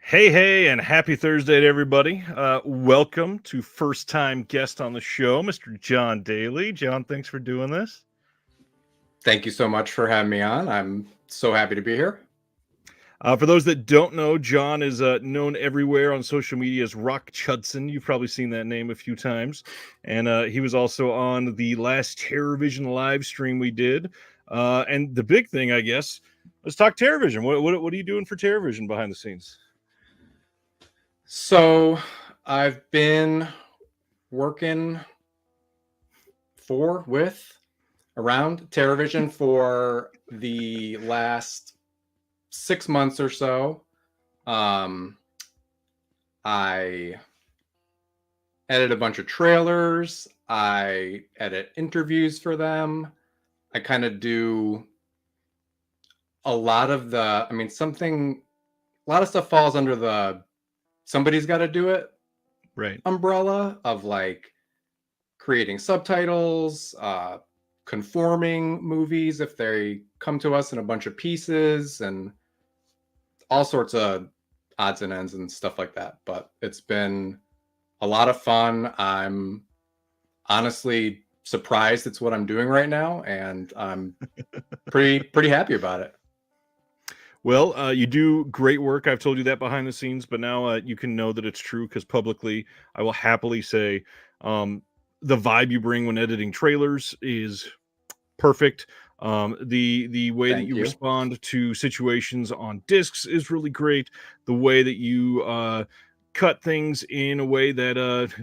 Hey, and happy Thursday to everybody. Welcome to first time guest on the show, Mr. John Dailey. John, thanks for doing this. Thank you so much for having me on. I'm so happy to be here. For those that don't know, John is known everywhere on social media as Rock CHUDson. You've probably seen that name a few times. And he was also on the last TerrorVision live stream we did. And the big thing, I guess, let's talk TerrorVision. What are you doing for TerrorVision behind the scenes? So I've been working around TerrorVision for the last 6 months or so. I edit a bunch of trailers. I edit interviews for them. I kind of do a lot of a lot of stuff falls under the somebody's got to do it Right umbrella of like creating subtitles, conforming movies if they come to us in a bunch of pieces, and all sorts of odds and ends and stuff like that. But it's been a lot of fun. I'm honestly surprised it's what I'm doing right now, and I'm pretty happy about it. Well, you do great work. I've told you that behind the scenes, but now you can know that it's true because publicly, I will happily say the vibe you bring when editing trailers is perfect. The way that Thank you you. respond to situations on discs is really great. The way that you cut things in a way that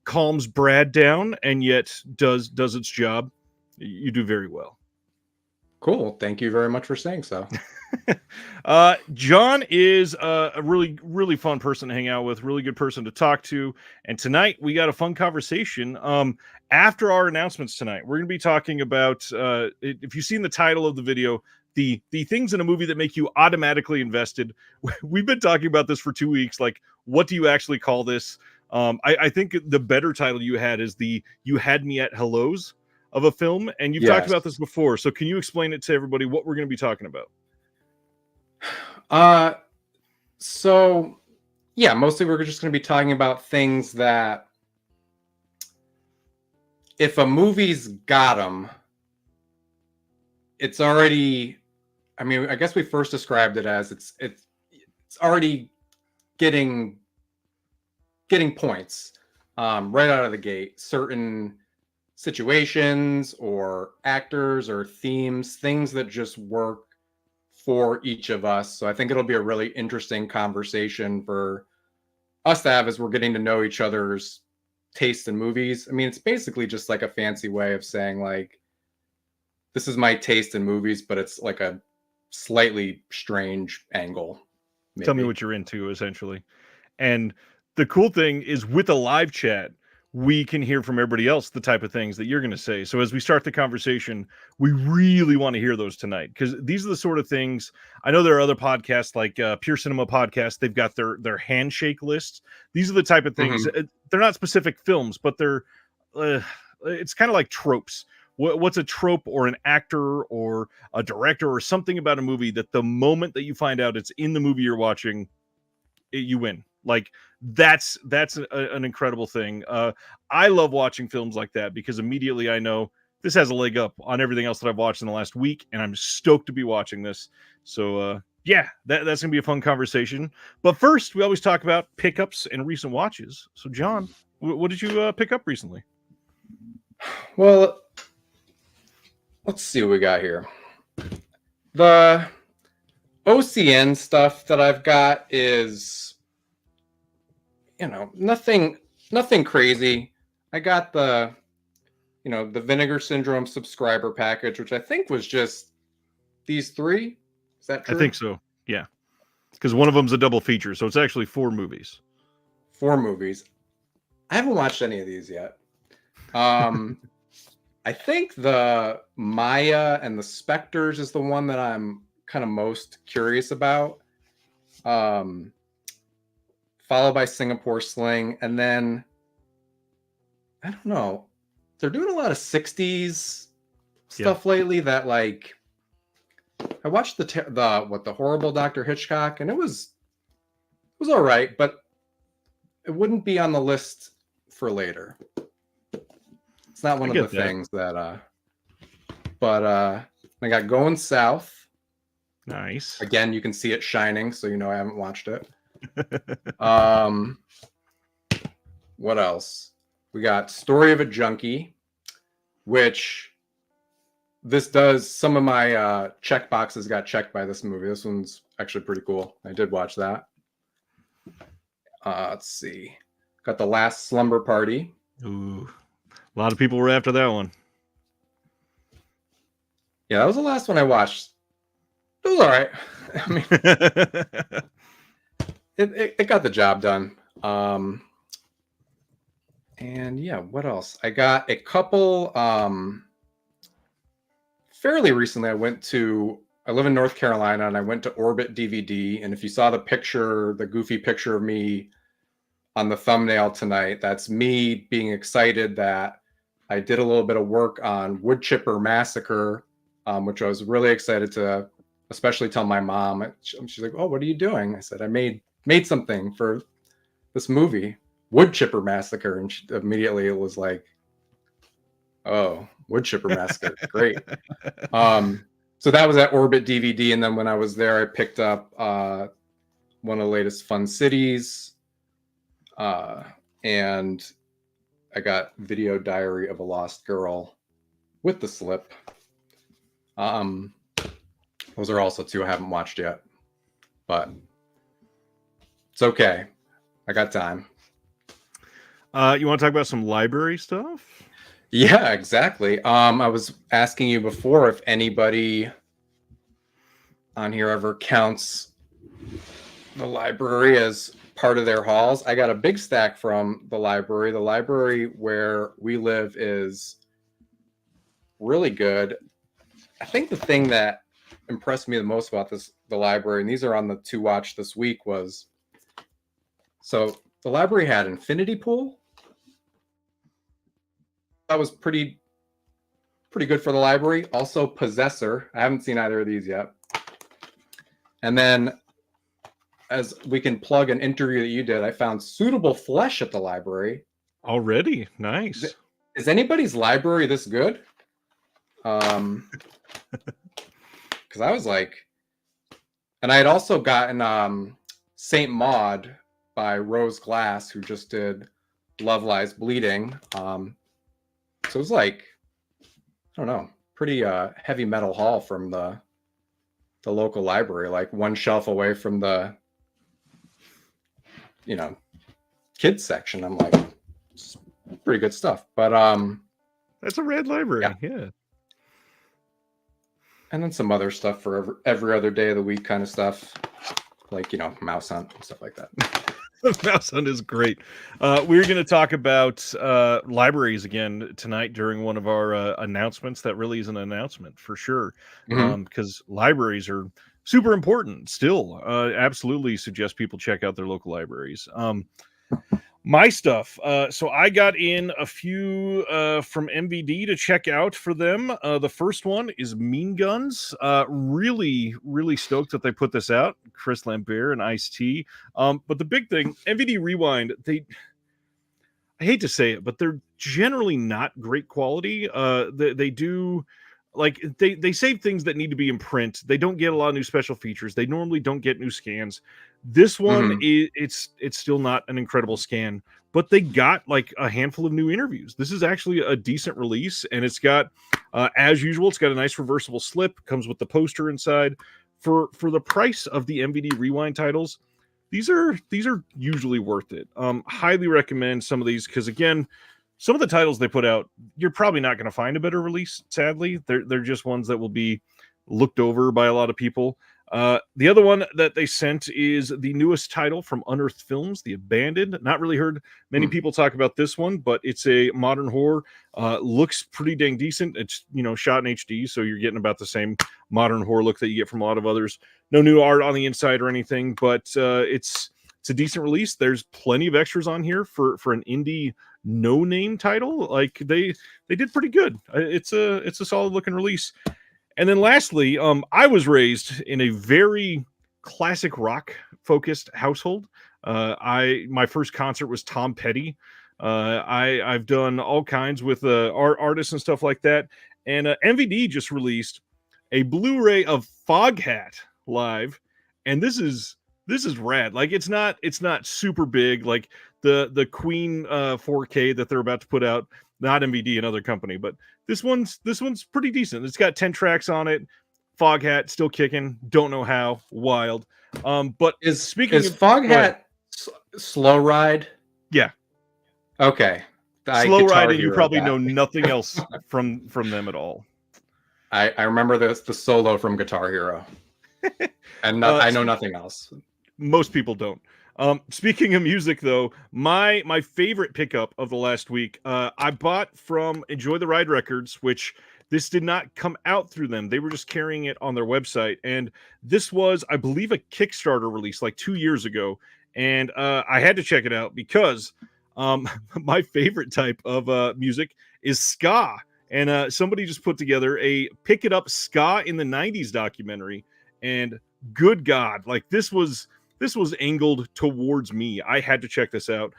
calms Brad down and yet does its job, you do very well. Cool. Thank you very much for saying so. John is a really fun person to hang out with, really good person to talk to. And tonight we got a fun conversation. After our announcements tonight, we're going to be talking about, if you've seen the title of the video, the things in a movie that make you automatically invested. We've been talking about this for 2 weeks. Like, what do you actually call this? I think the better title you had is You Had Me at Hellos of a film. And you've talked about this before. So can you explain it to everybody what we're going to be talking about? So yeah, mostly we're just going to be talking about things that if a movie's got them, it's already, I guess we first described it as it's already getting points right out of the gate. Certain situations or actors or themes, things that just work for each of us. So I think it'll be a really interesting conversation for us to have as we're getting to know each other's taste in movies. It's basically just like a fancy way of saying like, this is my taste in movies, but it's like a slightly strange angle. Maybe. Tell me what you're into, essentially. And the cool thing is with a live chat, we can hear from everybody else the type of things that you're going to say. So as we start the conversation, we really want to hear those tonight because these are the sort of things. I know there are other podcasts like Pure Cinema Podcast. They've got their handshake lists. These are the type of things. Mm-hmm. They're not specific films, but they're it's kind of like tropes. What's a trope or an actor or a director or something about a movie that the moment that you find out it's in the movie you're watching, you win. Like that's an incredible thing. I love watching films like that because immediately I know this has a leg up on everything else that I've watched in the last week, and I'm stoked to be watching this. So yeah, that's gonna be a fun conversation. But first, we always talk about pickups and recent watches. So John, what did you pick up recently? Well, let's see what we got here. The OCN stuff that I've got is, nothing crazy. I got the Vinegar Syndrome subscriber package, which I think was just these 3. Is that true? I think so. Yeah, because one of them's a double feature, so it's actually 4 movies. 4 movies. I haven't watched any of these yet. I think the Maya and the Spectres is the one that I'm kind of most curious about. Followed by Singapore Sling, and then I don't know. They're doing a lot of 60s stuff lately that like I watched the Horrible Dr. Hitchcock, and it was was all right, but it wouldn't be on the list for later. It's not one I of the get that. things that but I got Going South. Nice. Again, you can see it shining, so you know I haven't watched it. What else? We got Story of a Junkie, which this does, some of my check boxes got checked by this movie. This one's actually pretty cool. I did watch that. Let's see. Got The Last Slumber Party. Ooh, a lot of people were after that one. Yeah, that was the last one I watched. It was all right. I mean, it got the job done. And yeah, what else? I got a couple. Fairly recently, I live in North Carolina, and I went to Orbit DVD. And if you saw the picture, the goofy picture of me on the thumbnail tonight, that's me being excited that I did a little bit of work on Wood Chipper Massacre, which I was really excited to especially tell my mom. She's like, "Oh, what are you doing?" I said, "I made something for this movie, Wood Chipper Massacre." And immediately it was like, "Oh, Wood Chipper Massacre, great." So that was at Orbit DVD, and then when I was there, I picked up one of the latest Fun Cities, and I got Video Diary of a Lost Girl with the slip. Those are also two I haven't watched yet, but it's okay. I got time. You want to talk about some library stuff? Yeah, exactly. I was asking you before if anybody on here ever counts the library as part of their halls. I got a big stack from the library. The library where we live is really good. I think the thing that impressed me the most about the library, and these are on the to watch this week, was so the library had Infinity Pool. That was pretty good for the library. Also Possessor. I haven't seen either of these yet. And then, as we can plug an interview that you did, I found Suitable Flesh at the library. Already? Nice. Is anybody's library this good? Because I was like, and I had also gotten Saint Maud by Rose Glass, who just did Love Lies Bleeding. So it was like, I don't know, pretty heavy metal haul from the local library, like one shelf away from the, kids section. I'm like, it's pretty good stuff. But that's a rad library. Yeah. And then some other stuff for every other day of the week kind of stuff, like Mouse Hunt and stuff like that. Mouse Hunt is great. We're going to talk about libraries again tonight during one of our announcements. That really is an announcement for sure, because libraries are super important still. Absolutely suggest people check out their local libraries. My stuff. So I got in a few from MVD to check out for them. The first one is Mean Guns. Really, really stoked that they put this out. Chris Lambert and Ice-T. But the big thing, MVD Rewind, I hate to say it, but they're generally not great quality. They do, like, they save things that need to be in print. They don't get a lot of new special features. They normally don't get new scans. This one it's still not an incredible scan, but they got like a handful of new interviews. This is actually a decent release, and it's got, as usual, it's got a nice reversible slip. Comes with the poster inside. For the price of the MVD Rewind titles, these are usually worth it. Highly recommend some of these, because again, some of the titles they put out, you're probably not going to find a better release. Sadly, they're just ones that will be looked over by a lot of people. The other one that they sent is the newest title from Unearthed Films, The Abandoned. Not really heard many people talk about this one, but it's a modern horror. Looks pretty dang decent. It's shot in HD, so you're getting about the same modern horror look that you get from a lot of others. No new art on the inside or anything, but it's a decent release. There's plenty of extras on here for an indie no-name title. Like they did pretty good. It's a solid looking release. And then lastly, I was raised in a very classic rock focused household. My first concert was Tom Petty. I've done all kinds with artists and stuff like that. And MVD just released a Blu-ray of Foghat live, and this is rad. Like it's not super big like the Queen 4K that they're about to put out. Not MVD, another company, but this one's pretty decent. It's got 10 tracks on it. Foghat still kicking. Don't know how. Wild. But speaking is of Foghat Slow Ride? Yeah. Okay. Slow Ride, and you Hero, probably that. know nothing else from them at all. I remember the solo from Guitar Hero, and I know nothing else. Most people don't. Speaking of music, though, my favorite pickup of the last week, I bought from Enjoy the Ride Records, which this did not come out through them. They were just carrying it on their website, and this was, I believe, a Kickstarter release like 2 years ago, and I had to check it out because my favorite type of music is ska. And somebody just put together a Pick It Up Ska in the 90s documentary. And good God, like this was angled towards me. I had to check this out.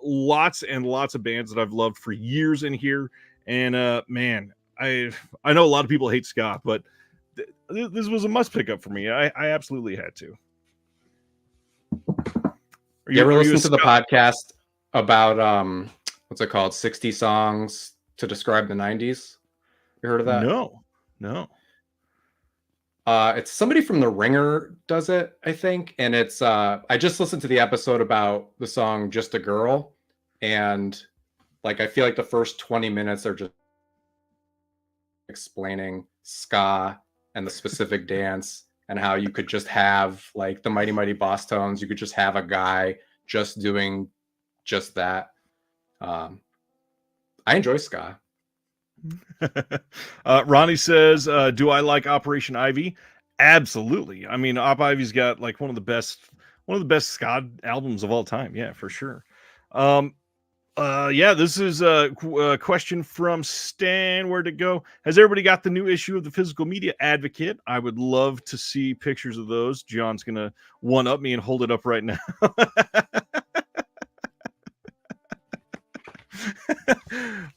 Lots and lots of bands that I've loved for years in here. And man, I know a lot of people hate ska, but this was a must pick up for me. I absolutely had to. You ever listen to the podcast about what's it called? 60 songs to describe the 90s? You heard of that? No. It's somebody from The Ringer does it, I think. And it's I just listened to the episode about the song Just a Girl. And like I feel like the first 20 minutes are just explaining ska and the specific dance and how you could just have like the Mighty Mighty Boss Tones. You could just have a guy just doing just that. I enjoy ska. Ronnie says, do I like Operation Ivy? Absolutely. I mean, Op Ivy's got like one of the best ska albums of all time. Yeah, for sure. This is a question from Stan. Where'd it go? Has everybody got the new issue of the Physical Media Advocate? I would love to see pictures of those. John's gonna one up me and hold it up right now.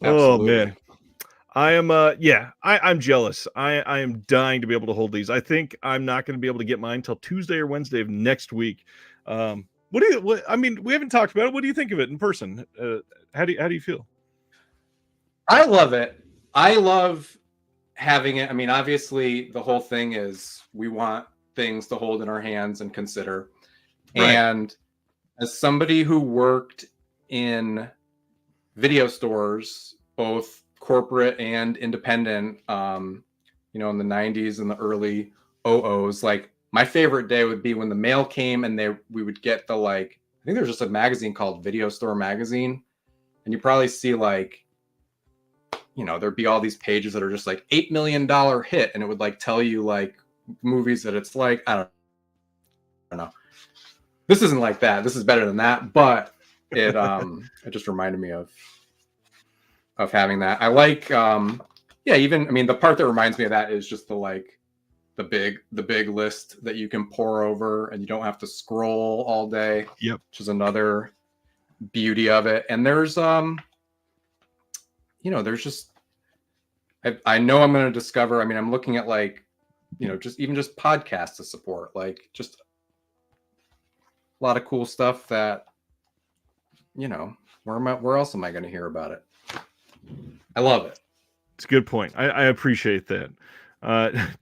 Oh man, I am I'm jealous. I am dying to be able to hold these. I think I'm not going to be able to get mine till Tuesday or Wednesday of next week. I mean, we haven't talked about it. What do you think of it in person? How do you feel? I love it. I love having it. I mean, obviously the whole thing is we want things to hold in our hands and consider. Right. And as somebody who worked in video stores, both corporate and independent, in the 90s and the early 00s, like my favorite day would be when the mail came and we would get the, like, I think there's just a magazine called Video Store Magazine, and you probably see like, there'd be all these pages that are just like $8 million hit, and it would like tell you like movies that it's like, I don't know. This isn't like that. This is better than that, but it just reminded me of having that. I like the part that reminds me of that is just the big list that you can pour over and you don't have to scroll all day. Yep. Which is another beauty of it. And there's there's just I know I'm going to discover, I'm looking at like, just podcasts to support, like just a lot of cool stuff that, where else am I going to hear about it? I love it. It's a good point. I appreciate that.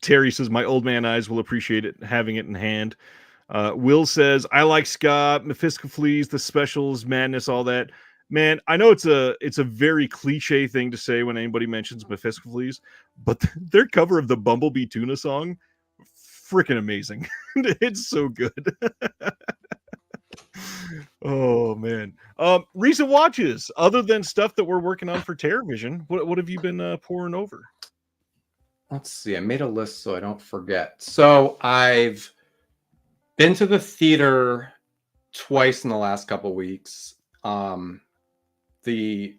Terry says, my old man eyes will appreciate it, having it in hand. Will says, I like ska, Mephistopheles, the specials, madness, all that. Man, I know it's a very cliche thing to say when anybody mentions Mephistopheles, but their cover of the Bumblebee Tuna song, freaking amazing. It's so good. Oh man. Recent watches, other than stuff that we're working on for TerraVision, what have you been pouring over? Let's see. I made a list so I don't forget. So I've been to the theater twice in the last couple weeks. The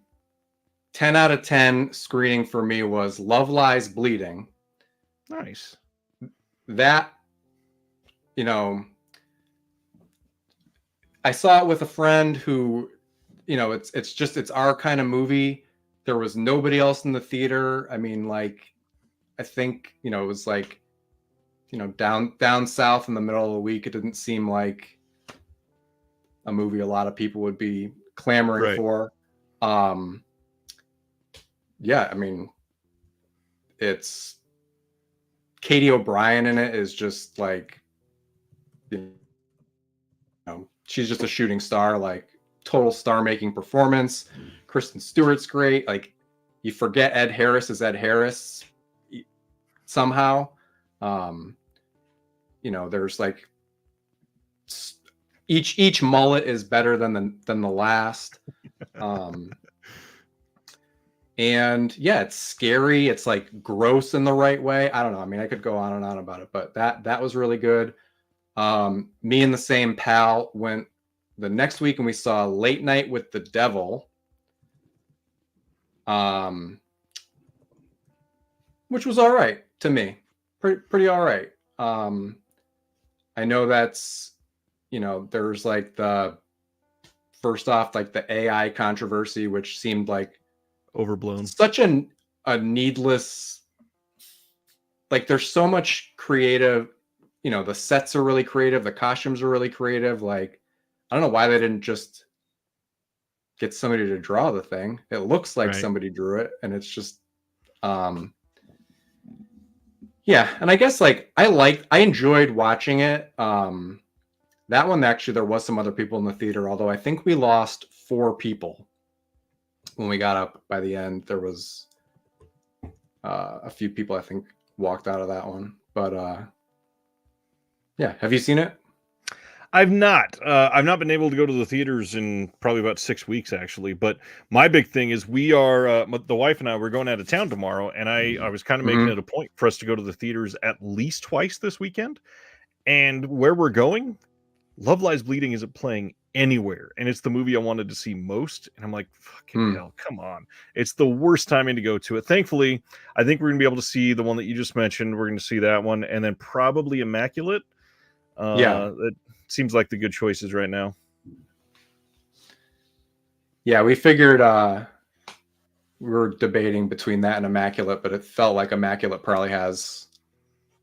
10 out of 10 screening for me was Love Lies Bleeding. Nice. That, I saw it with a friend who, it's our kind of movie. There was nobody else in the theater. I mean, like, I think, it was like, down south in the middle of the week. It didn't seem like a movie a lot of people would be clamoring Right. for. Yeah, I mean, it's Katie O'Brien in it is just like, she's just a shooting star, like total star-making performance. Kristen Stewart's great. Like, you forget Ed Harris is Ed Harris somehow. There's like each mullet is better than the last. And yeah, it's scary. It's like gross in the right way. I don't know. I mean, I could go on and on about it, but that was really good. Me and the same pal went the next week and we saw Late Night with the Devil, which was all right to me. Pretty all right. I know that's, there's like the first off, like the AI controversy, which seemed like Overblown. such a needless, like, there's so much creative, the sets are really creative, the costumes are really creative. Like, I don't know why they didn't just get somebody to draw the thing. It looks like somebody drew it, and it's just yeah. And I guess like I enjoyed watching it. That one, actually, there was some other people in the theater, although I think we lost 4 people when we got up by the end. There was a few people I think walked out of that one, but yeah. Have you seen it? I've not been able to go to the theaters in probably about 6 weeks, actually. But my big thing is we are the wife and I, we're going out of town tomorrow, and I was kind of making it a point for us to go to the theaters at least twice this weekend. And where we're going, Love Lies Bleeding isn't playing anywhere, and it's the movie I wanted to see most. And I'm like, fucking hell, come on! It's the worst timing to go to it. Thankfully, I think we're going to be able to see the one that you just mentioned. We're going to see that one, and then probably Immaculate. It seems like the good choices right now. Yeah, we figured we were debating between that and Immaculate, but it felt like Immaculate probably has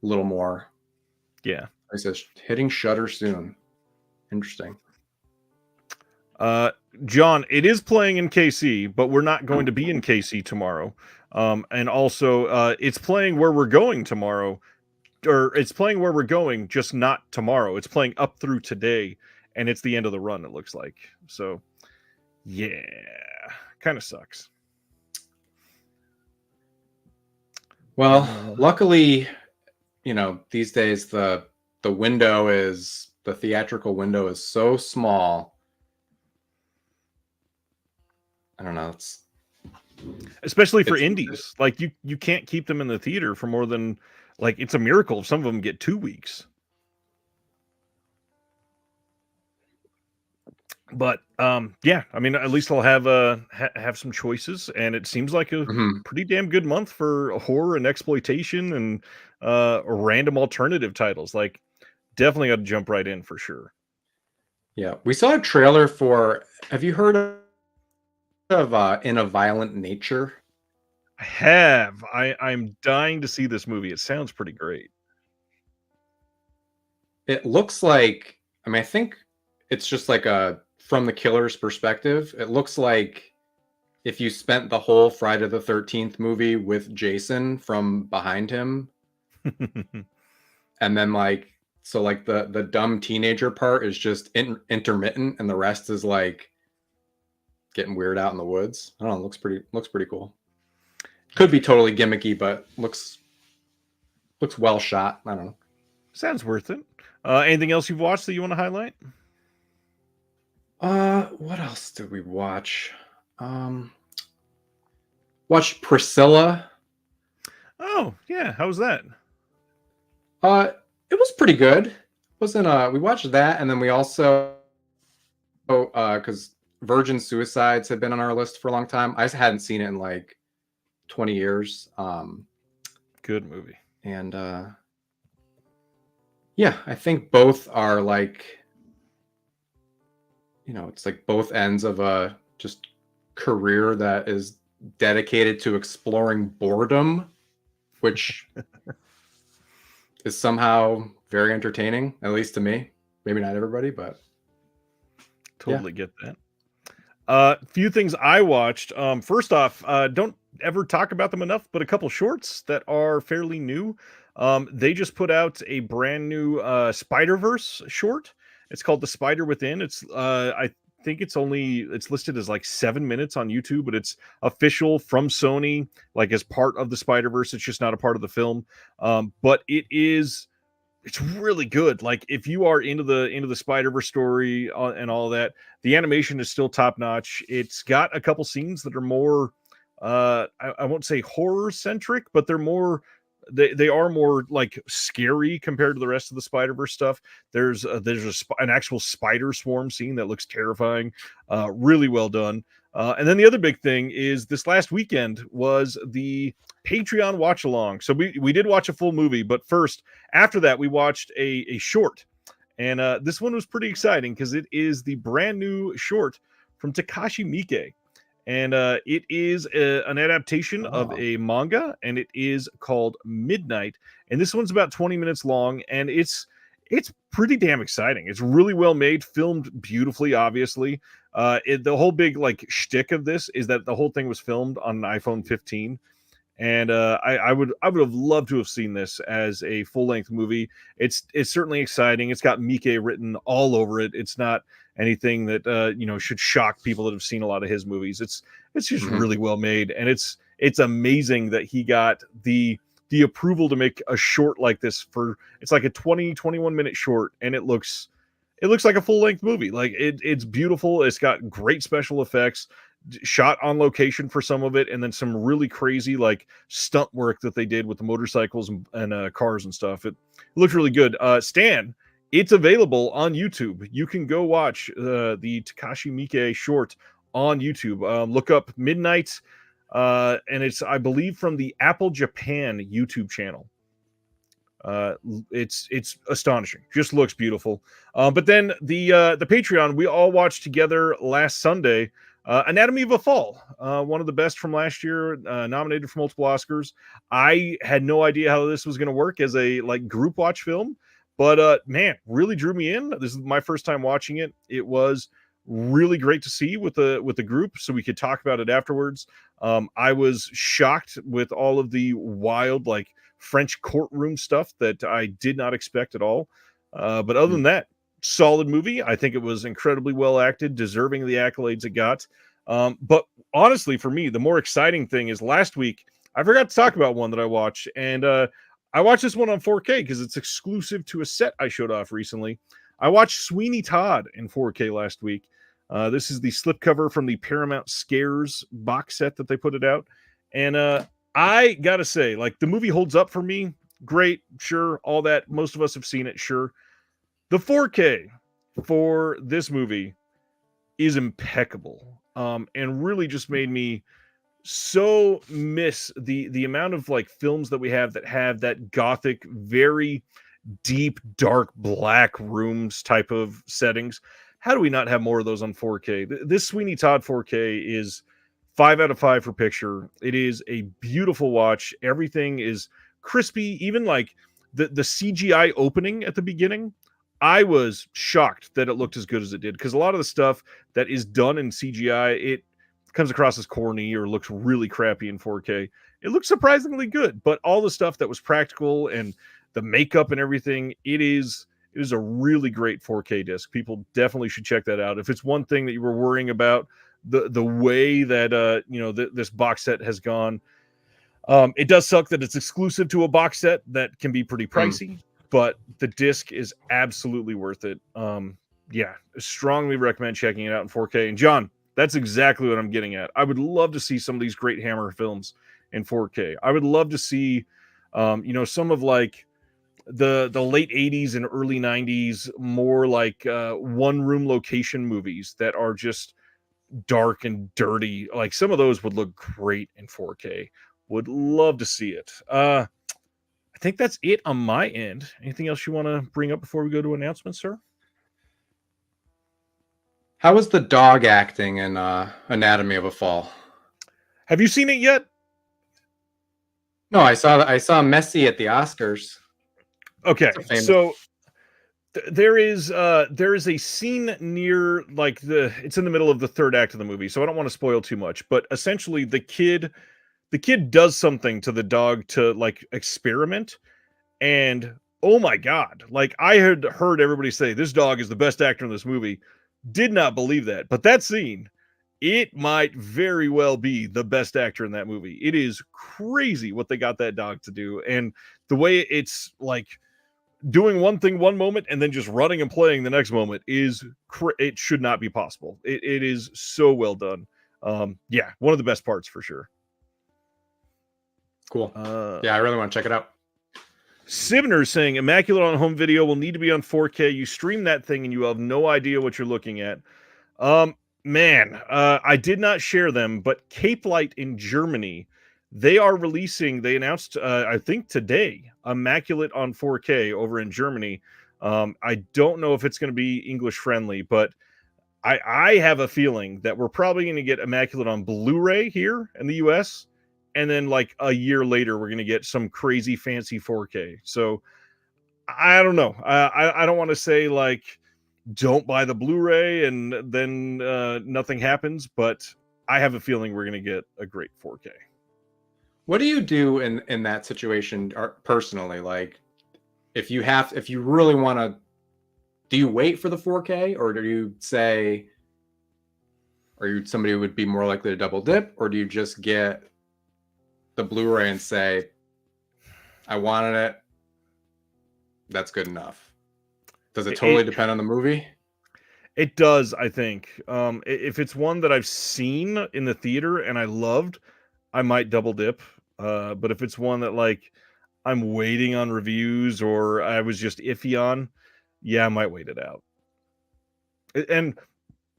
a little more. Yeah. It says hitting Shudder soon. Interesting. John, it is playing in KC, but we're not going to be in KC tomorrow. And also, it's playing where we're going tomorrow, or it's playing where we're going, just not tomorrow. It's playing up through today, and it's the end of the run, it looks like. So, yeah, kind of sucks. Well, luckily, these days the theatrical window is so small. I don't know. Especially for indies, like you can't keep them in the theater for more than, like, it's a miracle if some of them get 2 weeks. But yeah, I mean, at least I'll have some choices, and it seems like a pretty damn good month for horror and exploitation and random alternative titles. Like, definitely got to jump right in for sure. Yeah, we saw a trailer for. Have you heard of In a Violent Nature? I have. I'm dying to see this movie. It sounds pretty great. It looks like. I mean, I think it's just like from the killer's perspective. It looks like if you spent the whole Friday the 13th movie with Jason from behind him, and then like. So like the dumb teenager part is just intermittent, and the rest is like getting weird out in the woods. I don't know. Looks pretty cool. Could be totally gimmicky, but looks well shot. I don't know. Sounds worth it. Anything else you've watched that you want to highlight? What else did we watch? Watched Priscilla. Oh yeah, how was that? It was pretty good. Wasn't we watched that, and then we also because Virgin Suicides had been on our list for a long time. I hadn't seen it in like 20 years. Good movie. And yeah, I think both are like it's like both ends of a just career that is dedicated to exploring boredom, which is somehow very entertaining, at least to me. Maybe not everybody, but Totally get that. Few things I watched. First off, don't ever talk about them enough, but a couple shorts that are fairly new. They just put out a brand new Spider-Verse short. It's called The Spider Within. I think it's listed as like 7 minutes on YouTube, but it's official from Sony, like as part of the Spider-Verse. It's just not a part of the film. But it's really good. Like if you are into the Spider-Verse story and all that, the animation is still top notch. It's got a couple scenes that are more I won't say horror centric, but they are more like scary compared to the rest of the Spider-Verse stuff. There's an actual spider swarm scene that looks terrifying. Really well done. And then the other big thing is this last weekend was the Patreon watch along. So we did watch a full movie, but first after that we watched a short, and this one was pretty exciting because it is the brand new short from Takashi Miike, and it is an adaptation of a manga, and it is called Midnight. And this one's about 20 minutes long, and it's pretty damn exciting. It's really well made, filmed beautifully, obviously. The whole big like shtick of this is that the whole thing was filmed on an iPhone 15. And I would have loved to have seen this as a full length movie. It's certainly exciting. It's got Mike written all over it. It's not anything that should shock people that have seen a lot of his movies. It's just really well made, and it's amazing that he got the approval to make a short like this. It's like a 21 minute short, and it looks like a full length movie. Like it's beautiful. It's got great special effects, shot on location for some of it, and then some really crazy like stunt work that they did with the motorcycles and cars and stuff. It looked really good. Stan, it's available on YouTube. You can go watch the Takashi Miike short on YouTube. Look up Midnight, and it's, I believe, from the Apple Japan YouTube channel. It's astonishing. Just looks beautiful. But then the Patreon, we all watched together last Sunday. Anatomy of a Fall, one of the best from last year, nominated for multiple Oscars. I had no idea how this was going to work as a like group watch film, but man, really drew me in. This is my first time watching it. It was really great to see with the group, so we could talk about it afterwards. I was shocked with all of the wild like French courtroom stuff that I did not expect at all. But other than that, solid movie. I think it was incredibly well acted, deserving of the accolades it got. But honestly, for me, the more exciting thing is last week, I forgot to talk about one that I watched. And I watched this one on 4K because it's exclusive to a set I showed off recently. I watched Sweeney Todd in 4K last week. This is the slipcover from the Paramount Scares box set that they put it out. And I gotta say, like, the movie holds up for me. Great, sure, all that. Most of us have seen it, sure. The 4K for this movie is impeccable, and really just made me so miss the amount of like films that we have that have that gothic, very deep, dark, black rooms type of settings. How do we not have more of those on 4K? This Sweeney Todd 4K is 5 out of 5 for picture. It is a beautiful watch. Everything is crispy, even like the CGI opening at the beginning. I was shocked that it looked as good as it did, because a lot of the stuff that is done in CGI, it comes across as corny or looks really crappy in 4K. It looks surprisingly good, but all the stuff that was practical and the makeup and everything, it is a really great 4K disc. People definitely should check that out. If it's one thing that you were worrying about, the way that this box set has gone, it does suck that it's exclusive to a box set that can be pretty pricey. But the disc is absolutely worth it. Yeah, strongly recommend checking it out in 4K. And John, that's exactly what I'm getting at. I would love to see some of these great Hammer films in 4K. I would love to see, some of like the late 80s and early 90s, more like one room location movies that are just dark and dirty. Like some of those would look great in 4K. Would love to see it. I think that's it on my end. Anything else you want to bring up before we go to announcements, sir? How was the dog acting in Anatomy of a Fall? Have you seen it yet? No, I saw Messi at the Oscars. Okay, It's a famous. so there is a scene near like it's in the middle of the third act of the movie, so I don't want to spoil too much, but essentially the kid does something to the dog to like experiment, and oh my god, like I had heard everybody say this dog is the best actor in this movie. Did not believe that, but that scene, it might very well be the best actor in that movie. It is crazy what they got that dog to do, and the way it's like doing one thing one moment and then just running and playing the next moment is it should not be possible. It is so well done. Yeah, one of the best parts for sure. Cool. Yeah, I really want to check it out. Sibner saying Immaculate on home video will need to be on 4K. You stream that thing and you have no idea what you're looking at. Man, I did not share them, but Cape Light in Germany, they announced, I think today, Immaculate on 4K over in Germany. I don't know if it's going to be English friendly, but I have a feeling that we're probably going to get Immaculate on Blu-ray here in the US. And then like a year later, we're going to get some crazy fancy 4K. So I don't know. I don't want to say like, don't buy the Blu-ray and then nothing happens, but I have a feeling we're going to get a great 4K. What do you do in that situation personally? Like, if you really want to, do you wait for the 4K, or do you say, are you somebody who would be more likely to double dip, or do you just get the Blu-ray and say, I wanted it, that's good enough? Does it totally depend on the movie? It does, I think. If it's one that I've seen in the theater and I loved, I might double dip. But if it's one that like I'm waiting on reviews or I was just iffy on, yeah, I might wait it out. And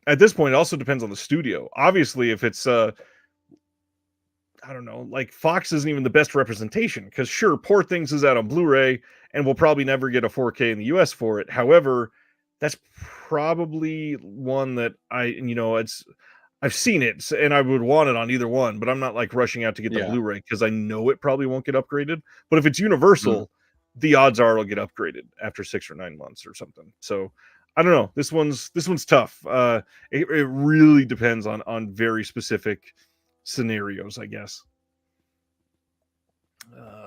at this point, it also depends on the studio. Obviously, if it's I don't know, like Fox isn't even the best representation because sure, Poor Things is out on Blu-ray and we'll probably never get a 4K in the US for it. However, that's probably one that I've seen it and I would want it on either one, but I'm not like rushing out to get the Blu-ray because I know it probably won't get upgraded. But if it's Universal, the odds are it'll get upgraded after 6 or 9 months or something. So I don't know. This one's tough. It really depends on very specific scenarios, I guess.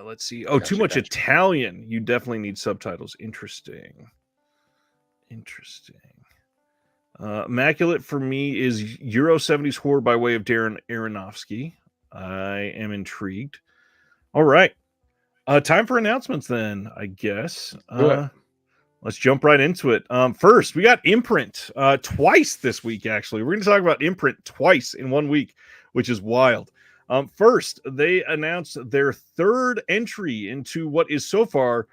Let's see. Oh, too much Italian. You definitely need subtitles. Interesting. Immaculate for me is Euro 70s horror by way of Darren Aronofsky. I am intrigued. All right. Time for announcements then, I guess. Let's jump right into it. First, we got Imprint twice this week, actually. We're going to talk about Imprint twice in 1 week, which is wild. First, they announced their third entry into what is so far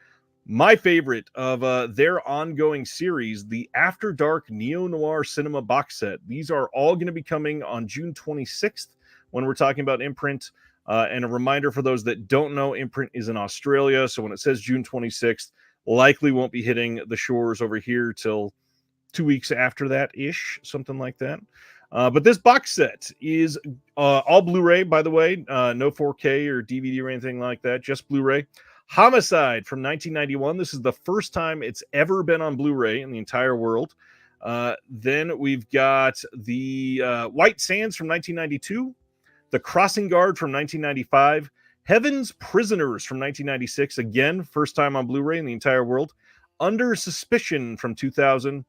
my favorite of their ongoing series, the After Dark Neo-Noir Cinema box set. These are all going to be coming on June 26th when we're talking about Imprint. And a reminder for those that don't know, Imprint is in Australia. So when it says June 26th, likely won't be hitting the shores over here till 2 weeks after that-ish, something like that. But this box set is all Blu-ray, by the way. No 4K or DVD or anything like that, just Blu-ray. Homicide from 1991. This is the first time it's ever been on Blu-ray in the entire world. Then we've got the White Sands from 1992. The Crossing Guard from 1995. Heaven's Prisoners from 1996. Again, first time on Blu-ray in the entire world. Under Suspicion from 2000.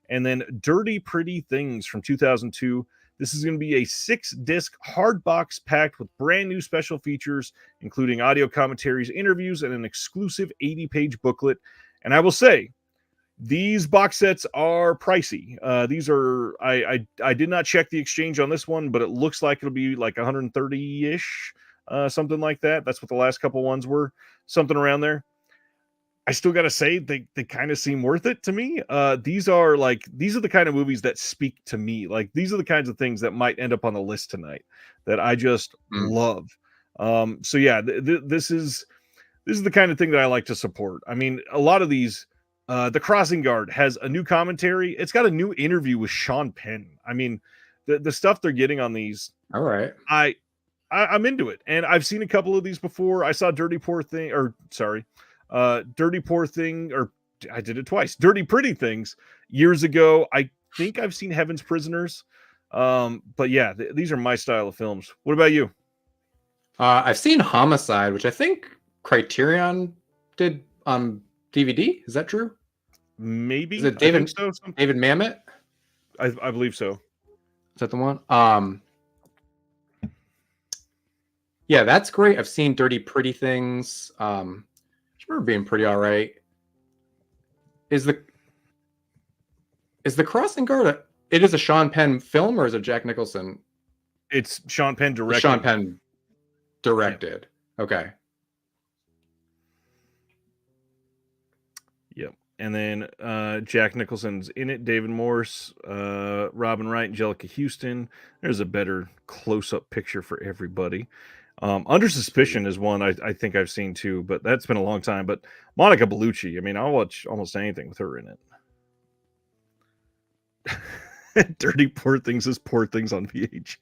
And then Dirty Pretty Things from 2002. This is going to be a 6-disc hard box packed with brand new special features, including audio commentaries, interviews, and an exclusive 80-page booklet. And I will say, these box sets are pricey. These are, I did not check the exchange on this one, but it looks like it'll be like 130-ish, something like that. That's what the last couple ones were, something around there. I still got to say they kind of seem worth it to me. These are the kind of movies that speak to me. Like these are the kinds of things that might end up on the list tonight that I just love. So yeah, this is the kind of thing that I like to support. I mean, a lot of these The Crossing Guard has a new commentary. It's got a new interview with Sean Penn. I mean, the stuff they're getting on these, All right. I'm into it. And I've seen a couple of these before. I saw Dirty Poor Thing, or sorry, Dirty Poor Thing, or I did it twice. Dirty Pretty Things years ago. I think I've seen Heaven's Prisoners. But yeah, these are my style of films. What about you? I've seen Homicide, which I think Criterion did on DVD. Is that true? Maybe. Is it David? So. David Mamet? I believe so. Is that the one? Yeah, that's great. I've seen Dirty Pretty Things. I remember being pretty all right. Is the Crossing Guard it is a Sean Penn film, or is it Jack Nicholson? It's Sean Penn directed. Sean Penn directed. Yeah. Okay. Yep. And then Jack Nicholson's in it, David Morse, Robin Wright, Angelica Houston. There's a better close-up picture for everybody. Under Suspicion is one I think I've seen too, but that's been a long time. But Monica Bellucci, I mean, I'll watch almost anything with her in it. Dirty Poor Things is Poor Things on VHS.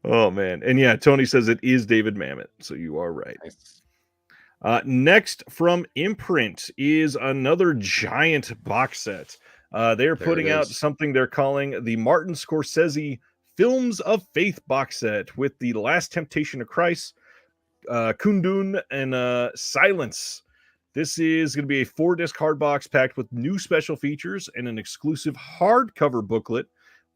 Oh, man. And yeah, Tony says it is David Mamet, so you are right. Nice. Next from Imprint is another giant box set. They're putting out something they're calling the Martin Scorsese Films of Faith box set with The Last Temptation of Christ, Kundun, and Silence. This is going to be a 4-disc hard box packed with new special features and an exclusive hardcover booklet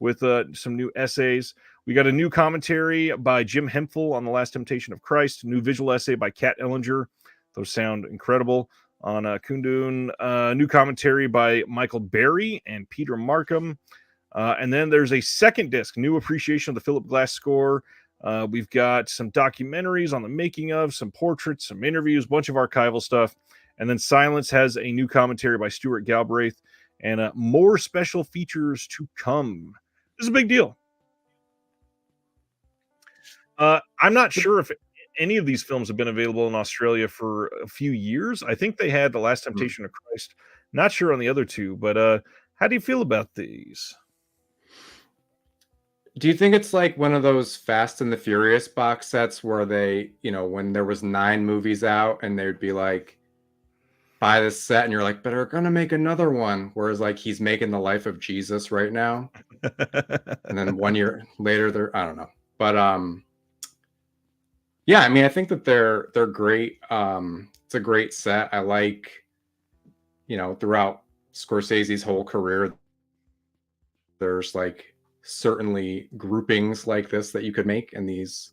with some new essays. We got a new commentary by Jim Hemphill on The Last Temptation of Christ, a new visual essay by Kat Ellinger. Those sound incredible. On Kundun, new commentary by Michael Berry and Peter Markham. And then there's a second disc, new appreciation of the Philip Glass score. We've got some documentaries on the making of, some portraits, some interviews, a bunch of archival stuff. And then Silence has a new commentary by Stuart Galbraith and more special features to come. This is a big deal. I'm not sure if any of these films have been available in Australia for a few years. I think they had The Last Temptation of Christ. Not sure on the other two, but how do you feel about these? Do you think it's like one of those Fast and the Furious box sets where they, when there was 9 movies out and they would be like, buy this set, and you're like, but they're gonna make another one. Whereas like he's making the life of Jesus right now. And then 1 year later, I don't know. But yeah, I mean, I think that they're great. It's a great set. I like, throughout Scorsese's whole career, there's like certainly groupings like this that you could make, and these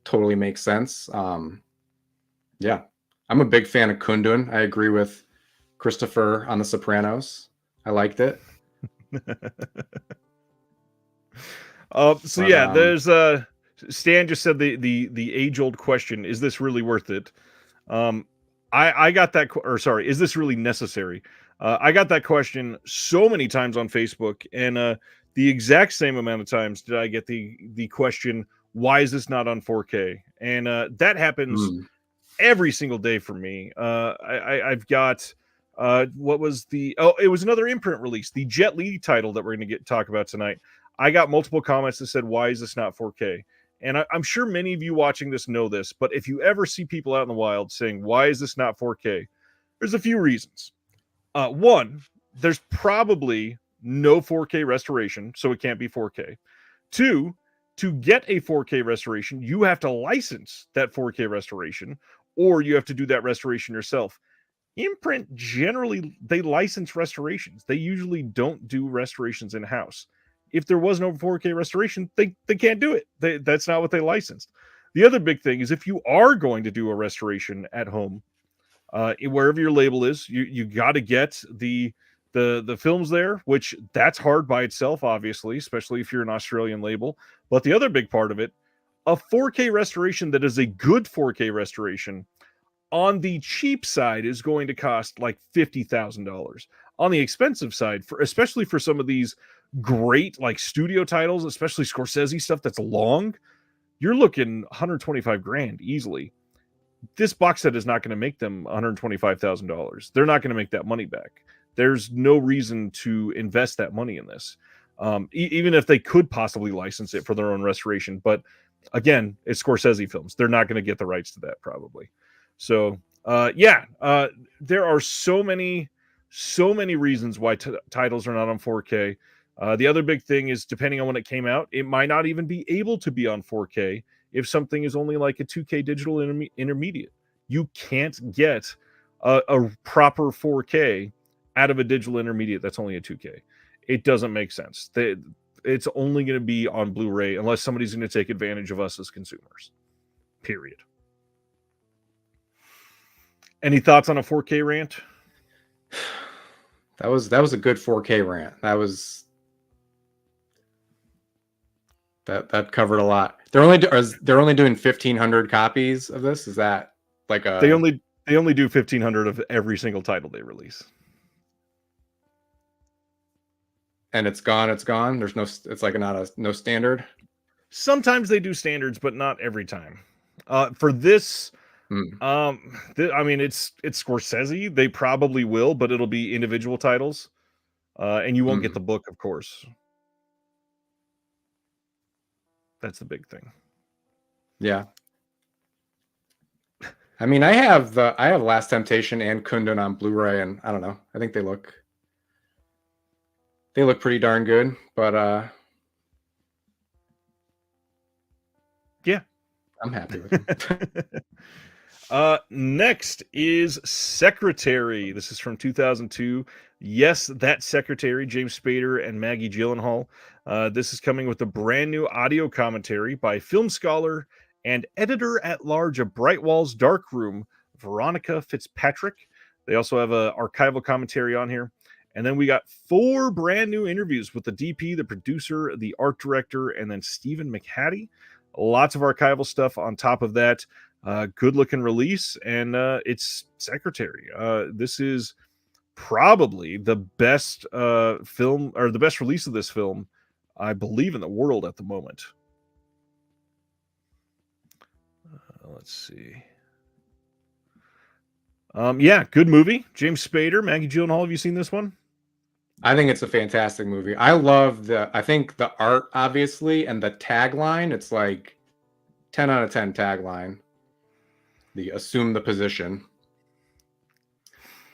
totally make sense. Yeah, I'm a big fan of Kundun. I agree with Christopher on The Sopranos. I liked it. There's Stan just said the age-old question, is this really worth it? I got that, is this really necessary? I got that question so many times on Facebook, and the exact same amount of times did I get the question, why is this not on 4K? And that happens every single day for me. I've got it was another Imprint release, the Jet Li title that we're going to talk about tonight. I got multiple comments that said, why is this not 4K? And I'm sure many of you watching this know this, but if you ever see people out in the wild saying, why is this not 4K? There's a few reasons. One, there's probably no 4K restoration, so it can't be 4K. Two, to get a 4K restoration, you have to license that 4K restoration, or you have to do that restoration yourself. Imprint, generally, they license restorations. They usually don't do restorations in-house. If there was no 4K restoration, they can't do it. That's not what they licensed. The other big thing is if you are going to do a restoration at home, wherever your label is, you got to get the films there, which that's hard by itself, obviously, especially if you're an Australian label. But the other big part of it, a 4K restoration that is a good 4K restoration on the cheap side is going to cost like $50,000. On the expensive side, especially for some of these great like studio titles, especially Scorsese stuff that's long, you're looking 125 grand easily. this box set is not going to make them $125,000. They're not going to make that money back. There's no reason to invest that money in this, even if they could possibly license it for their own restoration. But again, it's Scorsese films. They're not going to get the rights to that probably. So there are so many reasons why titles are not on 4K. The other big thing is, depending on when it came out, it might not even be able to be on 4K if something is only like a 2K digital intermediate. You can't get a proper 4K out of a digital intermediate that's only a 2K. It doesn't make sense. It's only going to be on Blu-ray unless somebody's going to take advantage of us as consumers. Period. Any thoughts on a 4K rant? That was a good 4K rant. That covered a lot. They're only doing 1,500 copies of this. Is that like a? They only do 1,500 of every single title they release. And it's gone. It's gone. There's no. It's like no standard. Sometimes they do standards, but not every time. For this, I mean, it's Scorsese. They probably will, but it'll be individual titles, and you won't get the book, of course. That's the big thing. Yeah. I mean, I have Last Temptation and Kundun on Blu-ray, and I don't know. I think they look pretty darn good, but yeah, I'm happy with them. Next is Secretary. This is from 2002. Yes, that Secretary, James Spader and Maggie Gyllenhaal. This is coming with a brand new audio commentary by film scholar and editor-at-large of Bright Walls Darkroom, Veronica Fitzpatrick. They also have an archival commentary on here. And then we got 4 brand new interviews with the DP, the producer, the art director, and then Stephen McHattie. Lots of archival stuff on top of that. Good looking release, and it's Secretary. This is probably the best film, or the best release of this film, I believe, in the world at the moment. Let's see. Yeah, good movie. James Spader, Maggie Gyllenhaal. Have you seen this one? I think it's a fantastic movie. I love I think the art, obviously, and the tagline. It's like 10 out of 10 tagline. The assume the position.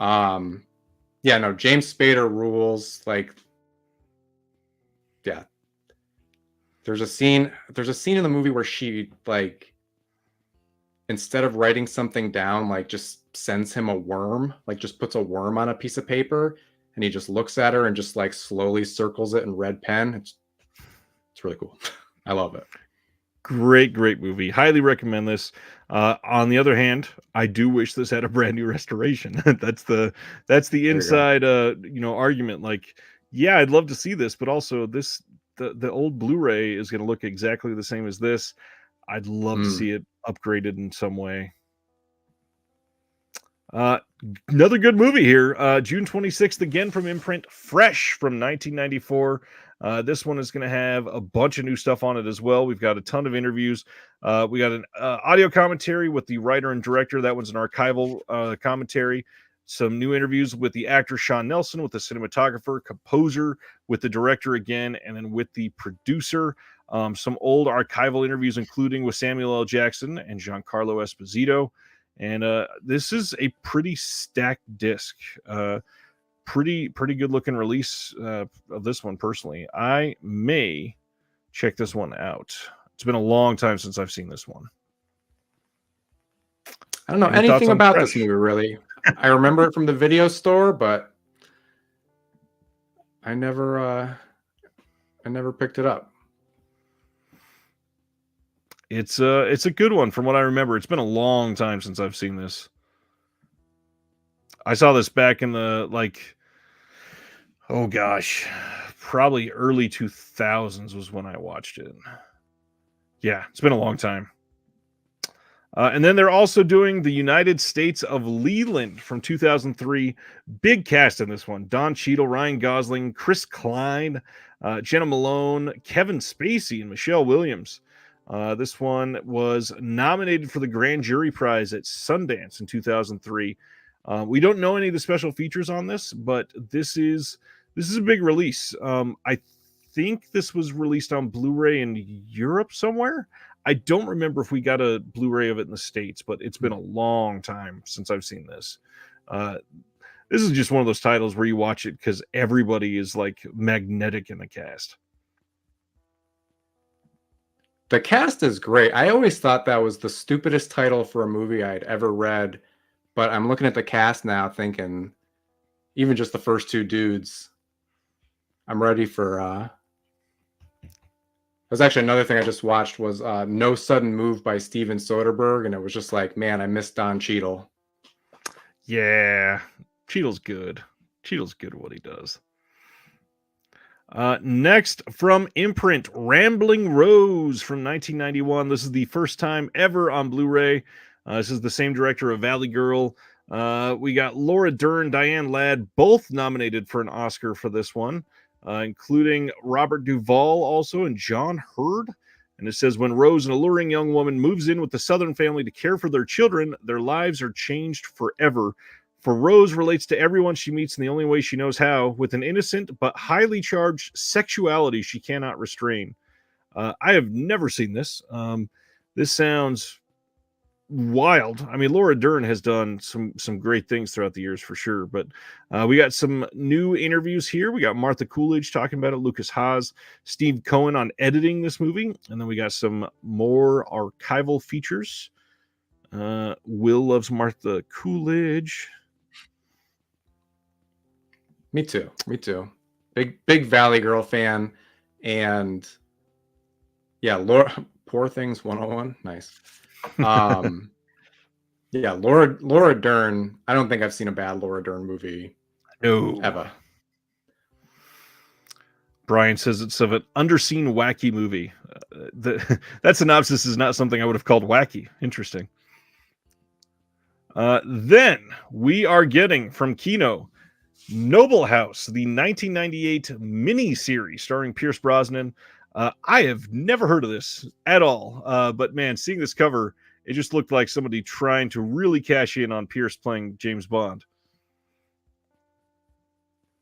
Yeah, no, James Spader rules. Like, yeah. There's a scene in the movie where she, like, instead of writing something down, like, just sends him a worm, like, just puts a worm on a piece of paper, and he just looks at her and just, like, slowly circles it in red pen. It's really cool. I love it. Great movie. Highly recommend this. On the other hand, I do wish this had a brand new restoration. That's the inside argument. Like, yeah, I'd love to see this, but also the old Blu-ray is going to look exactly the same as this. I'd love to see it upgraded in some way. Another good movie here. June 26th, again from Imprint, Fresh from 1994. This one is going to have a bunch of new stuff on it as well. We've got a ton of interviews. We got an audio commentary with the writer and director. That one's an archival commentary. Some new interviews with the actor Sean Nelson, with the cinematographer, composer, with the director again, and then with the producer. Some old archival interviews, including with Samuel L. Jackson and Giancarlo Esposito. And this is a pretty stacked disc. Pretty good looking release of this one. Personally, I may check this one out. It's been a long time since I've seen this one. I don't know anything about this movie, really. I remember it from the video store, but I never picked it up. It's a good one from what I remember. It's been a long time since I've seen this. I saw this back in the, like, oh gosh, probably early 2000s was when I watched it. Yeah, it's been a long time. And then they're also doing The United States of Leland from 2003. Big cast in this one. Don Cheadle, Ryan Gosling, Chris Klein, Jenna Malone, Kevin Spacey, and Michelle Williams. This one was nominated for the Grand Jury Prize at Sundance in 2003. We don't know any of the special features on this, but this is a big release. I think this was released on Blu-ray in Europe somewhere. I don't remember if we got a Blu-ray of it in the States, but it's been a long time since I've seen this. This is just one of those titles where you watch it because everybody is like magnetic in the cast. The cast is great. I always thought that was the stupidest title for a movie I'd ever read, but I'm looking at the cast now thinking, even just the first two dudes, I'm ready for... There's actually another thing I just watched was No Sudden Move by Steven Soderbergh, and it was just like, man, I miss Don Cheadle. Yeah, Cheadle's good. Cheadle's good at what he does. Next, from Imprint, Rambling Rose from 1991. This is the first time ever on Blu-ray. This is the same director of Valley Girl. We got Laura Dern, Diane Ladd, both nominated for an Oscar for this one, including Robert Duvall also and John Hurd. And it says, when Rose, an alluring young woman, moves in with the Southern family to care for their children, their lives are changed forever. For Rose relates to everyone she meets in the only way she knows how, with an innocent but highly charged sexuality she cannot restrain. I have never seen this. This sounds wild. I mean, Laura Dern has done some great things throughout the years for sure, but we got some new interviews here. We got Martha Coolidge talking about it, Lucas Haas, Steve Cohen on editing this movie, and then we got some more archival features. Will loves Martha Coolidge. Me too. Big Valley Girl fan. And yeah, Laura, Poor Things 101. Nice. Yeah, Laura Dern. I don't think I've seen a bad Laura Dern movie. No. Ever. Brian says it's of an underseen wacky movie. That synopsis is not something I would have called wacky. Interesting. Then we are getting from Kino, Noble House, the 1998 mini-series starring Pierce Brosnan. I have never heard of this at all, but man, seeing this cover, it just looked like somebody trying to really cash in on Pierce playing James Bond.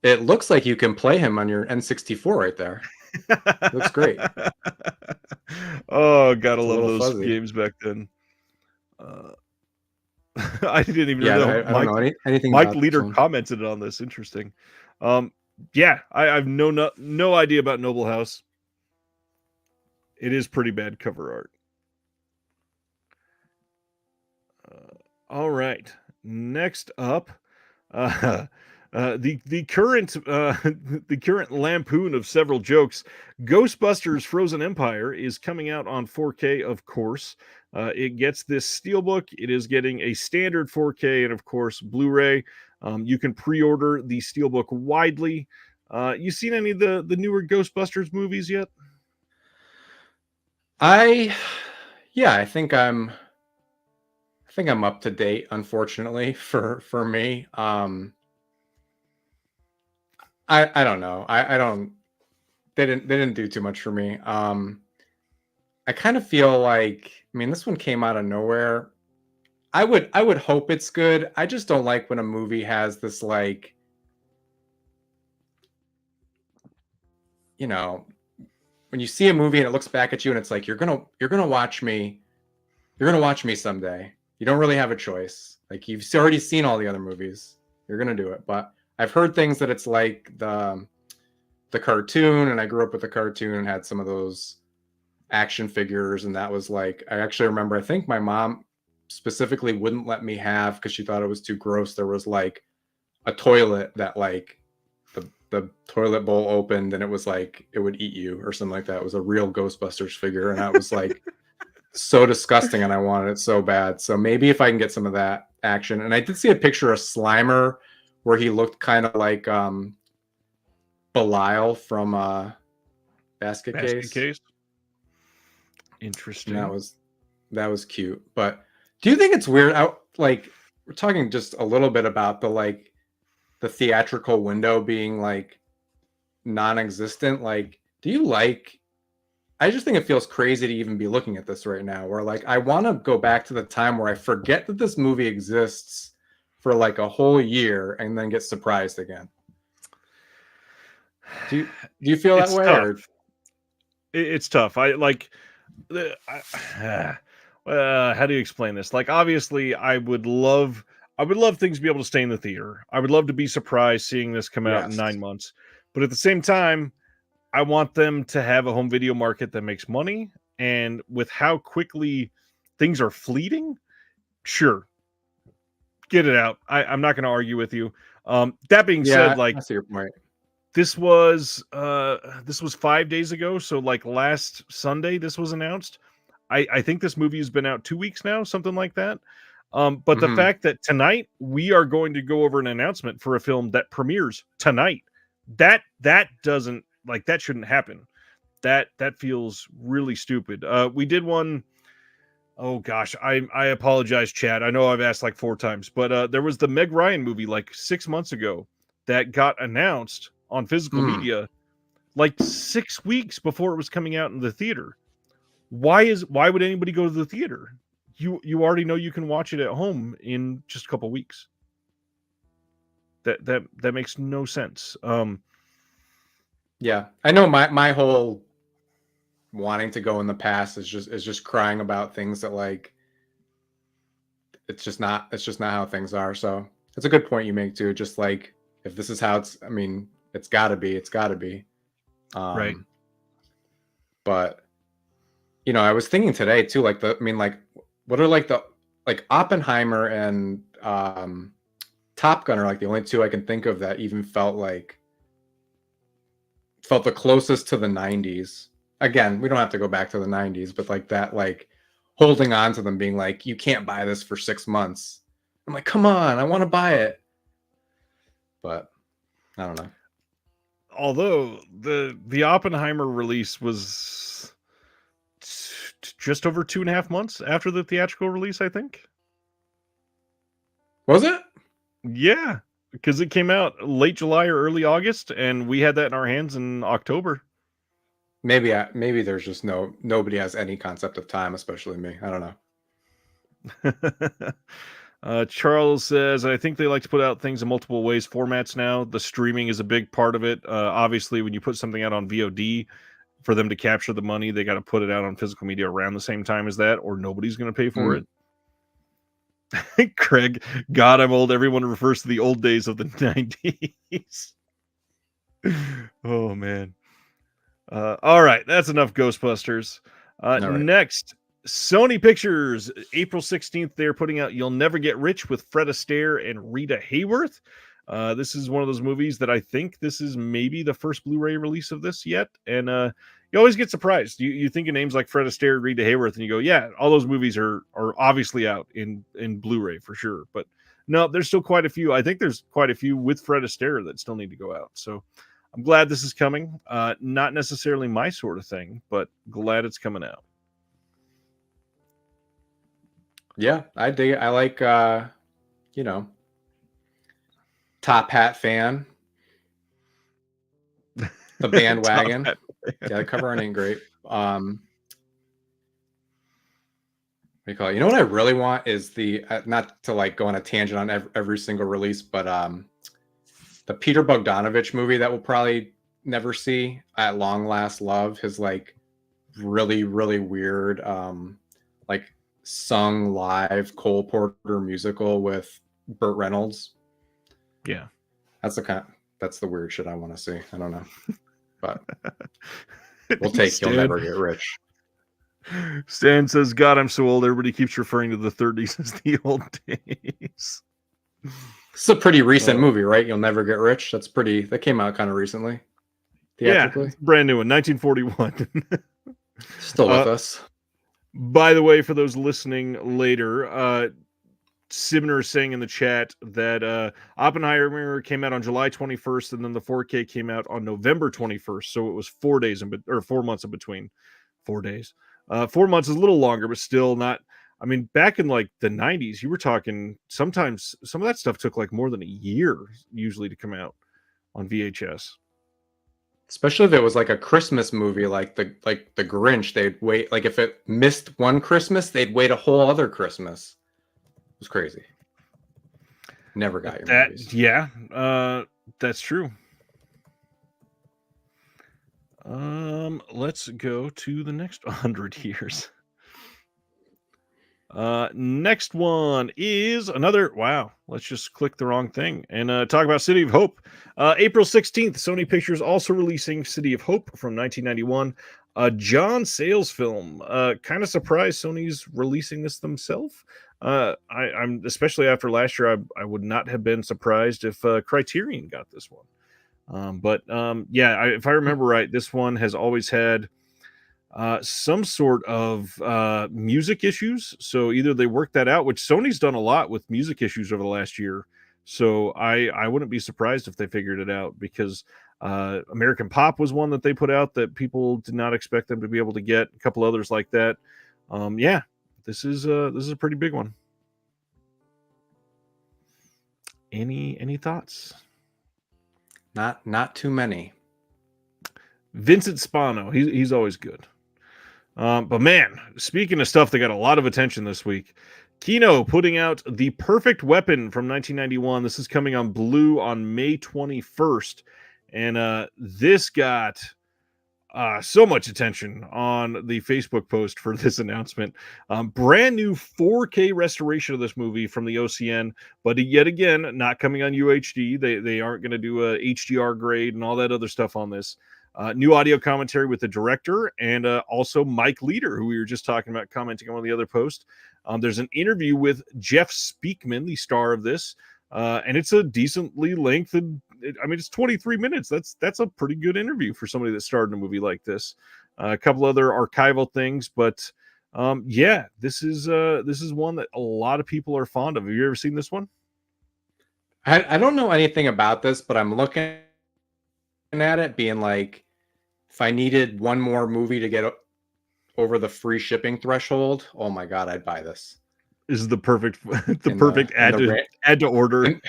It looks like you can play him on your N64 right there. Looks great. Oh, gotta love those fuzzy games back then. I didn't even know. I don't know anything. Mike Leader commented on this. Interesting. Yeah, I've no idea about Noble House. It is pretty bad cover art. All right. Next up, the current lampoon of several jokes. Ghostbusters: Frozen Empire is coming out on 4K, of course. It gets this steelbook. It is getting a standard 4K and, of course, Blu-ray. You can pre-order the steelbook widely. You seen any of the newer Ghostbusters movies yet? I think I'm up to date, unfortunately, for me. I don't know. They didn't do too much for me. I kind of feel like, I mean, this one came out of nowhere. I would hope it's good. I just don't like when a movie has this, like, you know, when you see a movie and it looks back at you and it's like, you're gonna watch me someday. You don't really have a choice. Like, you've already seen all the other movies. You're gonna do it. But I've heard things that it's like the cartoon, and I grew up with the cartoon and had some of those action figures, and that was like, I actually remember, I think my mom specifically wouldn't let me have, because she thought it was too gross. There was like a toilet that, like, the toilet bowl opened and it was like it would eat you or something like that. It was a real Ghostbusters figure, and that was like so disgusting, and I wanted it so bad. So maybe if I can get some of that action. And I did see a picture of Slimer where he looked kind of like Belial from Basket Case. Interesting. And that was cute. But do you think it's weird? Like, we're talking just a little bit about the theatrical window being like non-existent. Like, do you like I just think it feels crazy to even be looking at this right now, where like I want to go back to the time where I forget that this movie exists for like a whole year and then get surprised again. Do you feel that It's way? tough. Or It's tough. I like how do you explain this? Like, obviously, I would love things to be able to stay in the theater. I would love to be surprised seeing this come out in yes. 9 months. But at the same time, I want them to have a home video market that makes money. And with how quickly things are fleeting, sure, get it out. I'm not going to argue with you. That being said, Yeah, like I see your point. this was 5 days ago, so like last Sunday this was announced. I think this movie has been out 2 weeks now, something like that. But the Mhm. fact that tonight we are going to go over an announcement for a film that premieres tonight, that doesn't like that shouldn't happen. That feels really stupid. We did one. Oh gosh, I apologize, Chad. I know I've asked like 4 times, but there was the Meg Ryan movie like 6 months ago that got announced on physical Mm. media like 6 weeks before it was coming out in the theater. Why would anybody go to the theater? You already know you can watch it at home in just a couple weeks. That makes no sense. Yeah, I know my whole wanting to go in the past is just crying about things that like it's just not how things are. So it's a good point you make too. Just like if this is how it's, I mean, it's got to be. Right. Um, but you know, I was thinking today too, like I mean, like what are like the like Oppenheimer and Top Gun are like the only two I can think of that even felt the closest to the 90s. Again, we don't have to go back to the 90s, but like that, like holding on to them being like, you can't buy this for 6 months. I'm like, come on, I want to buy it. But I don't know. Although the Oppenheimer release was just over 2.5 months after the theatrical release, I think. Was it? Yeah, because it came out late July or early August, and we had that in our hands in October. Maybe there's just nobody has any concept of time, especially me. I don't know. Charles says, I think they like to put out things in multiple ways, formats now. The streaming is a big part of it. Obviously, when you put something out on VOD, for them to capture the money, they got to put it out on physical media around the same time as that, or nobody's going to pay for it. Craig, God, I'm old. Everyone refers to the old days of the 90s. Oh, man. All right, that's enough Ghostbusters. Right. Next, Sony Pictures, April 16th, they're putting out You'll Never Get Rich with Fred Astaire and Rita Hayworth. This is one of those movies that I think this is maybe the first Blu-ray release of this yet. And you always get surprised. You think of names like Fred Astaire, Rita Hayworth, and you go, yeah, all those movies are obviously out in Blu-ray for sure. But no, there's still quite a few. I think there's quite a few with Fred Astaire that still need to go out. So I'm glad this is coming. Not necessarily my sort of thing, but glad it's coming out. Yeah, I dig it. I like, you know, Top Hat fan. The bandwagon. Yeah, the cover art ain't great. What do you call it? You know what I really want is the not to like go on a tangent on every single release, but the Peter Bogdanovich movie that we'll probably never see, At Long Last Love, his like really weird like sung live Cole Porter musical with Burt Reynolds. Yeah, that's the weird shit I want to see. I don't know, but we'll take You'll Never Get Rich. Stan says, God, I'm so old. Everybody keeps referring to the 30s as the old days. It's a pretty recent movie, right? You'll Never Get Rich. That came out kind of recently. Theatrically. Yeah, brand new one, 1941. Still with us. By the way, for those listening later, Sibner is saying in the chat that Oppenheimer came out on July 21st, and then the 4K came out on November 21st. So it was 4 days or 4 months in between. 4 days. 4 months is a little longer, but still not. I mean, back in like the 90s, you were talking sometimes some of that stuff took like more than a year usually to come out on VHS. Especially if it was like a Christmas movie, like the Grinch, they'd wait. Like if it missed one Christmas, they'd wait a whole other Christmas. It was crazy. Never got your movies. Yeah, that's true. Let's go to the next 100 years. Next one is another. Wow, let's just click the wrong thing and talk about City of Hope. April 16th, Sony Pictures also releasing City of Hope from 1991. A John Sayles film. Kind of surprised Sony's releasing this themselves. I'm especially after last year. I would not have been surprised if Criterion got this one. If I remember right, this one has always had some sort of music issues. So either they worked that out, which Sony's done a lot with music issues over the last year. So I wouldn't be surprised if they figured it out, because American Pop was one that they put out that people did not expect them to be able to get. A couple others like that. This is a pretty big one. Any thoughts? Not too many. Vincent Spano, he's always good. But man, speaking of stuff that got a lot of attention this week, Kino putting out The Perfect Weapon from 1991. This is coming on Blue on May 21st. And this got so much attention on the Facebook post for this announcement. Brand new 4K restoration of this movie from the OCN, but yet again, not coming on UHD. They aren't going to do a HDR grade and all that other stuff on this. New audio commentary with the director and also Mike Leader, who we were just talking about, commenting on one of the other posts. There's an interview with Jeff Speakman, the star of this, and it's a decently lengthened. It's 23 minutes. That's a pretty good interview for somebody that starred in a movie like this. A couple other archival things, but this is one that a lot of people are fond of. Have you ever seen this one? I don't know anything about this, but I'm looking at it being like, if I needed one more movie to get over the free shipping threshold, oh my God, I'd buy this. This is the perfect add to order.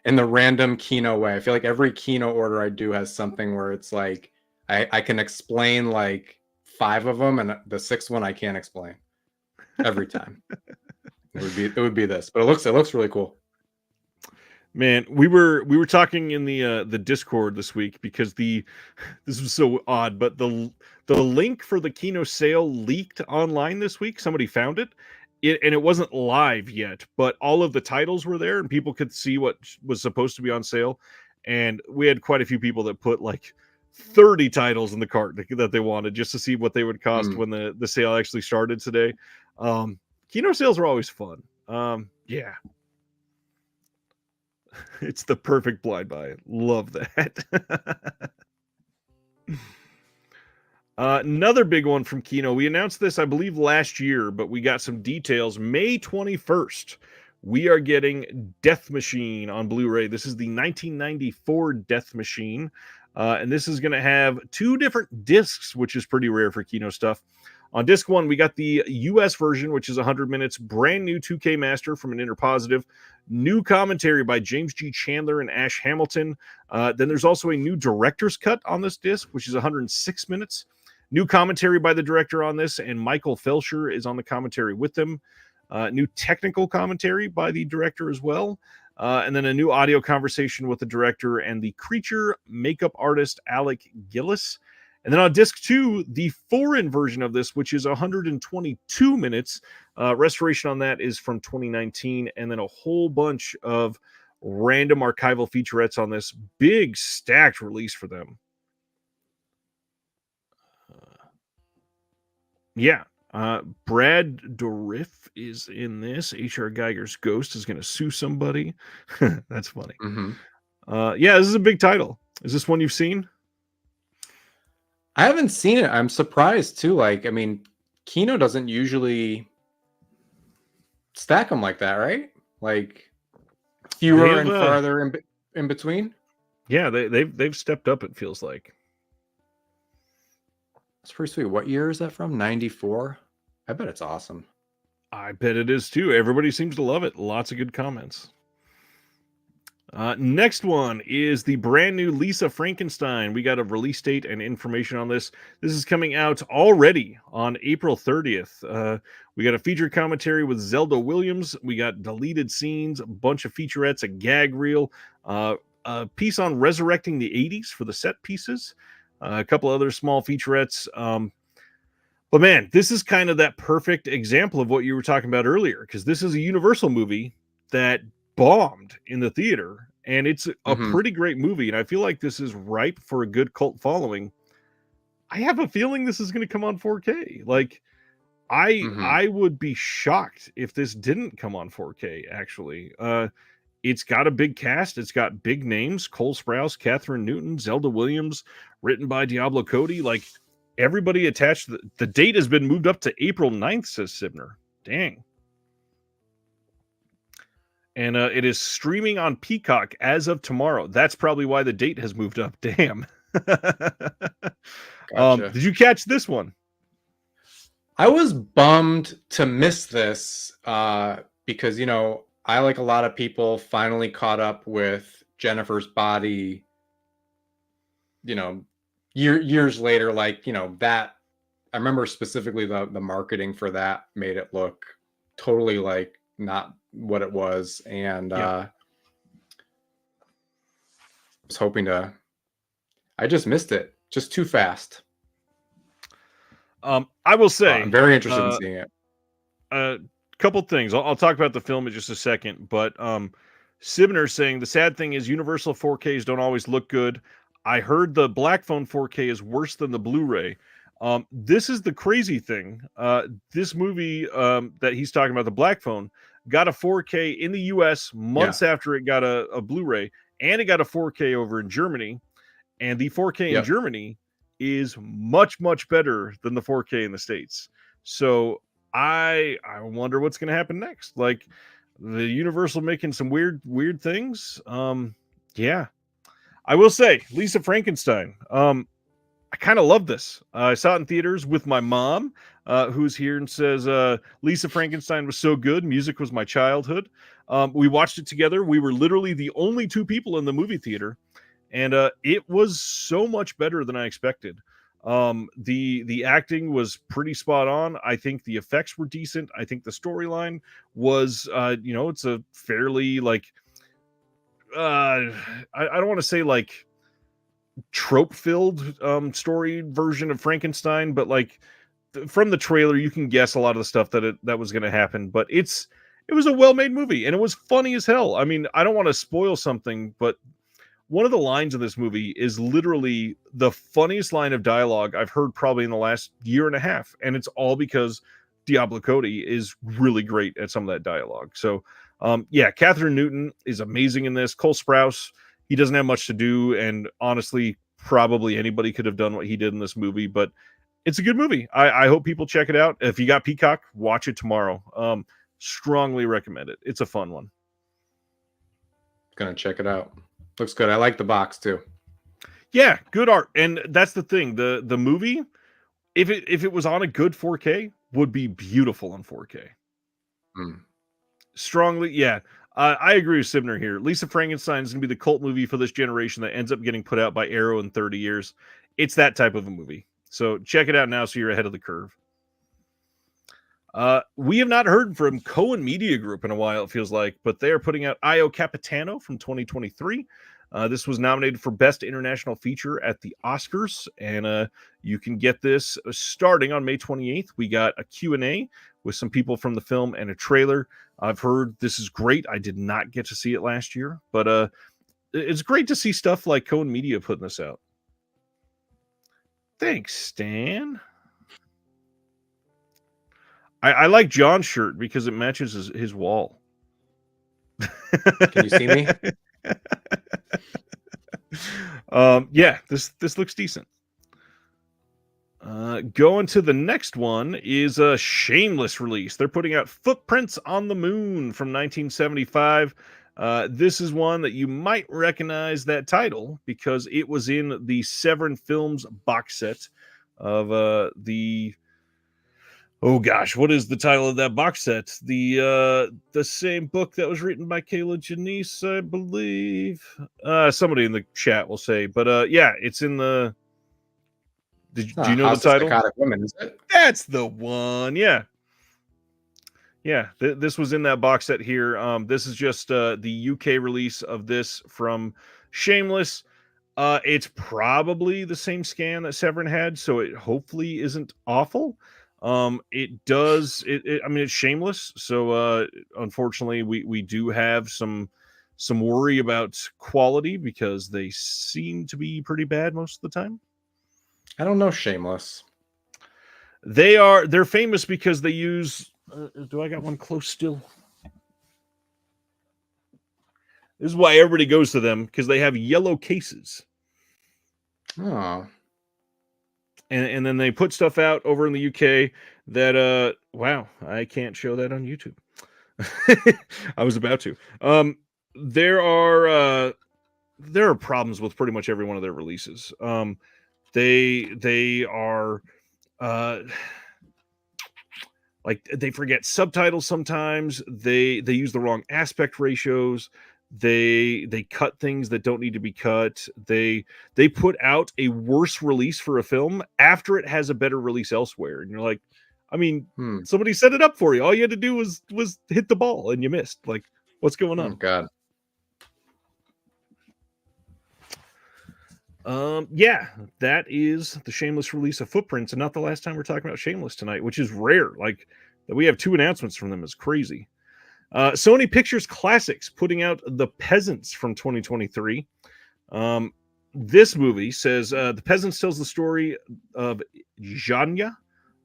In the random Kino way. I feel like every Kino order I do has something where it's like I can explain like 5 of them, and the 6th one I can't explain every time. It would be this, but it looks really cool. Man, we were talking in the Discord this week because this was so odd, but the link for the Kino sale leaked online this week. Somebody found it. And it wasn't live yet, but all of the titles were there and people could see what was supposed to be on sale. And we had quite a few people that put like 30 titles in the cart that they wanted just to see what they would cost when the sale actually started today. Kino sales are always fun. Yeah. It's the perfect blind buy. Love that. Another big one from Kino. We announced this, I believe, last year, but we got some details. May 21st, we are getting Death Machine on Blu-ray. This is the 1994 Death Machine, and this is going to have 2 different discs, which is pretty rare for Kino stuff. On disc 1, we got the US version, which is 100 minutes, brand new 2K master from an Interpositive, new commentary by James G. Chandler and Ash Hamilton. Then there's also a new director's cut on this disc, which is 106 minutes. New commentary by the director on this, and Michael Felsher is on the commentary with them. New technical commentary by the director as well. And then a new audio conversation with the director and the creature makeup artist Alec Gillis. And then on disc 2, the foreign version of this, which is 122 minutes. Restoration on that is from 2019. And then a whole bunch of random archival featurettes on this. Big stacked release for them. Brad Dourif is in this. H.R. Geiger's Ghost is going to sue somebody. That's funny. This is a big title. Is this one you've seen? I haven't seen it. I'm surprised too. Like, Kino doesn't usually stack them like that, right? Like fewer and farther in between. Yeah, they've stepped up, it feels like. It's pretty sweet. What year is that from? 94? I bet it's awesome. I bet it is too. Everybody seems to love it. Lots of good comments. Next one is the brand new Lisa Frankenstein. We got a release date and information on this. This is coming out already on April 30th. We got a feature commentary with Zelda Williams. We got deleted scenes, a bunch of featurettes, a gag reel, a piece on resurrecting the 80s for the set pieces, a couple other small featurettes. But man, this is kind of that perfect example of what you were talking about earlier, because this is a Universal movie that bombed in the theater, and it's a pretty great movie, and I feel like this is ripe for a good cult following. I have a feeling this is going to come on 4K. Like, I would be shocked if this didn't come on 4K, actually. It's got a big cast. It's got big names: Cole Sprouse, Catherine Newton, Zelda Williams, written by Diablo Cody. Like, everybody attached. The date has been moved up to April 9th, says Sibner. Dang. And it is streaming on Peacock as of tomorrow. That's probably why the date has moved up. Damn. Gotcha. Did you catch this one? I was bummed to miss this because, you know, I, like a lot of people, finally caught up with Jennifer's Body, you know, years later. Like, you know, that I remember specifically the marketing for that made it look totally like not what it was. And I was hoping I just missed it just too fast. I will say I'm very interested in seeing it. A couple things. I'll talk about the film in just a second, but Sibner saying the sad thing is Universal 4Ks don't always look good. I heard the Black Phone 4K is worse than the Blu-ray. This is the crazy thing. This movie that he's talking about, the Black Phone, got a 4K in the US months after it got a Blu-ray, and it got a 4K over in Germany. And the 4K in Germany is much, much better than the 4K in the States. So I wonder what's going to happen next. Like, the Universal making some weird things. Yeah. I will say, Lisa Frankenstein. I kind of love this. I saw it in theaters with my mom, who's here and says, Lisa Frankenstein was so good. Music was my childhood. We watched it together. We were literally the only two people in the movie theater. And it was so much better than I expected. The acting was pretty spot on. I think the effects were decent. I think the storyline was, it's a fairly, like, I don't want to say like trope-filled story version of Frankenstein, but like from the trailer, you can guess a lot of the stuff that was going to happen. But it was a well-made movie, and it was funny as hell. I mean, I don't want to spoil something, but one of the lines in this movie is literally the funniest line of dialogue I've heard probably in the last year and a half. And it's all because Diablo Cody is really great at some of that dialogue. So, Catherine Newton is amazing in this. Cole Sprouse, he doesn't have much to do. And honestly, probably anybody could have done what he did in this movie. But it's a good movie. I hope people check it out. If you got Peacock, watch it tomorrow. Strongly recommend it. It's a fun one. Gonna check it out. Looks good. I like the box too. Yeah, good art. And that's the thing. The movie, if it was on a good 4K, would be beautiful on 4K. Strongly, yeah. I agree with Sibner here. Lisa Frankenstein is going to be the cult movie for this generation that ends up getting put out by Arrow in 30 years. It's that type of a movie. So check it out now so you're ahead of the curve. We have not heard from Cohen Media Group in a while, it feels like, but they are putting out Io Capitano from 2023. This was nominated for Best International Feature at the Oscars, and you can get this starting on May 28th. We got a Q&A with some people from the film and a trailer. I've heard this is great. I did not get to see it last year, but it's great to see stuff like Cohen Media putting this out. Thanks, Stan. I like John's shirt because it matches his wall. Can you see me? This looks decent. Going to the next one is a Shameless release. They're putting out Footprints on the Moon from 1975. This is one that you might recognize that title because it was in the Severin Films box set of Oh gosh, what is the title of that box set? The same book that was written by Kayla Janice, I believe. Somebody in the chat will say, but yeah, it's in the. Do you know the House of title? Psychotic Women, is it? That's the one. Yeah. Yeah, this was in that box set here. This is just the UK release of this from Shameless. It's probably the same scan that Severin had, so it hopefully isn't awful. It does. I mean, it's Shameless, so unfortunately, we do have some worry about quality because they seem to be pretty bad most of the time. I don't know Shameless. They're famous because they use. Do I got one close still? This is why everybody goes to them, because they have yellow cases. Oh. And then they put stuff out over in the UK that wow, I can't show that on YouTube. I was about to. There are problems with pretty much every one of their releases. They are like they forget subtitles sometimes. They use the wrong aspect ratios. They cut things that don't need to be cut. They put out a worse release for a film after it has a better release elsewhere, and you're like, I mean, somebody set it up for you. All you had to do was hit the ball, and you missed. Like, what's going on? Oh God. Yeah, that is the Shameless release of Footprints, and not the last time we're talking about Shameless tonight, which is rare. Like that, we have 2 announcements from them is crazy. Sony Pictures Classics putting out The Peasants from 2023. This movie says The Peasants tells the story of Jania.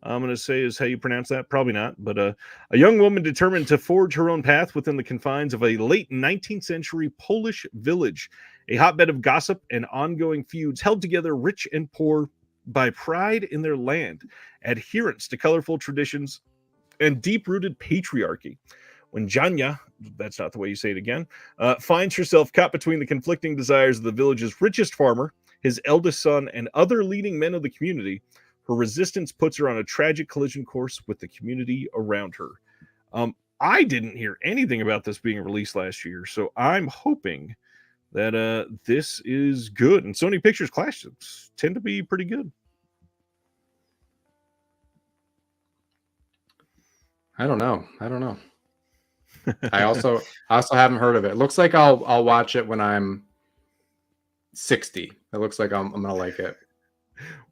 I'm going to say is how you pronounce that. Probably not. But a young woman determined to forge her own path within the confines of a late 19th century Polish village, a hotbed of gossip and ongoing feuds held together rich and poor by pride in their land, adherence to colorful traditions, and deep-rooted patriarchy. When Janya, that's not the way you say it again, finds herself caught between the conflicting desires of the village's richest farmer, his eldest son, and other leading men of the community, her resistance puts her on a tragic collision course with the community around her. I didn't hear anything about this being released last year, so I'm hoping that this is good. And Sony Pictures Classics tend to be pretty good. I don't know. I also haven't heard of it. It looks like I'll watch it when I'm 60. It looks like I'm gonna like it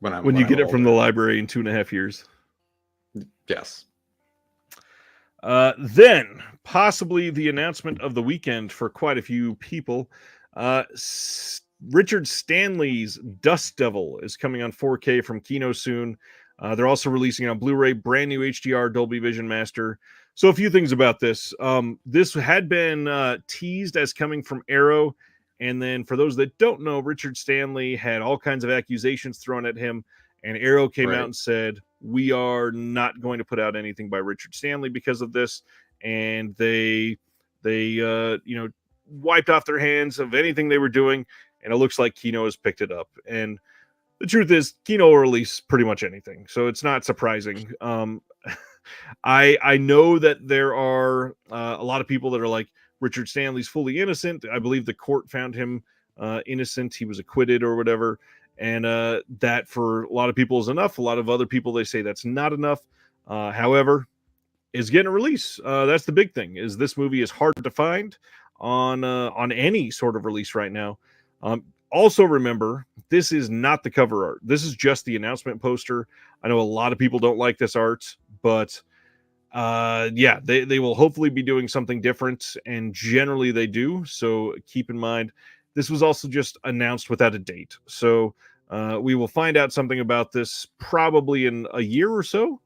when you I'm get it from the older. library in 2.5 years. Yes. Then possibly the announcement of the weekend for quite a few people. Richard Stanley's Dust Devil is coming on 4K from Kino soon. They're also releasing it on Blu-ray, brand new HDR Dolby Vision Master. So a few things about this. This had been teased as coming from Arrow. And then for those that don't know, Richard Stanley had all kinds of accusations thrown at him. And Arrow came out and said, we are not going to put out anything by Richard Stanley because of this. And they wiped off their hands of anything they were doing. And it looks like Kino has picked it up. And the truth is, Kino will release pretty much anything, so it's not surprising. I know that there are a lot of people that are like, Richard Stanley's fully innocent. I believe the court found him innocent. He was acquitted or whatever, and that for a lot of people is enough. A lot of other people, they say that's not enough. However, is getting a release. That's the big thing. Is this movie is hard to find on any sort of release right now. Also remember, this is not the cover art. This is just the announcement poster. I know a lot of people don't like this art, but yeah, they will hopefully be doing something different, and generally they do. So keep in mind, this was also just announced without a date. So we will find out something about this probably in a year or so.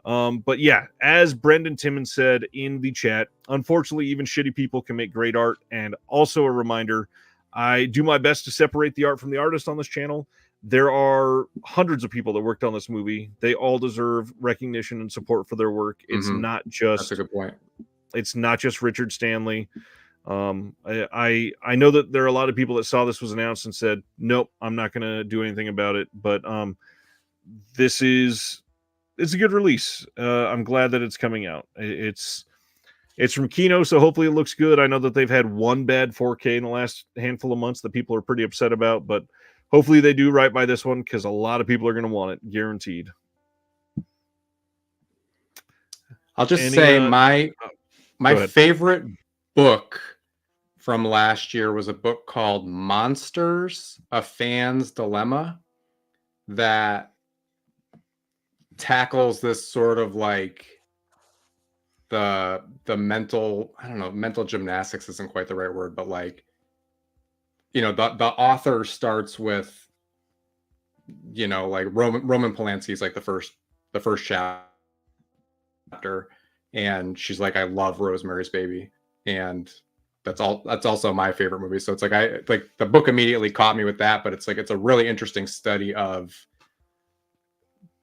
But yeah, as Brendan Timmons said in the chat, unfortunately, even shitty people can make great art. And also a reminder, I do my best to separate the art from the artist on this channel. There are hundreds of people that worked on this movie. They all deserve recognition and support for their work. It's not just, that's a good point. It's not just Richard Stanley. I know that there are a lot of people that saw this was announced and said, nope, I'm not going to do anything about it. But this is it's a good release. I'm glad that it's coming out. It's from Kino, so hopefully it looks good. I know that they've had one bad 4K in the last handful of months that people are pretty upset about, but hopefully they do right by this one because a lot of people are going to want it, guaranteed. I'll just say my favorite book from last year was a book called Monsters: A Fan's Dilemma that tackles this sort of like the mental, I don't know, mental gymnastics isn't quite the right word, but like, you know, the author starts with, you know, like Roman Polanski's like the first chapter, and she's like, I love Rosemary's Baby, and that's also my favorite movie. So it's like the book immediately caught me with that, but it's like it's a really interesting study of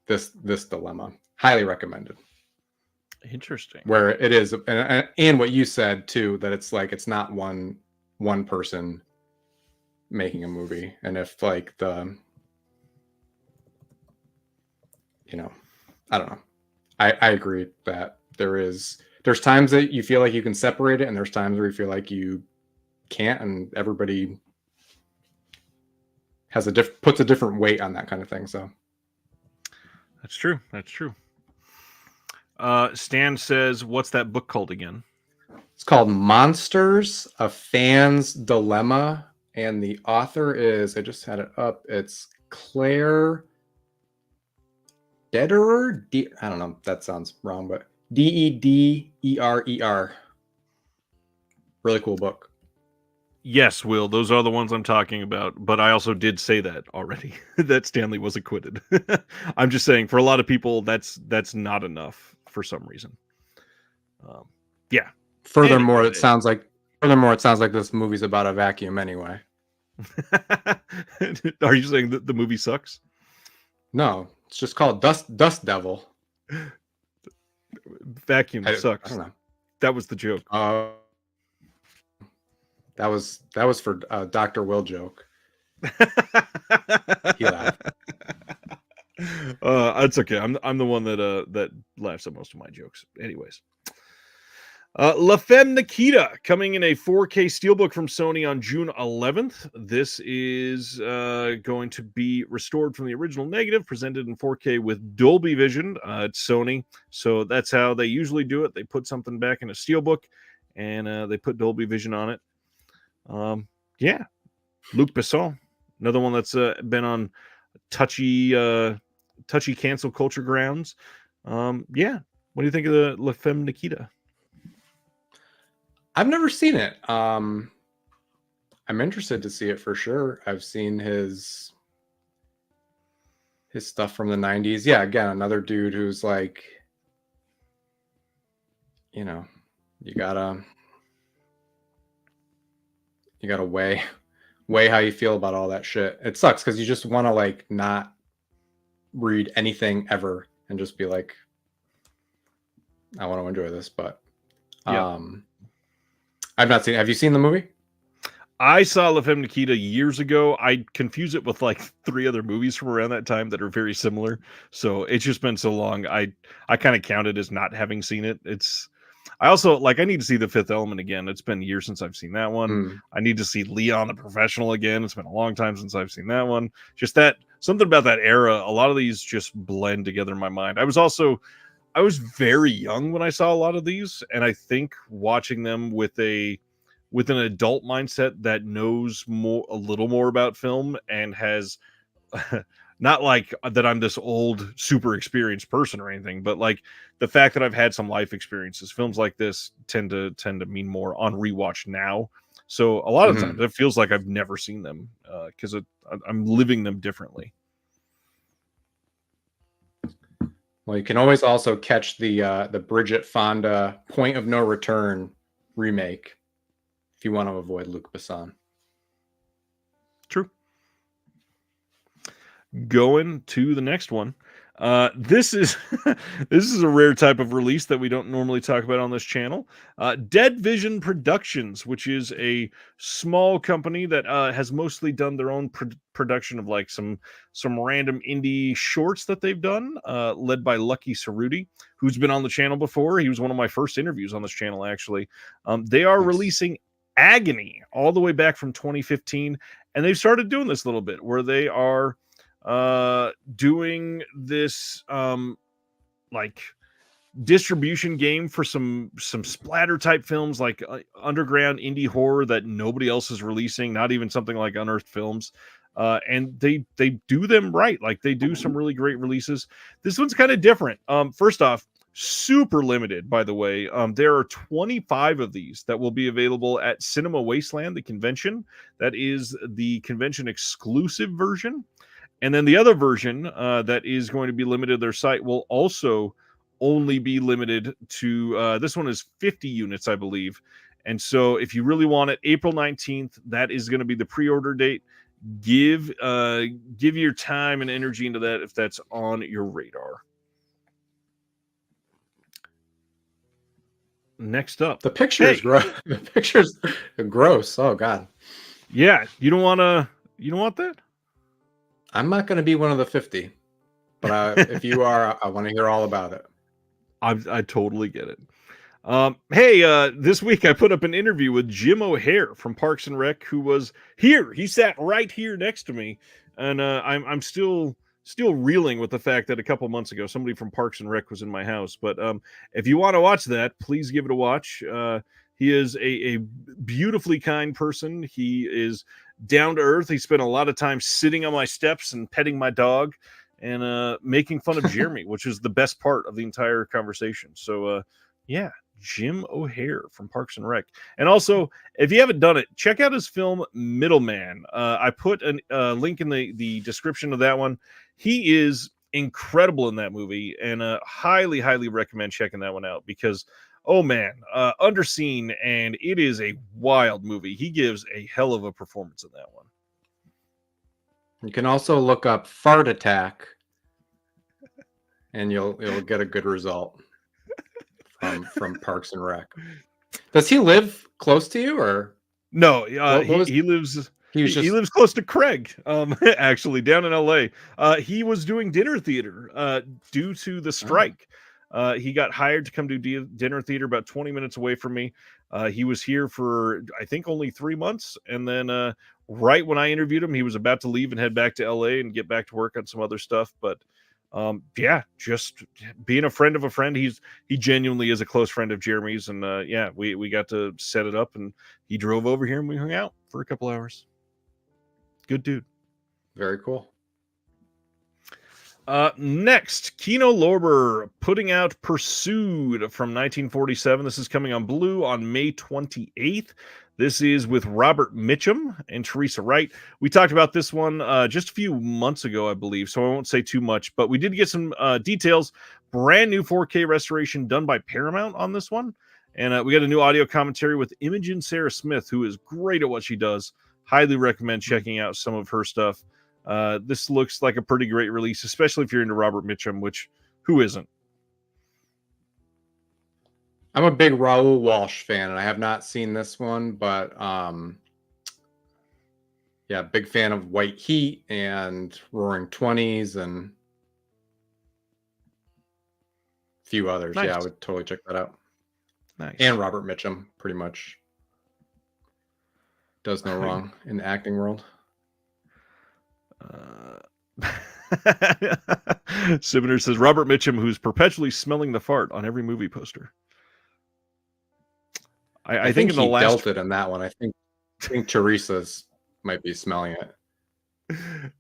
this dilemma. Highly recommended. Interesting. Where it is, and what you said too, that it's like it's not one person making a movie, and if like the, you know, I don't know. I agree that there's times that you feel like you can separate it, and there's times where you feel like you can't, and everybody has puts a different weight on that kind of thing. So that's true. That's true. Stan says, "What's that book called again?" It's called Monsters: A Fan's Dilemma, and the author is, I just had it up. It's Claire Dederer. I don't know. That sounds wrong, but Dedderer. Really cool book. Yes, Will. Those are the ones I'm talking about. But I also did say that already, that Stanley was acquitted. I'm just saying, for a lot of people, that's not enough for some reason. Yeah. Furthermore, it sounds like this movie's about a vacuum anyway. Are you saying that the movie sucks? No, it's just called Dust Devil. Vacuum sucks. I don't know. That was the joke. That was for Dr. Will joke. He laughed. It's okay. I'm the one that laughs at most of my jokes. Anyways. La Femme Nikita coming in a 4K Steelbook from Sony on June 11th. This is going to be restored from the original negative, presented in 4K with Dolby Vision. It's Sony, so that's how they usually do it. They put something back in a Steelbook, and they put Dolby Vision on it. Yeah, Luc Besson, another one that's been on touchy cancel culture grounds. Yeah, what do you think of the La Femme Nikita? I've never seen it. I'm interested to see it for sure. I've seen his stuff from the 90s. Yeah, again, another dude who's like, you know, you gotta weigh how you feel about all that shit. It sucks because you just want to like not read anything ever and just be like, I want to enjoy this, but I've not seen it. Have you seen the movie? I saw La Femme Nikita years ago. I confuse it with like 3 other movies from around that time that are very similar. So it's just been so long. I kind of count it as not having seen it. I also like, I need to see The Fifth Element again. It's been years since I've seen that one. I need to see Leon the Professional again. It's been a long time since I've seen that one. Just that something about that era. A lot of these just blend together in my mind. I was very young when I saw a lot of these, and I think watching them with an adult mindset that knows a little more about film and has not like that I'm this old, super experienced person or anything, but like the fact that I've had some life experiences. Films like this tend to mean more on rewatch now. So a lot of times it feels like I've never seen them because I'm living them differently. Well, you can always also catch the Bridget Fonda Point of No Return remake if you want to avoid Luc Besson. True. Going to the next one. This is this is a rare type of release that we don't normally talk about on this channel. Dead Vision Productions, which is a small company that has mostly done their own production of like some random indie shorts that they've done, led by Lucky Cerruti, who's been on the channel before. He was one of my first interviews on this channel, actually. They are Nice. releasing Agony all the way back from 2015, and they've started doing this a little bit where they are doing this like distribution game for some splatter type films, like underground indie horror that nobody else is releasing, not even something like Unearthed Films. And they do them right. Like they do some really great releases. This one's kind of different. First off, super limited, by the way. There are 25 of these that will be available at Cinema Wasteland, the convention. That is the convention exclusive version. And then the other version that is going to be limited to their site will also only be limited to, this one is 50 units, I believe. And so if you really want it, April 19th, that is going to be the pre-order date. Give your time and energy into that if that's on your radar. Next up. The picture's gross. The picture's gross. Oh, God. Yeah, you don't want that? I'm not going to be one of the 50, but if you are, I want to hear all about it. I totally get it. Hey, this week I put up an interview with Jim O'Hare from Parks and Rec, who was here. He sat right here next to me, and I'm still reeling with the fact that a couple months ago somebody from Parks and Rec was in my house. But if you want to watch that, please give it a watch. He is a beautifully kind person. He is down to earth. He spent a lot of time sitting on my steps and petting my dog and making fun of Jeremy, which is the best part of the entire conversation. So yeah, Jim O'Hare from Parks and Rec. And also, if you haven't done it, check out his film Middleman. I put a link in the description of that one. He is incredible in that movie, and highly recommend checking that one out because oh man, underseen, and it is a wild movie. He gives a hell of a performance in that one. You can also look up fart attack, and you'll get a good result from Parks and Rec. Does he live close to you, or no? He lives. He lives close to Craig, actually, down in LA. He was doing dinner theater due to the strike. He got hired to come do dinner theater about 20 minutes away from me. He was here for, I think, only 3 months. And then right when I interviewed him, he was about to leave and head back to LA and get back to work on some other stuff. But yeah, just being a friend of a friend. He genuinely is a close friend of Jeremy's. And yeah, we got to set it up, and he drove over here and we hung out for a couple hours. Good dude. Very cool. Next, Kino Lorber putting out Pursued from 1947. This is coming on Blue on May 28th. This is with Robert Mitchum and Teresa Wright. We talked about this one just a few months ago, I believe, so I won't say too much, but we did get some details. Brand new 4K restoration done by Paramount on this one. And we got a new audio commentary with Imogen Sarah Smith, who is great at what she does. Highly recommend checking out some of her stuff. This looks like a pretty great release, especially if you're into Robert Mitchum, which who isn't? I'm a big Raoul Walsh fan, and I have not seen this one, but yeah, big fan of White Heat and Roaring Twenties and a few others. Nice. Yeah, I would totally check that out. Nice. And Robert Mitchum, pretty much does no wrong in the acting world. Sibner says Robert Mitchum, who's perpetually smelling the fart on every movie poster. I think in the last dealt it in that one. I think Teresa's might be smelling it.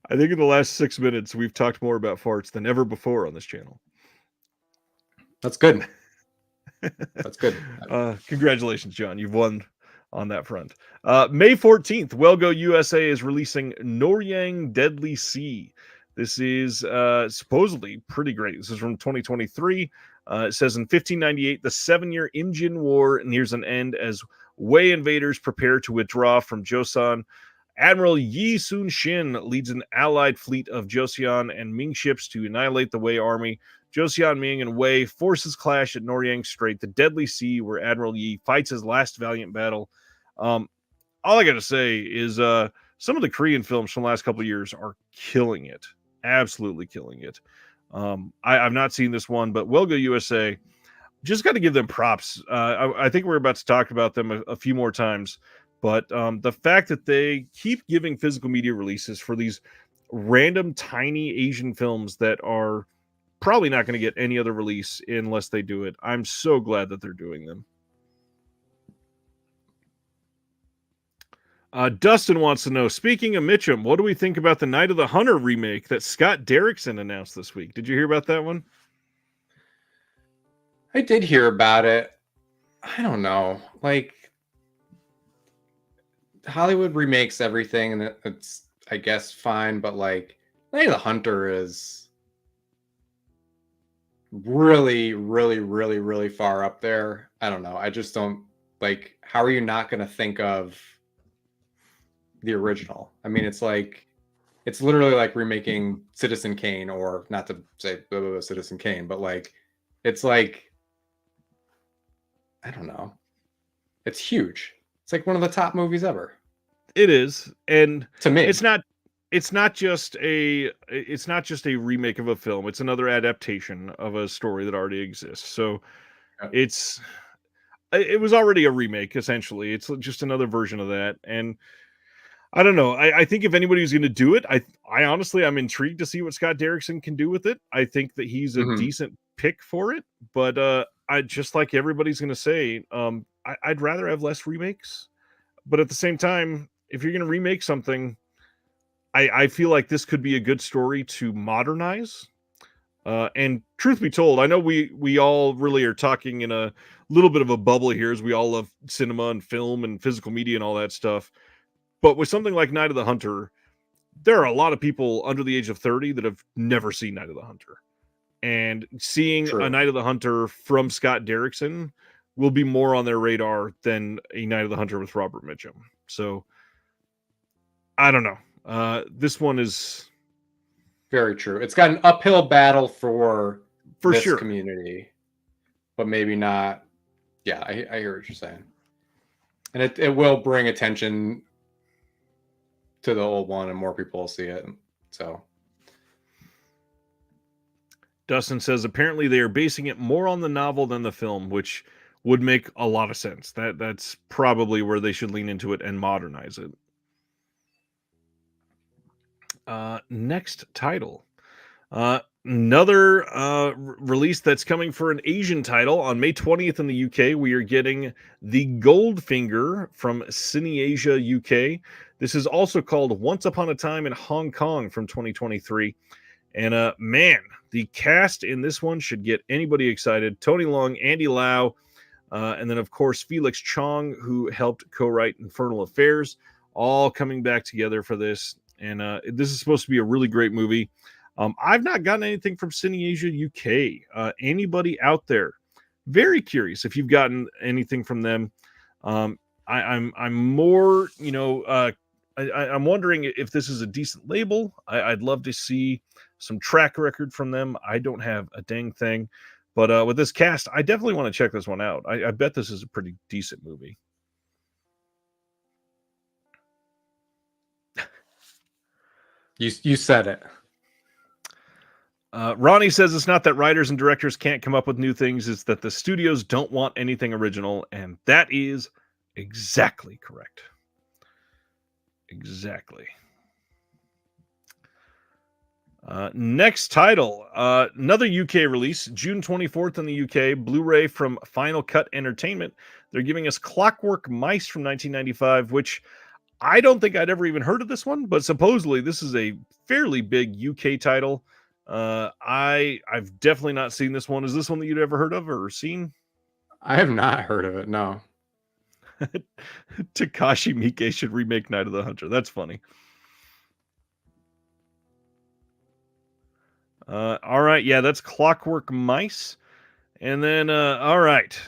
I think in the last 6 minutes we've talked more about farts than ever before on this channel. That's good. That's good. Congratulations, John. You've won on that front. May 14th, Wellgo USA is releasing Noryang Deadly Sea. This is supposedly pretty great. This is from 2023. It says in 1598, the 7-year Imjin War nears an end as Wei invaders prepare to withdraw from Joseon. Admiral Yi Sun-shin leads an allied fleet of Joseon and Ming ships to annihilate the Wei army. Joseon, Ming, and Wei forces clash at Noryang Strait, the Deadly Sea, where Admiral Yi fights his last valiant battle. All I got to say is some of the Korean films from the last couple of years are killing it. Absolutely killing it. I've not seen this one, but Well Go USA, just got to give them props. I think we're about to talk about them a few more times, but the fact that they keep giving physical media releases for these random tiny Asian films that are probably not going to get any other release unless they do it. I'm so glad that they're doing them. Dustin wants to know, speaking of Mitchum, what do we think about the Night of the Hunter remake that Scott Derrickson announced this week? Did you hear about that one? I did hear about it. I don't know. Like, Hollywood remakes everything, and it's, I guess, fine, but like, Night of the Hunter is really, really, really, really far up there. I don't know. I just don't, like, how are you not going to think of the original? I mean, it's like, it's literally like remaking Citizen Kane, or not to say Citizen Kane, but like, it's like, I don't know. It's huge. It's like one of the top movies ever. It is, and to me, it's not just a remake of a film. It's another adaptation of a story that already exists. So it was already a remake, essentially. It's just another version of that. And I don't know. I think if anybody's going to do it, I honestly, I'm intrigued to see what Scott Derrickson can do with it. I think that he's a decent pick for it, but I just, like everybody's going to say, I'd rather have less remakes. But at the same time, if you're going to remake something, I feel like this could be a good story to modernize. And truth be told, I know we all really are talking in a little bit of a bubble here, as we all love cinema and film and physical media and all that stuff. But with something like Night of the Hunter, there are a lot of people under the age of 30 that have never seen Night of the Hunter. And seeing a Night of the Hunter from Scott Derrickson will be more on their radar than a Night of the Hunter with Robert Mitchum. So, I don't know. This one is very true. It's got an uphill battle for this sure community, but maybe not. Yeah, I hear what you're saying. And it will bring attention to the old one, and more people will see it. So Dustin says apparently they are basing it more on the novel than the film, which would make a lot of sense. That's probably where they should lean into it and modernize it. Next title. Another release that's coming for an Asian title on May 20th in the UK. We are getting The Goldfinger from CineAsia UK. This is also called Once Upon a Time in Hong Kong from 2023. And man, the cast in this one should get anybody excited. Tony Leung, Andy Lau, and then of course Felix Chong, who helped co-write Infernal Affairs, all coming back together for this. And this is supposed to be a really great movie. I've not gotten anything from CineAsia UK. Anybody out there? Very curious if you've gotten anything from them. I'm more, I'm wondering if this is a decent label. I'd love to see some track record from them. I don't have a dang thing, but with this cast, I definitely want to check this one out. I bet this is a pretty decent movie. You said it. Ronnie says it's not that writers and directors can't come up with new things, it's that the studios don't want anything original, and that is exactly correct. Exactly. Next title, another UK release, June 24th in the UK, Blu-ray from Final Cut Entertainment. They're giving us Clockwork Mice from 1995, which I don't think I'd ever even heard of this one, but supposedly this is a fairly big UK title. I've definitely not seen this one. Is this one that you'd ever heard of or seen? I have not heard of it, no. Takashi Miike should remake Night of the Hunter. That's funny. All right, yeah, that's Clockwork Mice. And then all right.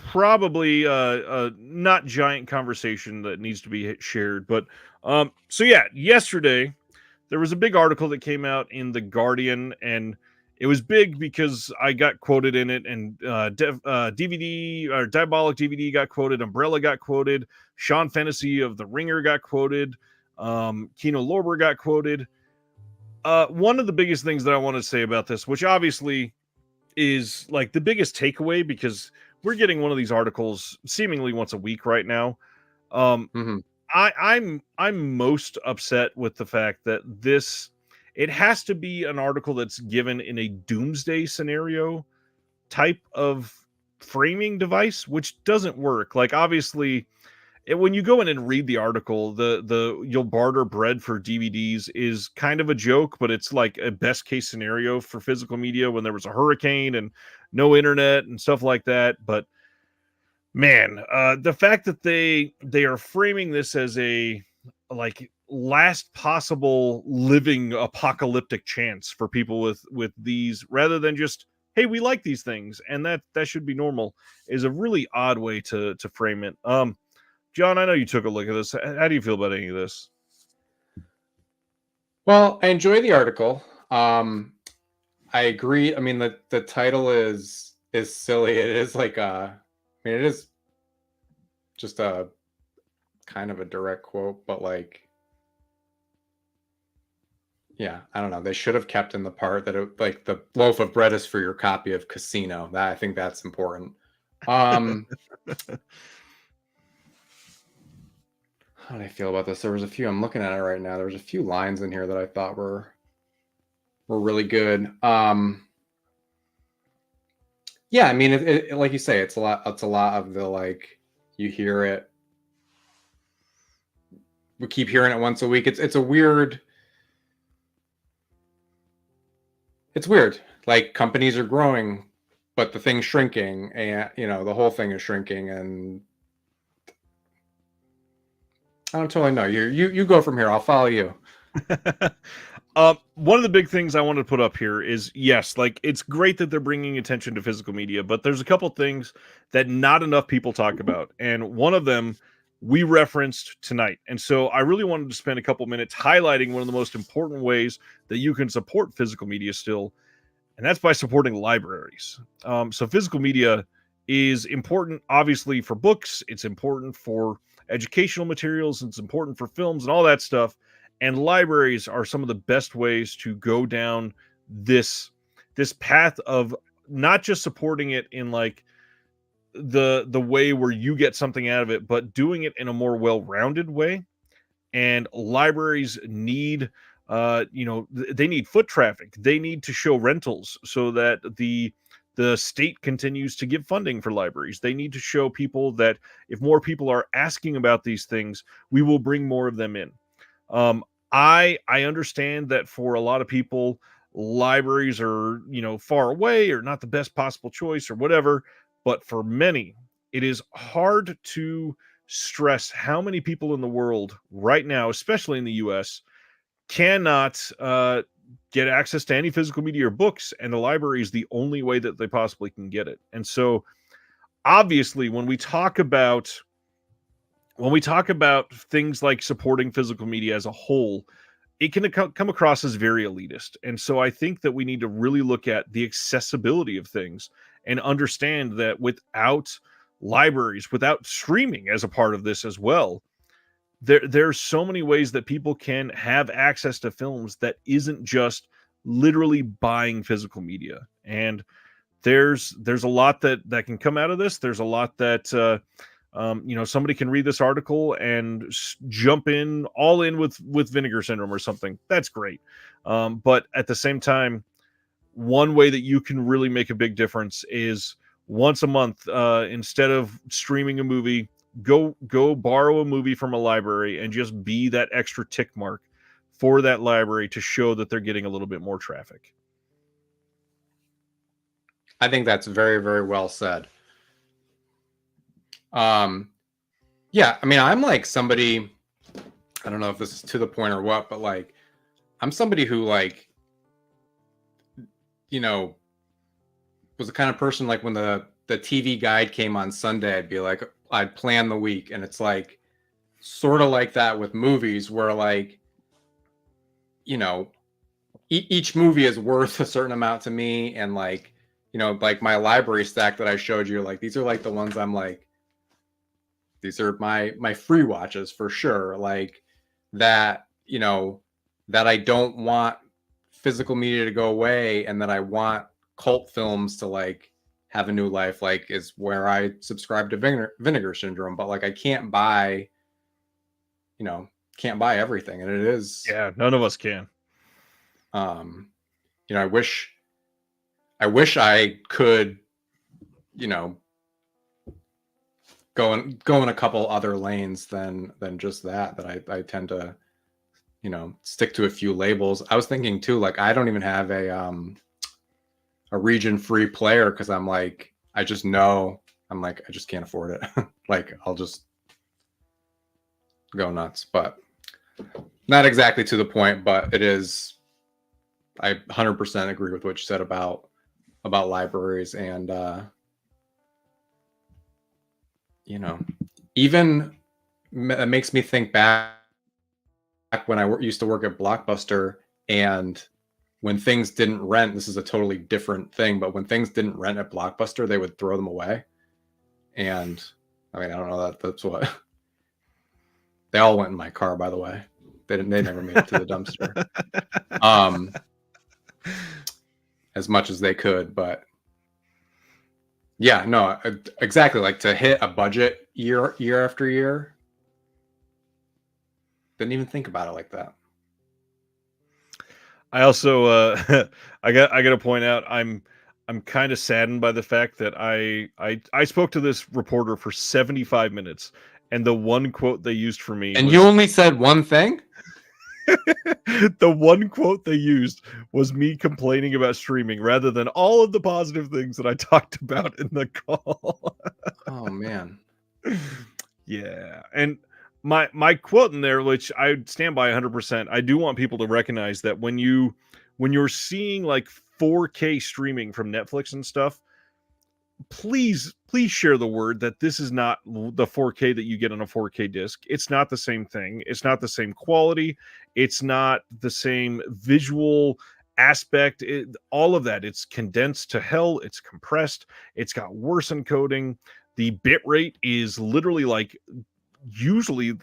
probably a not giant conversation that needs to be shared. But so yeah, yesterday there was a big article that came out in The Guardian, and it was big because I got quoted in it, and DVD or Diabolic DVD got quoted, Umbrella got quoted, Sean Fennessy of The Ringer got quoted, Kino Lorber got quoted. One of the biggest things that I want to say about this, which obviously is like the biggest takeaway, because we're getting one of these articles seemingly once a week right now. Um, Mm-hmm. I'm most upset with the fact that it has to be an article that's given in a doomsday scenario type of framing device, which doesn't work. Like, obviously, when you go in and read the article, the you'll barter bread for DVDs is kind of a joke, but it's like a best case scenario for physical media when there was a hurricane and no internet and stuff like that. But man, the fact that they are framing this as a like last possible living apocalyptic chance for people with these, rather than just, hey, we like these things and that should be normal, is a really odd way to frame it. John, I know you took a look at this. How do you feel about any of this? Well, I enjoy the article. I agree. I mean, the title is silly. It is like I mean, it is just a kind of a direct quote, but like, yeah, I don't know. They should have kept in the part that like the loaf of bread is for your copy of Casino. That I think that's important. How do I feel about this? There was a few. I'm looking at it right now. There's a few lines in here that I thought were really good. Yeah, I mean, like you say, it's a lot. It's a lot of the like you hear it. We keep hearing it once a week. It's a weird. It's weird. Like companies are growing, but the thing's shrinking, and the whole thing is shrinking, and I don't totally know. You go from here. I'll follow you. One of the big things I want to put up here is, yes, like, it's great that they're bringing attention to physical media, but there's a couple things that not enough people talk about, and one of them we referenced tonight. And so I really wanted to spend a couple minutes highlighting one of the most important ways that you can support physical media still, and that's by supporting libraries. So physical media is important, obviously, for books. It's important for educational materials. It's important for films and all that stuff. And libraries are some of the best ways to go down this path of not just supporting it in like the way where you get something out of it, but doing it in a more well-rounded way. And libraries need they need foot traffic. They need to show rentals so that the state continues to give funding for libraries. They need to show people that if more people are asking about these things, we will bring more of them in. I understand that for a lot of people, libraries are far away or not the best possible choice or whatever, but for many, it is hard to stress how many people in the world right now, especially in the U.S., cannot get access to any physical media or books, and the library is the only way that they possibly can get it. And so, obviously, when we talk about things like supporting physical media as a whole, it can come across as very elitist. And so I think that we need to really look at the accessibility of things and understand that without libraries, without streaming as a part of this as well, there's so many ways that people can have access to films that isn't just literally buying physical media. And there's a lot that can come out of this. There's a lot that somebody can read this article and jump in all in with vinegar syndrome or something. That's great. But at the same time, one way that you can really make a big difference is once a month, instead of streaming a movie, go borrow a movie from a library and just be that extra tick mark for that library to show that they're getting a little bit more traffic. I think that's very, very well said. Yeah, I mean, I'm like somebody, I don't know if this is to the point or what, but like, I'm somebody who like, was the kind of person like when the the TV guide came on Sunday, I'd plan the week, and it's like sort of like that with movies, where like, you know, each movie is worth a certain amount to me, and like, you know, like my library stack that I showed you, like these are like the ones I'm like, these are my free watches for sure, like that, you know, that I don't want physical media to go away, and that I want cult films to like have a new life, like is where I subscribe to Vinegar Syndrome. But like I can't buy, you know, can't buy everything, and it is, Yeah, none of us can. you know, I wish I could, you know, go in a couple other lanes than just that I tend to, you know, stick to a few labels. I was thinking too, like I don't even have a region free player, because I'm like, I just know, I'm like, I just can't afford it. Like I'll just go nuts. But not exactly to the point, but it is, I 100% agree with what you said about libraries. And you know, even it makes me think back when I used to work at Blockbuster, and when things didn't rent, this is a totally different thing, but when things didn't rent at Blockbuster, they would throw them away. And I mean, I don't know, that's what they all went in my car, by the way. They never made it to the dumpster. As much as they could, but yeah, no, exactly. Like to hit a budget year after year. Didn't even think about it like that. I also I got to point out, I'm kind of saddened by the fact that I spoke to this reporter for 75 minutes, and the one quote they used for me, and you only said one thing. The one quote they used was me complaining about streaming rather than all of the positive things that I talked about in the call. Oh man. Yeah. And my quote in there, which I stand by 100%, I do want people to recognize that when you're seeing like 4K streaming from Netflix and stuff, please share the word that this is not the 4K that you get on a 4K disc. It's not the same thing. It's not the same quality. It's not the same visual aspect. All of that. It's condensed to hell. It's compressed. It's got worse encoding. The bit rate is literally like usually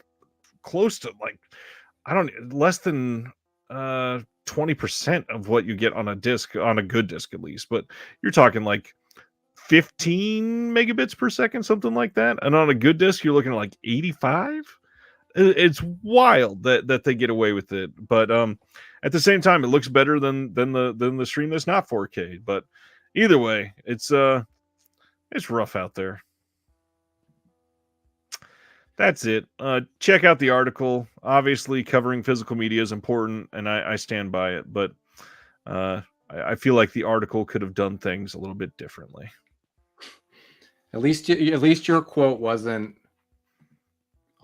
close to like, I don't, less than 20% of what you get on a disc, on a good disc at least. But you're talking like 15 megabits per second, something like that. And on a good disc, you're looking at like 85. It's wild that they get away with it. But at the same time, it looks better than the stream that's not 4K. But either way, it's rough out there. That's it. Check out the article. Obviously, covering physical media is important, and I stand by it. But I feel like the article could have done things a little bit differently. At least your quote wasn't.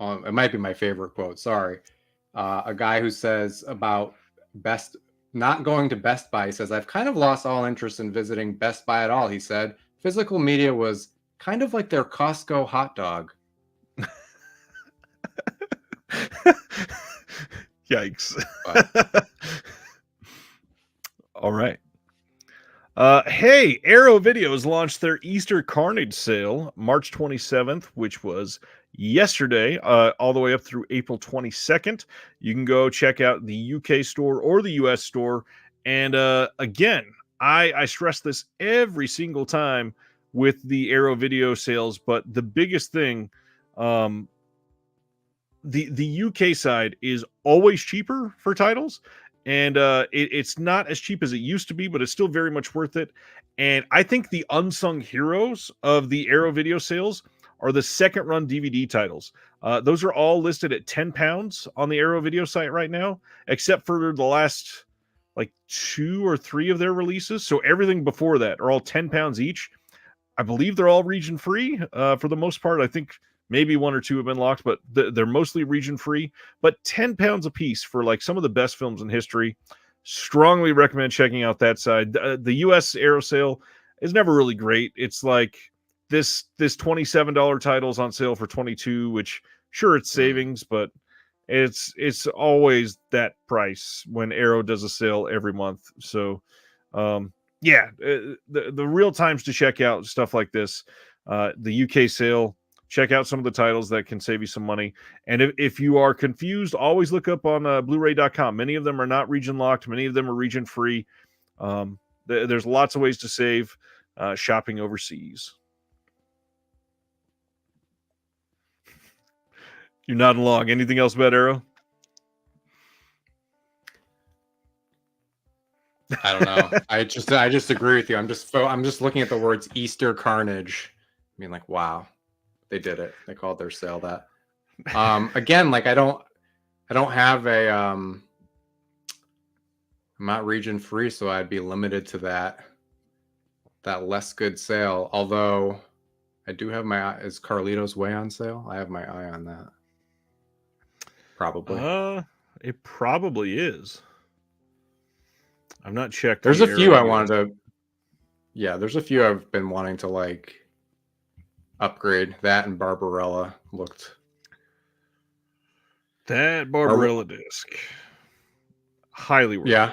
It might be my favorite quote. Sorry, a guy who says about not going to Best Buy. He says, "I've kind of lost all interest in visiting Best Buy at all." He said, "Physical media was kind of like their Costco hot dog." Yikes. All right. Hey, Arrow Videos launched their Easter Carnage sale March 27th, which was yesterday, all the way up through April 22nd. You can go check out the UK store or the US store. And again, I stress this every single time with the Arrow Video sales, but the biggest thing, the UK side is always cheaper for titles. And it's not as cheap as it used to be, but it's still very much worth it. And I think the unsung heroes of the Arrow Video sales are the second run DVD titles. Those are all listed at £10 on the Arrow Video site right now, except for the last like 2 or 3 of their releases. So everything before that are all £10 each. I believe they're all region free for the most part. I think maybe 1 or 2 have been locked, but they're mostly region free. But £10 a piece for like some of the best films in history. Strongly recommend checking out that side. The US Arrow sale is never really great. It's like this $27 title's on sale for $22, which sure it's savings, but it's always that price when Arrow does a sale every month. So the real times to check out stuff like this, the UK sale, check out some of the titles that can save you some money. And if you are confused, always look up on blu-ray.com. Many of them are not region locked, many of them are region free. There's lots of ways to save shopping overseas. You're nodding along. Anything else about Arrow? I don't know. I just agree with you. I'm just looking at the words Easter Carnage. I mean, like, wow, they did it. They called their sale that. Again, like I don't have a I'm not region free, so I'd be limited to that less good sale. Although I do have my is Carlito's Way on sale. I have my eye on that. Probably. It probably is. I've not checked. There's a few I wanted to. Yeah, there's a few I've been wanting to like upgrade. That and Barbarella looked. That Barbarella disc. Highly worth it.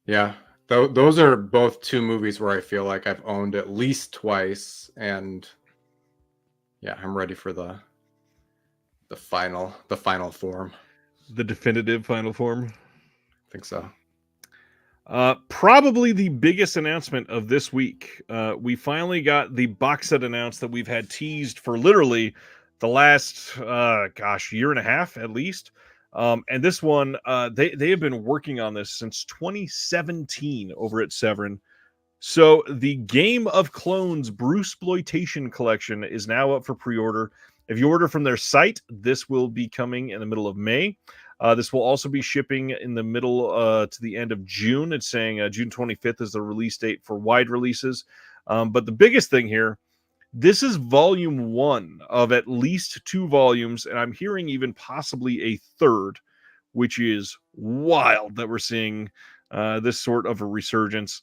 Yeah. Those are both two movies where I feel like I've owned at least twice, and yeah, I'm ready for the final form. The definitive final form. I think so. Probably the biggest announcement of this week. We finally got the box set announced that we've had teased for literally the last year and a half at least. And this one, they have been working on this since 2017 over at Severin. So the Game of Clones Bruceploitation collection is now up for pre-order. If you order from their site, this will be coming in the middle of May. This will also be shipping in the middle to the end of June. It's saying June 25th is the release date for wide releases. But the biggest thing here, this is volume 1 of at least 2 volumes, and I'm hearing even possibly a third, which is wild that we're seeing this sort of a resurgence.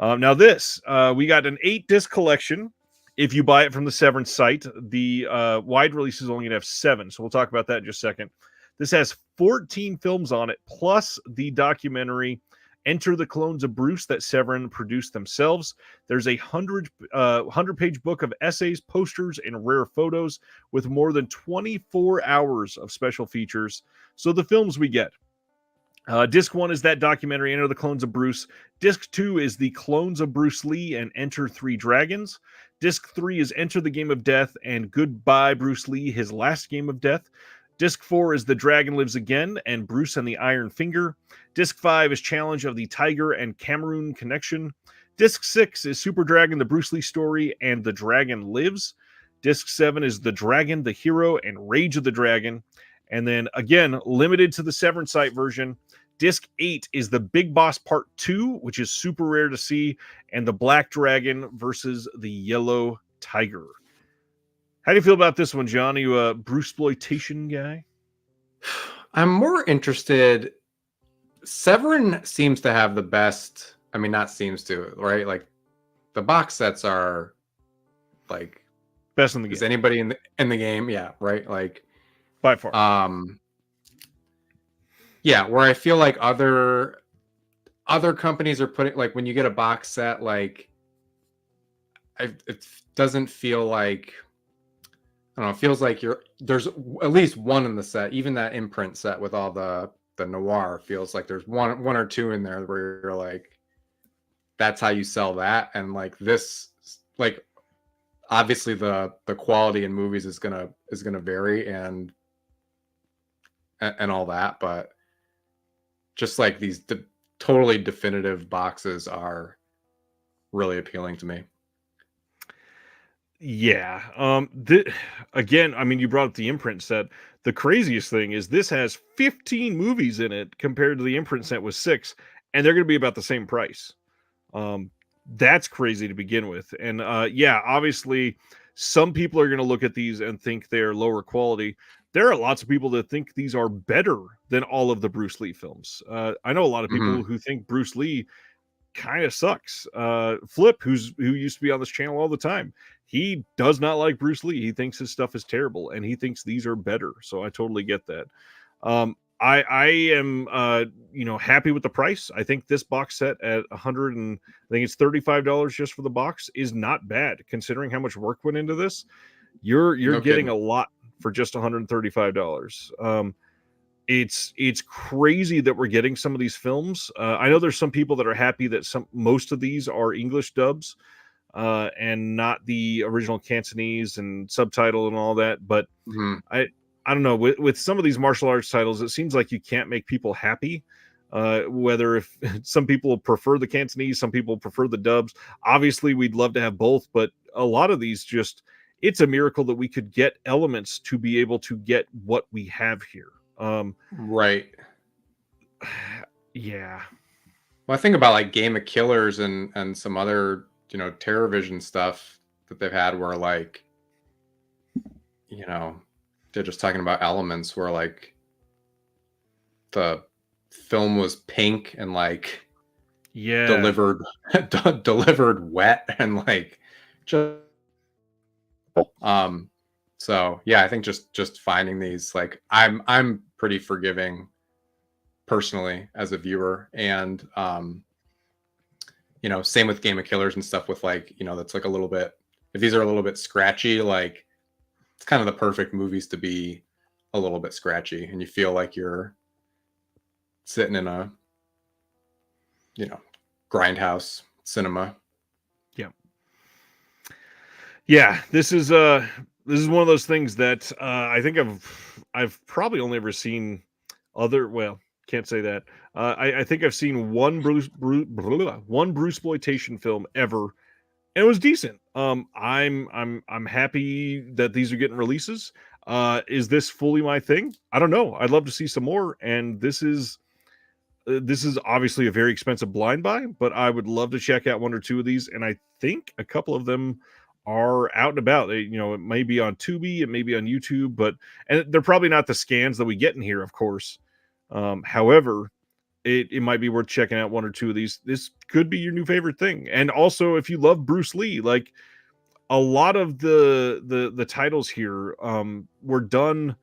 Now this, we got an 8-disc collection. If you buy it from the Severin site, the wide release is only going to have 7, so we'll talk about that in just a second. This has 14 films on it, plus the documentary Enter the Clones of Bruce that Severin produced themselves. There's a 100-page book of essays, posters, and rare photos with more than 24 hours of special features. So the films we get. Disc 1 is that documentary, Enter the Clones of Bruce. Disc 2 is the Clones of Bruce Lee and Enter 3 Dragons. Disc 3 is Enter the Game of Death and Goodbye Bruce Lee, His Last Game of Death. Disc 4 is The Dragon Lives Again and Bruce and the Iron Finger. Disc 5 is Challenge of the Tiger and Cameroon Connection. Disc 6 is Super Dragon, The Bruce Lee Story and The Dragon Lives. Disc 7 is The Dragon, The Hero and Rage of the Dragon. And then, again, limited to the Severin site version, Disc 8 is The Big Boss Part 2, which is super rare to see, and The Black Dragon versus the Yellow Tiger. How do you feel about this one, John? Are you a Bruceploitation guy? I'm more interested. Severin seems to have the best. I mean, not seems to, right? Like the box sets are like best in the game. Is anybody in the game? Yeah, right. Like by far. Yeah, where I feel like other companies are putting, like when you get a box set, like it doesn't feel like. I don't know, it feels like there's at least one in the set, even that imprint set with all the noir feels like there's one or two in there where you're like, that's how you sell that. And like this, like obviously the quality in movies is gonna vary and all that, but just like these totally definitive boxes are really appealing to me. Yeah. Again, I mean, you brought up the imprint set. The craziest thing is this has 15 movies in it compared to the imprint set with 6, and they're going to be about the same price. That's crazy to begin with. And yeah, obviously, some people are going to look at these and think they're lower quality. There are lots of people that think these are better than all of the Bruce Lee films. I know a lot of people who think Bruce Lee kind of sucks. Flip, who used to be on this channel all the time, he does not like Bruce Lee. He thinks his stuff is terrible, and he thinks these are better. So I totally get that. I am happy with the price. I think this box set at I think it's $35 just for the box is not bad considering how much work went into this. You're No getting kidding. a lot for just $135. It's crazy that we're getting some of these films. I know there's some people that are happy that most of these are English dubs and not the original Cantonese and subtitle and all that. But Mhm. I don't know, with some of these martial arts titles, it seems like you can't make people happy. Whether if some people prefer the Cantonese, some people prefer the dubs. Obviously, we'd love to have both, but a lot of these it's a miracle that we could get elements to be able to get what we have here. Right. Yeah. Well, I think about like Game of Killers and some other, TerrorVision stuff that they've had where like, they're just talking about elements where like the film was pink and like delivered delivered wet and like just so yeah, I think just finding these, like I'm pretty forgiving personally as a viewer, and same with Game of Killers and stuff with like, that's like a little bit, if these are a little bit scratchy, like it's kind of the perfect movies to be a little bit scratchy and you feel like you're sitting in a grindhouse cinema. Yeah, this is one of those things that I think I've probably only ever seen can't say that. I think I've seen one Bruceploitation film ever, and it was decent. I'm happy that these are getting releases. Is this fully my thing? I don't know. I'd love to see some more, and this is obviously a very expensive blind buy, but I would love to check out one or two of these, and I think a couple of them are out and about. It may be on Tubi, it may be on YouTube, and they're probably not the scans that we get in here, of course. However, it might be worth checking out one or two of these. This could be your new favorite thing. And also, if you love Bruce Lee, like a lot of the titles here were done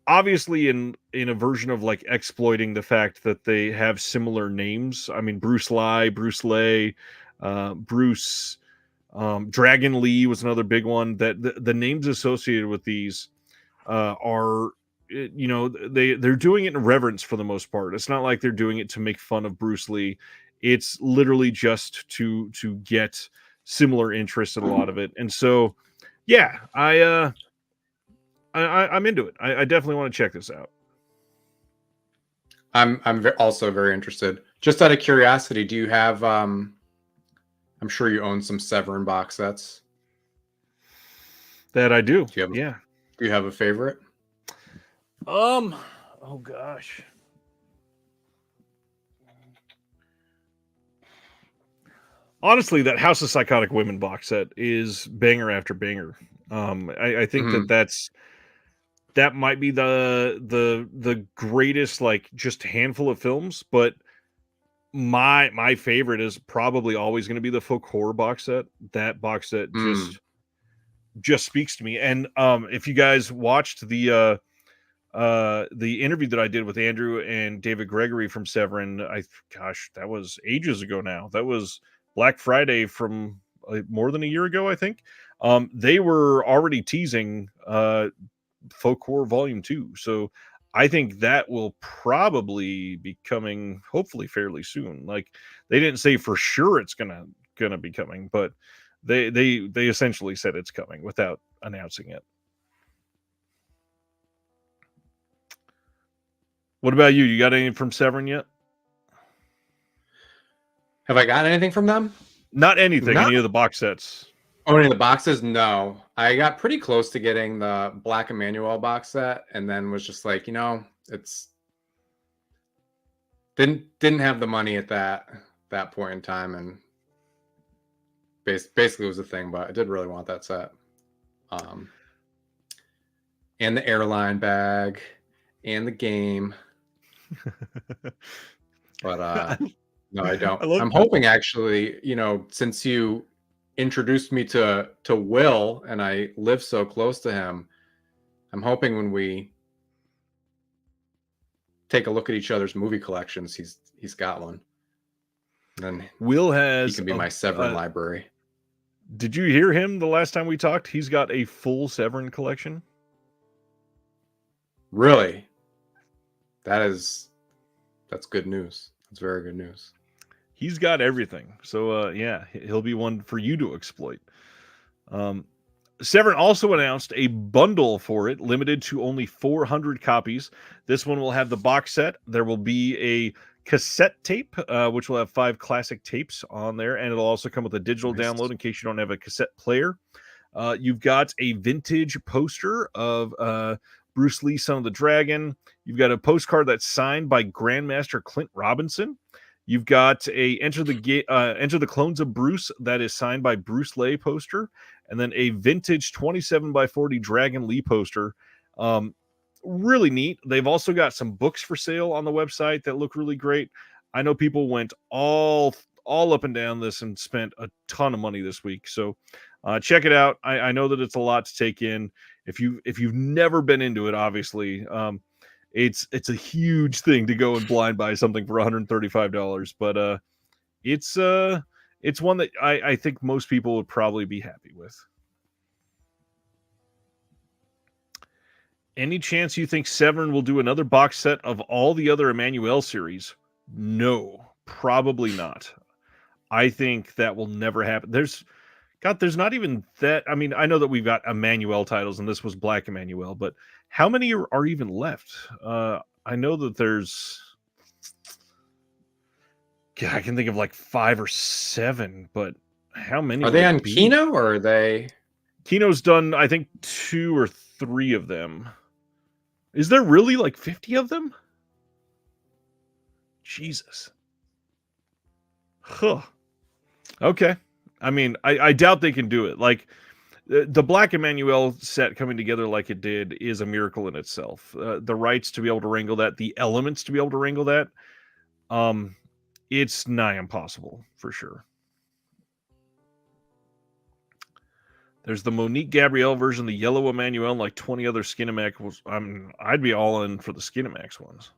obviously in a version of like exploiting the fact that they have similar names. I mean, Bruce Lee, Bruce Lay, Bruce, Dragon Lee was another big one. That the names associated with these are they're doing it in reverence for the most part. It's not like they're doing it to make fun of Bruce Lee. It's literally just to get similar interest in a lot of it. And so yeah, I'm into it. I definitely want to check this out. I'm also very interested. Just out of curiosity, do you have I'm sure you own some Severin box sets. That I do. Do you have yeah. Do you have a favorite? Oh gosh. Honestly, that House of Psychotic Women box set is banger after banger. I think that might be the greatest, like, just handful of films, but my favorite is probably always going to be the Folk Horror box set. That box set just speaks to me. And if you guys watched the interview that I did with Andrew and David Gregory from Severin, that was ages ago now. That was Black Friday from more than a year ago, I think. They were already teasing Folk Horror Volume 2. So I think that will probably be coming hopefully fairly soon. Like, they didn't say for sure it's gonna be coming, but they essentially said it's coming without announcing it. What about you? You got anything from Severin yet? Have I got anything from them? Not anything. Any of the box sets? Oh, any of the boxes? No. I got pretty close to getting the Black Emmanuel box set, and then was just like, it's didn't have the money at that point in time, and basically was a thing. But I did really want that set, and the airline bag, and the game. But no, I don't. I'm hoping actually, since you introduced me to Will, and I live so close to him. I'm hoping when we take a look at each other's movie collections, he's got one. And then Will he has can be my Severin library. Did you hear him the last time we talked? He's got a full Severin collection. Really? That's good news. That's very good news. He's got everything. So yeah, he'll be one for you to exploit. Severin also announced a bundle for it, limited to only 400 copies. This one will have the box set. There will be a cassette tape, which will have 5 classic tapes on there, and it'll also come with a digital download in case you don't have a cassette player. You've got a vintage poster of Bruce Lee, Son of the Dragon. You've got a postcard that's signed by Grandmaster Clint Robinson. You've got a Enter the Clones of Bruce that is signed by Bruce Lee poster, and then a vintage 27x40 Dragon Lee poster. Really neat. They've also got some books for sale on the website that look really great. I know people went all up and down this and spent a ton of money this week. So check it out. I know that it's a lot to take in. If you've never been into it, obviously, it's a huge thing to go and blind buy something for $135. But it's one that I think most people would probably be happy with. Any chance you think Severin will do another box set of all the other Emmanuel series? No, probably not. I think that will never happen. There's not even that. I mean, I know that we've got Emmanuel titles, and this was Black Emmanuel, but how many are even left? I know that there's. God, I can think of like 5 or 7, but how many are they on Kino, or are they? Kino's done, I think, 2 or 3 of them. Is there really like 50 of them? Jesus. Huh. Okay. I mean, I doubt they can do it. Like, the Black Emmanuel set coming together like it did is a miracle in itself. The rights to be able to wrangle that, the elements to be able to wrangle that, it's nigh impossible for sure. There's the Monique Gabrielle version, the yellow Emmanuel, and like 20 other Skinemax. I'd be all in for the Skinemax ones.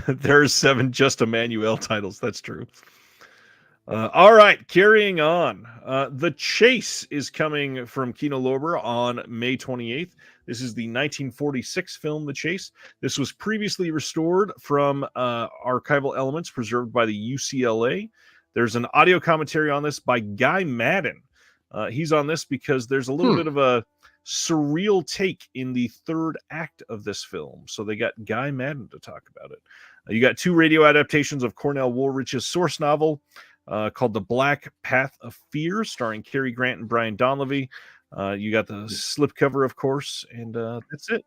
There's 7 just Emmanuel titles. That's true. All right, carrying on. The Chase is coming from Kino Lorber on May 28th. This is the 1946 film, The Chase. This was previously restored from archival elements preserved by the UCLA. There's an audio commentary on this by Guy Madden. He's on this because there's a little bit of a surreal take in the third act of this film. So they got Guy Madden to talk about it. You got 2 radio adaptations of Cornell Woolrich's source novel called The Black Path of Fear, starring Cary Grant and Brian Donlevy. You got the slipcover, of course, and that's it.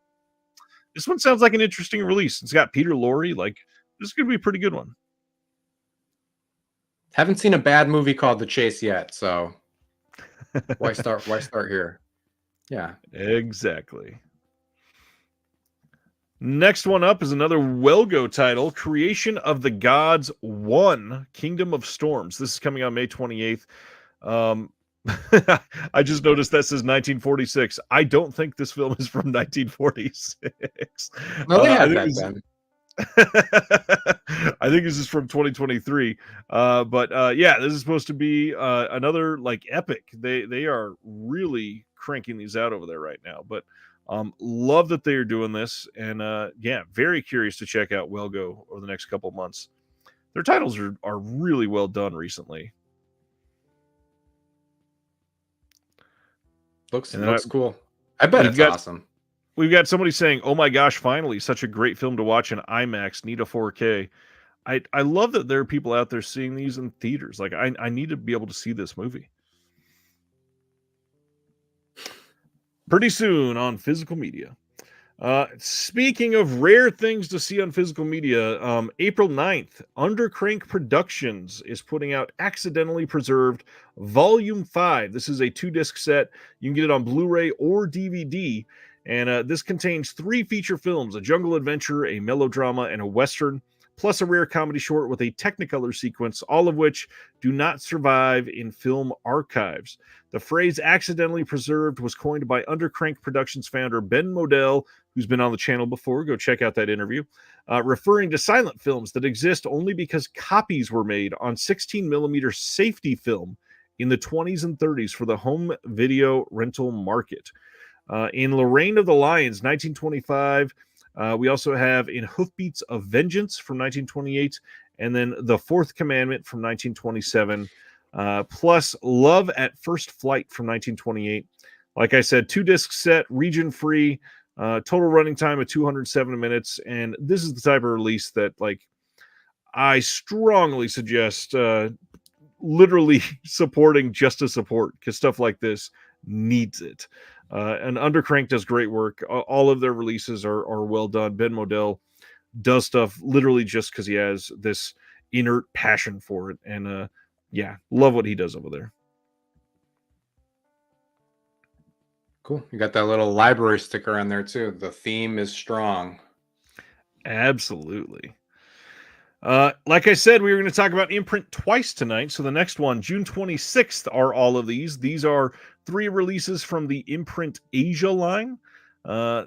This one sounds like an interesting release. It's got Peter Lorre. Like, this is going to be a pretty good one. Haven't seen a bad movie called The Chase yet, so why start here? Yeah. Exactly. Next one up is another Welgo title, Creation of the Gods 1, Kingdom of Storms. This is coming out May 28th. I just noticed that says 1946. I don't think this film is from 1946. No, they had that then. I think this is from 2023. But yeah, this is supposed to be another like epic. They are really cranking these out over there right now. But love that they are doing this, and yeah, very curious to check out Welgo over the next couple months. Their titles are really well done recently. Looks cool. I bet it's awesome. We've got somebody saying, "Oh my gosh, finally, such a great film to watch in IMAX. Need a 4K." I love that there are people out there seeing these in theaters. Like, I need to be able to see this movie pretty soon on physical media. Speaking of rare things to see on physical media, April 9th, Undercrank Productions is putting out Accidentally Preserved Volume 5. This is a 2-disc set. You can get it on Blu-ray or DVD. And this contains 3 feature films, a jungle adventure, a melodrama, and a western, plus a rare comedy short with a Technicolor sequence, all of which do not survive in film archives. The phrase accidentally preserved was coined by Undercrank Productions founder Ben Modell, who's been on the channel before. Go check out that interview. Referring to silent films that exist only because copies were made on 16 millimeter safety film in the 20s and 30s for the home video rental market. In Lorraine of the Lions, 1925, we also have In Hoofbeats of Vengeance from 1928, and then The Fourth Commandment from 1927, plus Love at First Flight from 1928. Like I said, 2-disc set, region free, total running time of 207 minutes, and this is the type of release that, like, I strongly suggest literally supporting just to support, because stuff like this needs it. And Undercrank does great work. All of their releases are well done. Ben Modell does stuff literally just because he has this inert passion for it. And yeah, love what he does over there. Cool. You got that little library sticker on there too. The theme is strong. Absolutely. Like I said, we were going to talk about Imprint twice tonight. So the next one, June 26th, are all of these. These are 3 releases from the Imprint Asia line.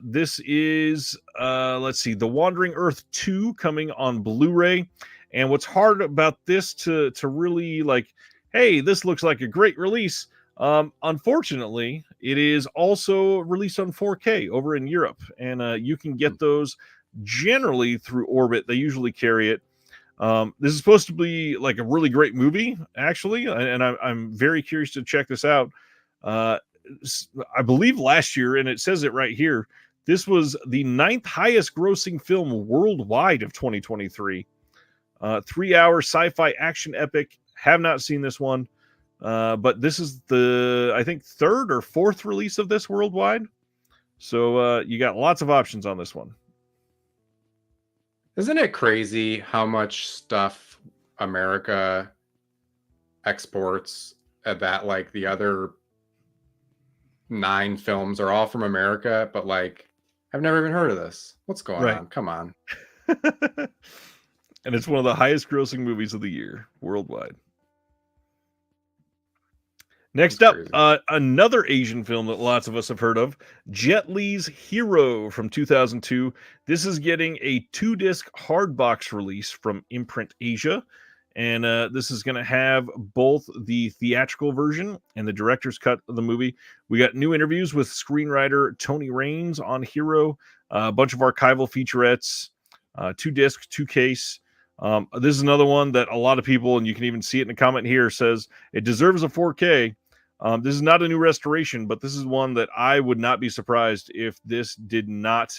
This is, let's see, The Wandering Earth 2 coming on Blu-ray. And what's hard about this to really, like, hey, this looks like a great release. Unfortunately, it is also released on 4K over in Europe. And you can get those generally through Orbit. They usually carry it. This is supposed to be like a really great movie, actually, and I'm very curious to check this out. I believe last year, and it says it right here, this was the 9th highest grossing film worldwide of 2023. 3-hour sci-fi action epic. Have not seen this one, but this is the, I think, 3rd or 4th release of this worldwide. So you got lots of options on this one. Isn't it crazy how much stuff America exports that, like, the other 9 films are all from America, but, like, I've never even heard of this. What's going on? Come on. And it's one of the highest grossing movies of the year worldwide. Next up, another Asian film that lots of us have heard of, Jet Li's Hero from 2002. This is getting a 2-disc hardbox release from Imprint Asia. And this is going to have both the theatrical version and the director's cut of the movie. We got new interviews with screenwriter Tony Raines on Hero, a bunch of archival featurettes, 2-disc, 2-case. This is another one that a lot of people, and you can even see it in the comment here, says it deserves a 4K. This is not a new restoration, but this is one that I would not be surprised if this did not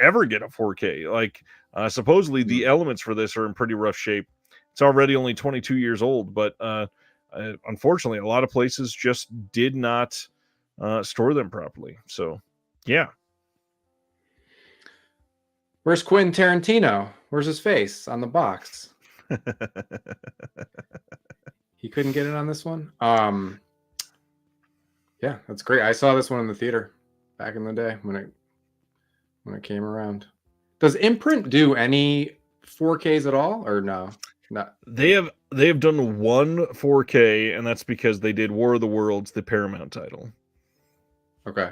ever get a 4K. Like, supposedly the elements for this are in pretty rough shape. It's already only 22 years old, but unfortunately, a lot of places just did not store them properly. So, yeah. Where's Quentin Tarantino? Where's his face on the box? He couldn't get it on this one. Yeah, that's great. I saw this one in the theater back in the day when it came around. Does Imprint do any 4Ks at all, or no? Not. They have done one 4K, and that's because they did War of the Worlds, the Paramount title. Okay.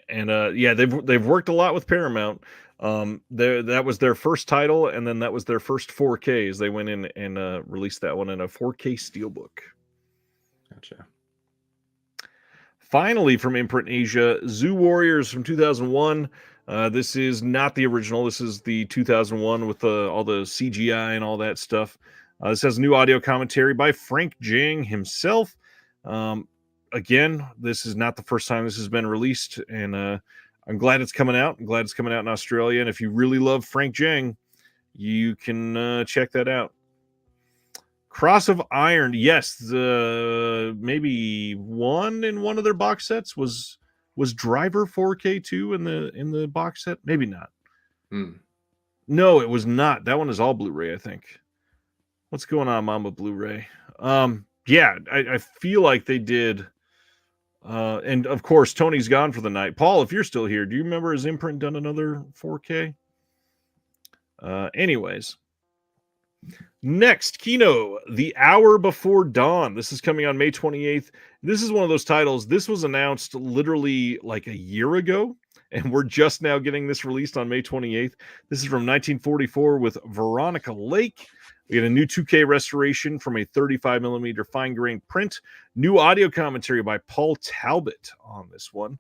And yeah, they've worked a lot with Paramount. That was their first title, and then that was their first 4Ks. They went in and released that one in a 4K steelbook. Gotcha. Finally, from Imprint Asia, Zoo Warriors from 2001. This is not the original. This is the 2001 with all the CGI and all that stuff. This has new audio commentary by Frank Jang himself. Again, this is not the first time this has been released, and I'm glad it's coming out. I'm glad it's coming out in Australia, and if you really love Frank Jang, you can check that out. Cross of Iron, yes, maybe one in one of their box sets was Driver 4K too in the box set. Maybe not. No, it was not. That one is all Blu-ray, I think. What's going on, Mama Blu-ray? Yeah, I feel like they did. And of course, Tony's gone for the night. Paul, if you're still here, do you remember, has Imprint done another 4K? Anyways, next, Kino, The Hour Before Dawn. This is coming on May 28th. This is one of those titles. This was announced literally like a year ago, and we're just now getting this released on May 28th. This is from 1944 with Veronica Lake. We get a new 2K restoration from a 35mm fine-grained print. New audio commentary by Paul Talbot on this one.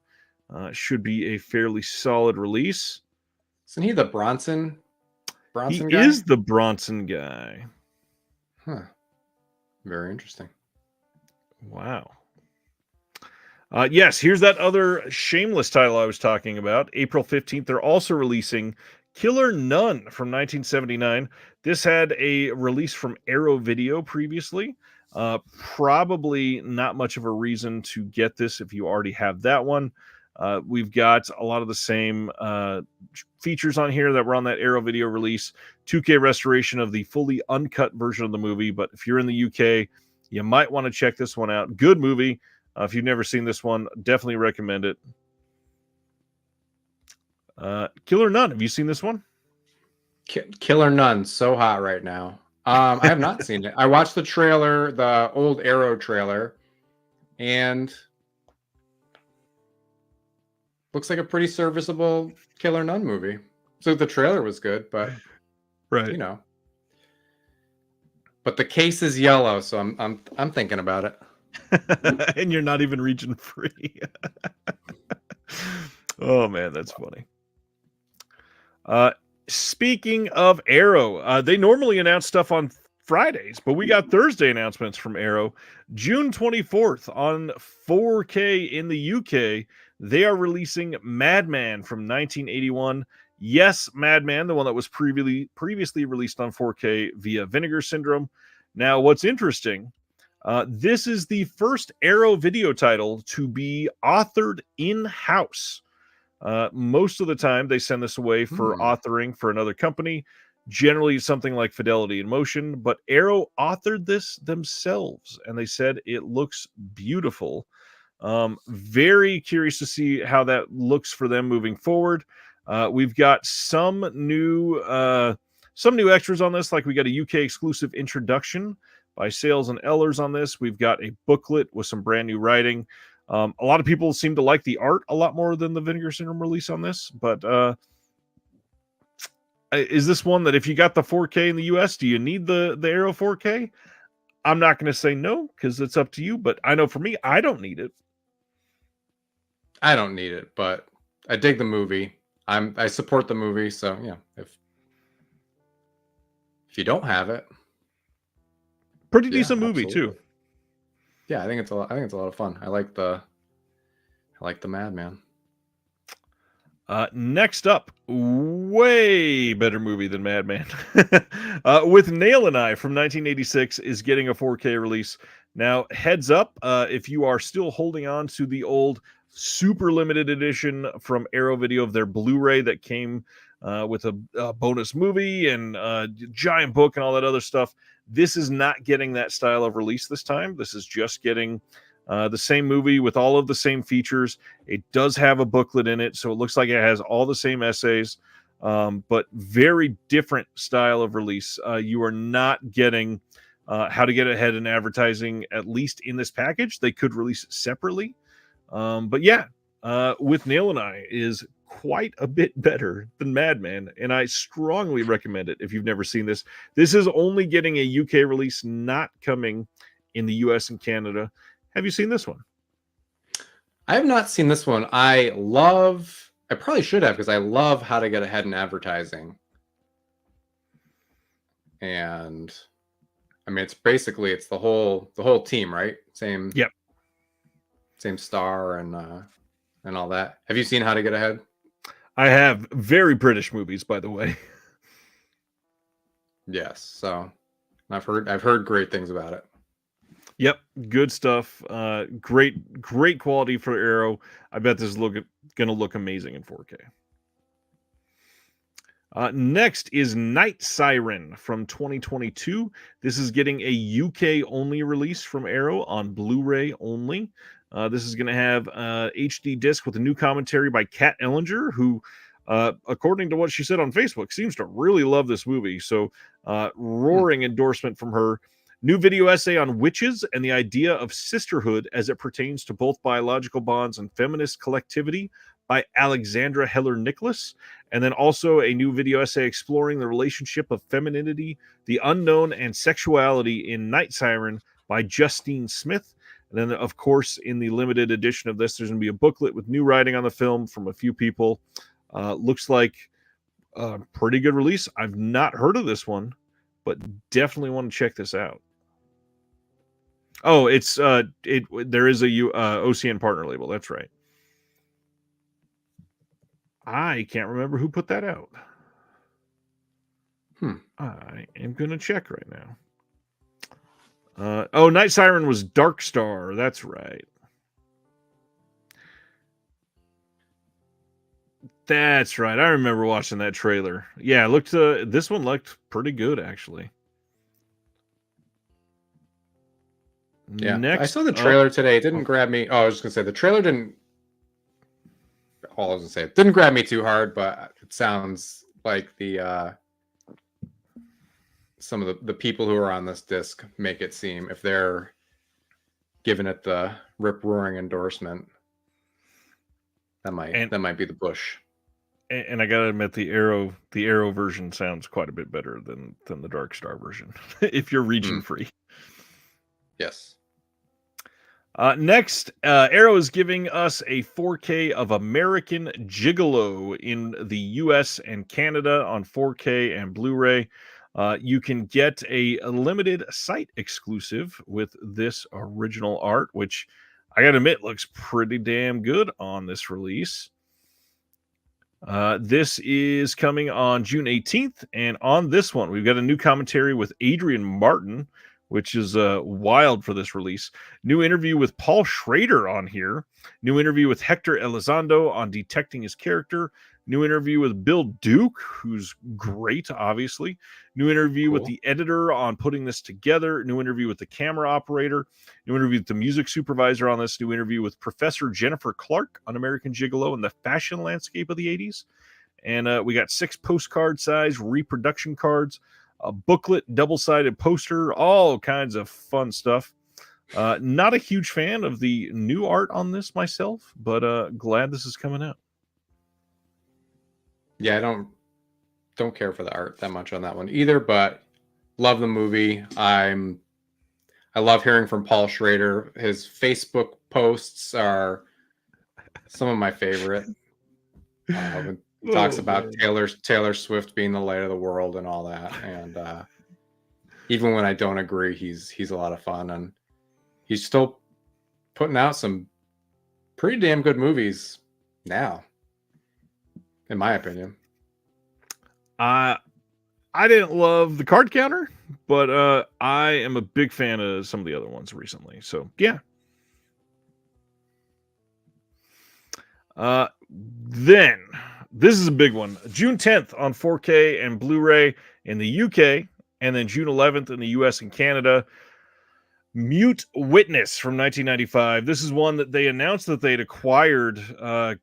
Should be a fairly solid release. Isn't he the Bronson He guy? is the Bronson guy. Huh. Very interesting. Wow. Yes, here's that other shameless title I was talking about. April 15th, they're also releasing Killer Nun from 1979. This had a release from Arrow Video previously. Probably not much of a reason to get this if you already have that one. We've got a lot of the same features on here that were on that Arrow Video release. 2K restoration of the fully uncut version of the movie. But if you're in the UK, you might want to check this one out. Good movie. If you've never seen this one, definitely recommend it. Killer Nun. Have you seen this one? Killer Nun, so hot right now. I have not seen it. I watched the trailer, the old Arrow trailer, and looks like a pretty serviceable Killer Nun movie. So the trailer was good, but right, you know. But the case is yellow, so I'm thinking about it. And you're not even region free. Oh man, that's funny. Speaking of Arrow, they normally announce stuff on Fridays, but we got Thursday announcements from Arrow. June 24th on 4K in the UK, they are releasing Madman from 1981. Yes, Madman, the one that was previously released on 4K via Vinegar Syndrome. Now, what's interesting, this is the first Arrow video title to be authored in-house. Most of the time, they send this away for authoring for another company, generally something like Fidelity in Motion, but Arrow authored this themselves, and they said it looks beautiful. Very curious to see how that looks for them moving forward. We've got some new extras on this, like we got a UK exclusive introduction by Sales and Ellers on this. We've got a booklet with some brand new writing. A lot of people seem to like the art a lot more than the Vinegar Syndrome release on this, but is this one that if you got the 4K in the US, do you need the Arrow 4K? I'm not going to say no because it's up to you, but I know for me, I don't need it. I don't need it, but I dig the movie. I support the movie, so yeah. If you don't have it, pretty decent movie too. Yeah, I think it's a lot of fun. I like the Madman. Next up, way better movie than Madman. With Nail and I from 1986 is getting a 4K release. Now, heads up, if you are still holding on to the old super limited edition from Arrow Video of their Blu-ray that came with a bonus movie and giant book and all that other stuff, this is not getting that style of release this time. This is just getting the same movie with all of the same features. It does have a booklet in it, so it looks like it has all the same essays, but very different style of release. You are not getting how to get ahead in advertising, at least in this package. They could release it separately. But yeah, With Nail and I is quite a bit better than Madman, and I strongly recommend it if you've never seen this. This is only getting a UK release, not coming in the US and Canada. Have you seen this one? I have not seen this one. I probably should have, because I love How to Get Ahead in Advertising. And I mean, it's the whole team, right? Same star and all that. Have you seen How to Get Ahead? I have. Very British movies, by the way. Yes. So I've heard great things about it. Yep, good stuff. Great quality for Arrow. I bet this is going to look amazing in 4K. Next is Night Siren from 2022. This is getting a UK only release from Arrow on Blu-ray only. This is going to have HD disc with a new commentary by Kat Ellinger, who according to what she said on Facebook, seems to really love this movie. So, roaring endorsement from her. New video essay on witches and the idea of sisterhood as it pertains to both biological bonds and feminist collectivity by Alexandra Heller Nicholas. And then also a new video essay exploring the relationship of femininity, the unknown, and sexuality in Night Siren by Justine Smith. And then, of course, in the limited edition of this, there's going to be a booklet with new writing on the film from a few people. Looks like a pretty good release. I've not heard of this one, but definitely want to check this out. Oh, it's there is a OCN partner label. That's right. I can't remember who put that out. I am going to check right now. Night Siren was Dark Star. That's right. That's right. I remember watching that trailer. Yeah, this one looked pretty good, actually. Yeah, I saw the trailer today. It didn't grab me. Oh, I was just gonna say the trailer didn't. All I was gonna say, it didn't grab me too hard, but it sounds like some of the people who are on this disc make it seem, if they're giving it the rip roaring endorsement, that might be the push. And I gotta admit, the Arrow version sounds quite a bit better than the Dark Star version, if you're region free. Yes. Next, Arrow is giving us a 4K of American Gigolo in the US and Canada on 4K and Blu-ray. You can get a limited site exclusive with this original art, which I gotta admit looks pretty damn good on this release. This is coming on June 18th, and on this one, we've got a new commentary with Adrian Martin, which is wild for this release. New interview with Paul Schrader on here. New interview with Hector Elizondo on detecting his character. New interview with Bill Duke, who's great, obviously. New interview with the editor on putting this together. New interview with the camera operator. New interview with the music supervisor on this. New interview with Professor Jennifer Clark on American Gigolo and the fashion landscape of the 80s. And we got 6 postcard size reproduction cards, a booklet, double-sided poster, all kinds of fun stuff. Not a huge fan of the new art on this myself, but glad this is coming out. Yeah, I don't care for the art that much on that one either, but love the movie. I love hearing from Paul Schrader. His Facebook posts are some of my favorite. He talks about Taylor Swift being the light of the world and all that, and even when I don't agree, he's a lot of fun, and he's still putting out some pretty damn good movies now, in my opinion. I didn't love the card counter, but I am a big fan of some of the other ones recently. So yeah. Then this is a big one. June 10th on 4K and Blu-ray in the UK, and then June 11th in the US and Canada. Mute Witness from 1995. This is one that they announced that they'd acquired, a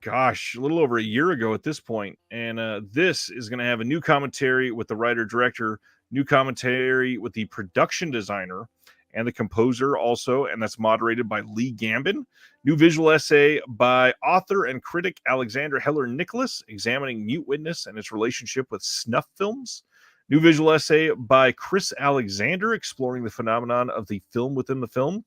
little over a year ago at this point. And this is going to have a new commentary with the writer-director, new commentary with the production designer and the composer also, and that's moderated by Lee Gambin. New visual essay by author and critic Alexandra Heller Nicholas, examining Mute Witness and its relationship with snuff films. New visual essay by Chris Alexander, exploring the phenomenon of the film within the film.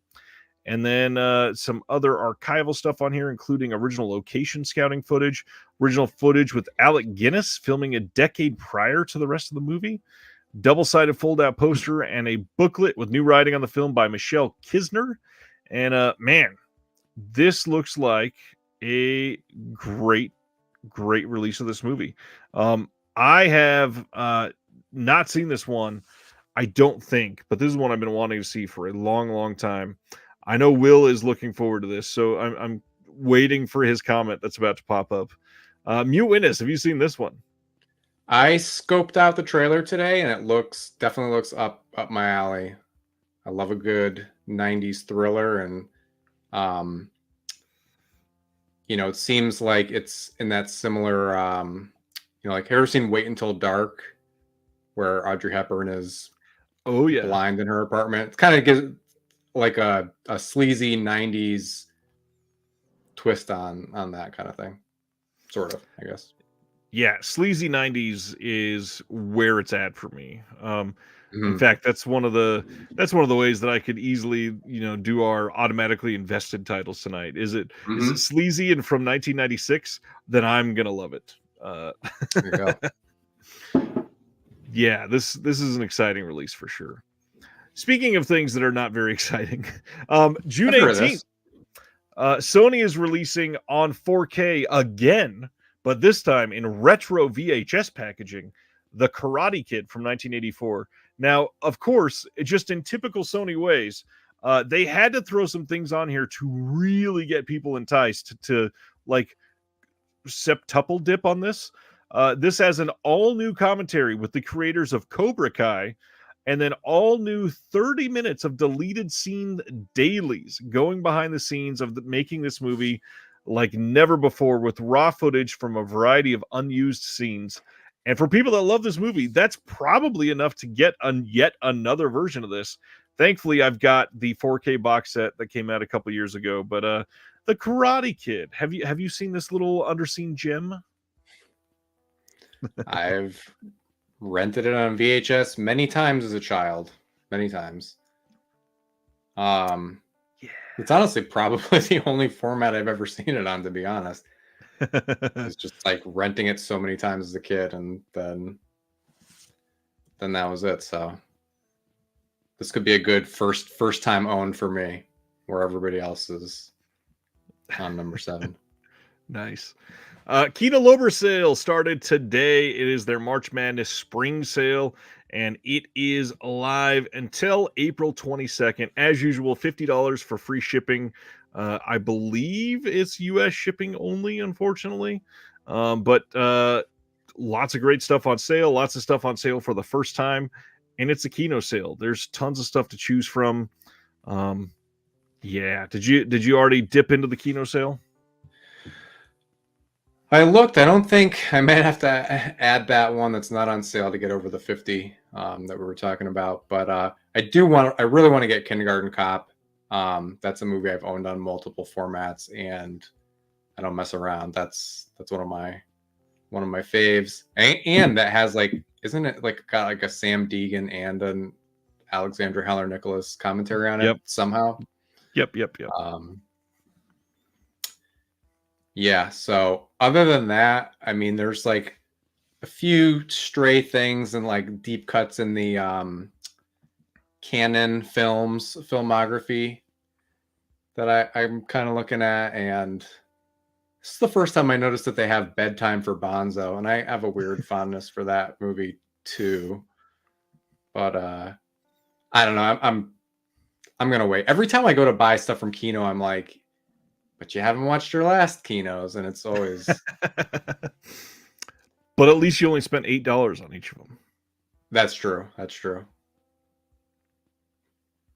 And then some other archival stuff on here, including original location scouting footage, original footage with Alec Guinness filming a decade prior to the rest of the movie, double-sided fold-out poster, and a booklet with new writing on the film by Michelle Kisner. And man, this looks like a great release of this movie. I have not seen this one, I don't think, but this is one I've been wanting to see for a long time. I know Will is looking forward to this, so I'm waiting for his comment that's about to pop up. Mute Witness, have you seen this one? I scoped out the trailer today, and it definitely looks up my alley. I love a good 90s thriller, and it seems like it's in that similar like, have you ever seen Wait Until Dark, where Audrey Hepburn is Oh yeah. blind in her apartment? It kind of gives like a sleazy 90s twist on that kind of thing. Sort of, I guess. Yeah, sleazy 90s is where it's at for me. In Mhm. fact, that's one of the ways that I could easily, do our automatically invested titles tonight. Is it Mhm. sleazy and from 1996? Then I'm gonna love it. There you go. Yeah, this is an exciting release for sure. Speaking of things that are not very exciting, June I've heard of 18th, this. Sony is releasing on 4K again, but this time in retro VHS packaging, The Karate Kid from 1984. Now, of course, just in typical Sony ways, they had to throw some things on here to really get people enticed to like septuple dip on this. This has an all new commentary with the creators of Cobra Kai, and then all new 30 minutes of deleted scene dailies going behind the scenes of making this movie like never before, with raw footage from a variety of unused scenes. And for people that love this movie, that's probably enough to get yet another version of this. Thankfully, I've got the 4K box set that came out a couple years ago. But The Karate Kid, have you seen this little underseen gem? I've rented it on VHS many times as a child. Many times. Yeah. It's honestly probably the only format I've ever seen it on, to be honest. It's just like renting it so many times as a kid, and then that was it. So this could be a good first time owned for me, where everybody else is on number 7. Nice. Kino Lober sale started today. It is their March Madness spring sale, and it is live until April 22nd. As usual, $50 for free shipping. I believe it's US shipping only, unfortunately. But lots of great stuff on sale, lots of stuff on sale for the first time, and it's a Kino sale. There's tons of stuff to choose from. Yeah, did you already dip into the Kino sale? I looked. I don't think I might have to add that one that's not on sale to get over the 50 that we were talking about. But I really want to get Kindergarten Cop. That's a movie I've owned on multiple formats, and I don't mess around. That's one of my faves, and that has like, isn't it like got like a Sam Deegan and an Alexandra Heller Nicholas commentary on it? Yep. Somehow? Yep. Yeah, so other than that, I mean, there's like a few stray things and like deep cuts in the Canon filmography that I'm kind of looking at, and this is the first time I noticed that they have Bedtime for Bonzo, and I have a weird fondness for that movie too. But I don't know. I'm gonna wait. Every time I go to buy stuff from Kino, I'm like, but you haven't watched your last Kinos, and it's always. But at least you only spent $8 on each of them. That's true.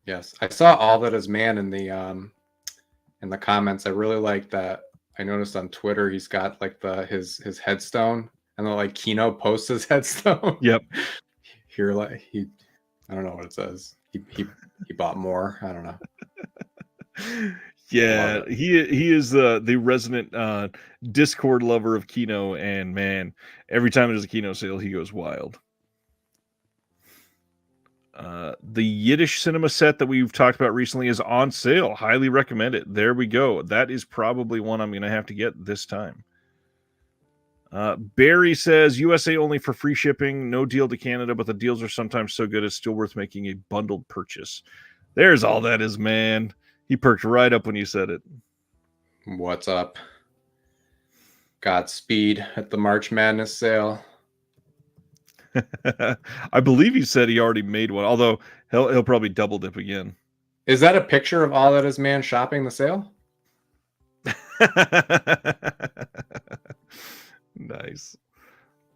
Yes, I saw All That Is Man in the comments. I really like that. I noticed on Twitter he's got like his headstone, and then like Kino posts his headstone. Yep. Here, like I don't know what it says. He bought more. I don't know. Yeah, he is the resident Discord lover of Kino, and man, every time there's a Kino sale, he goes wild. The Yiddish cinema set that we've talked about recently is on sale. Highly recommend it. There we go. That is probably one I'm going to have to get this time. Barry says USA only for free shipping. No deal to Canada, but the deals are sometimes so good it's still worth making a bundled purchase. There's All That Is Man. He perked right up when you said it. What's up? Godspeed at the March Madness sale. I believe he said he already made one, although he'll probably double dip again. Is that a picture of All That Is Man shopping the sale? Nice.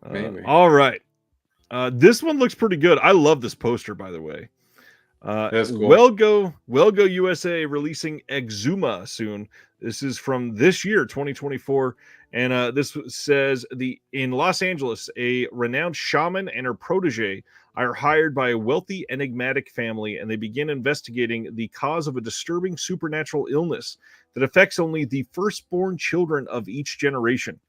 Maybe. All right. This one looks pretty good. I love this poster, by the way. That's cool. Well Go USA releasing Exuma soon. This is from this year, 2024, And this says in Los Angeles, a renowned shaman and her protege are hired by a wealthy, enigmatic family, and they begin investigating the cause of a disturbing supernatural illness that affects only the firstborn children of each generation.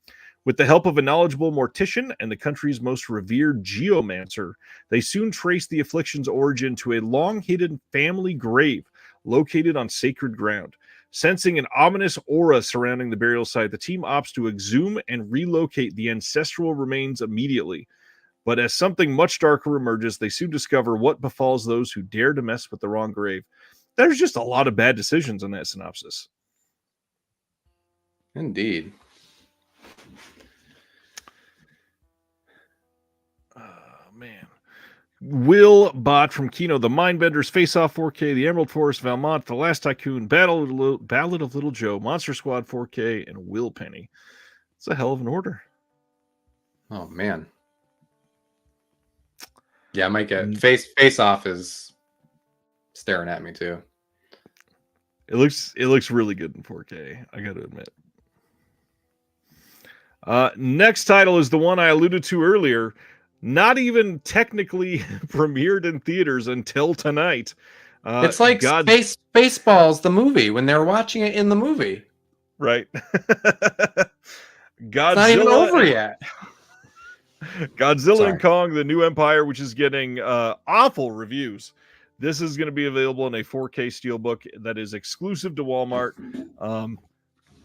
With the help of a knowledgeable mortician and the country's most revered geomancer, they soon trace the affliction's origin to a long-hidden family grave located on sacred ground. Sensing an ominous aura surrounding the burial site, the team opts to exhume and relocate the ancestral remains immediately. But as something much darker emerges, they soon discover what befalls those who dare to mess with the wrong grave. There's just a lot of bad decisions in that synopsis. Indeed. Man. Will Bot from Kino, The Mindbenders, Face Off 4K, The Emerald Forest, Valmont, The Last Tycoon, Ballad of Little Joe, Monster Squad 4K, and Will Penny. It's a hell of an order. Oh man. Yeah, I might get Face Off is staring at me too. It looks really good in 4K, I gotta admit. Next title is the one I alluded to earlier. Not even technically premiered in theaters until tonight. It's like Spaceballs, the movie, when they're watching it in the movie. Right. It's not even over yet. Godzilla and Kong, The New Empire, which is getting awful reviews. This is going to be available in a 4K steelbook that is exclusive to Walmart.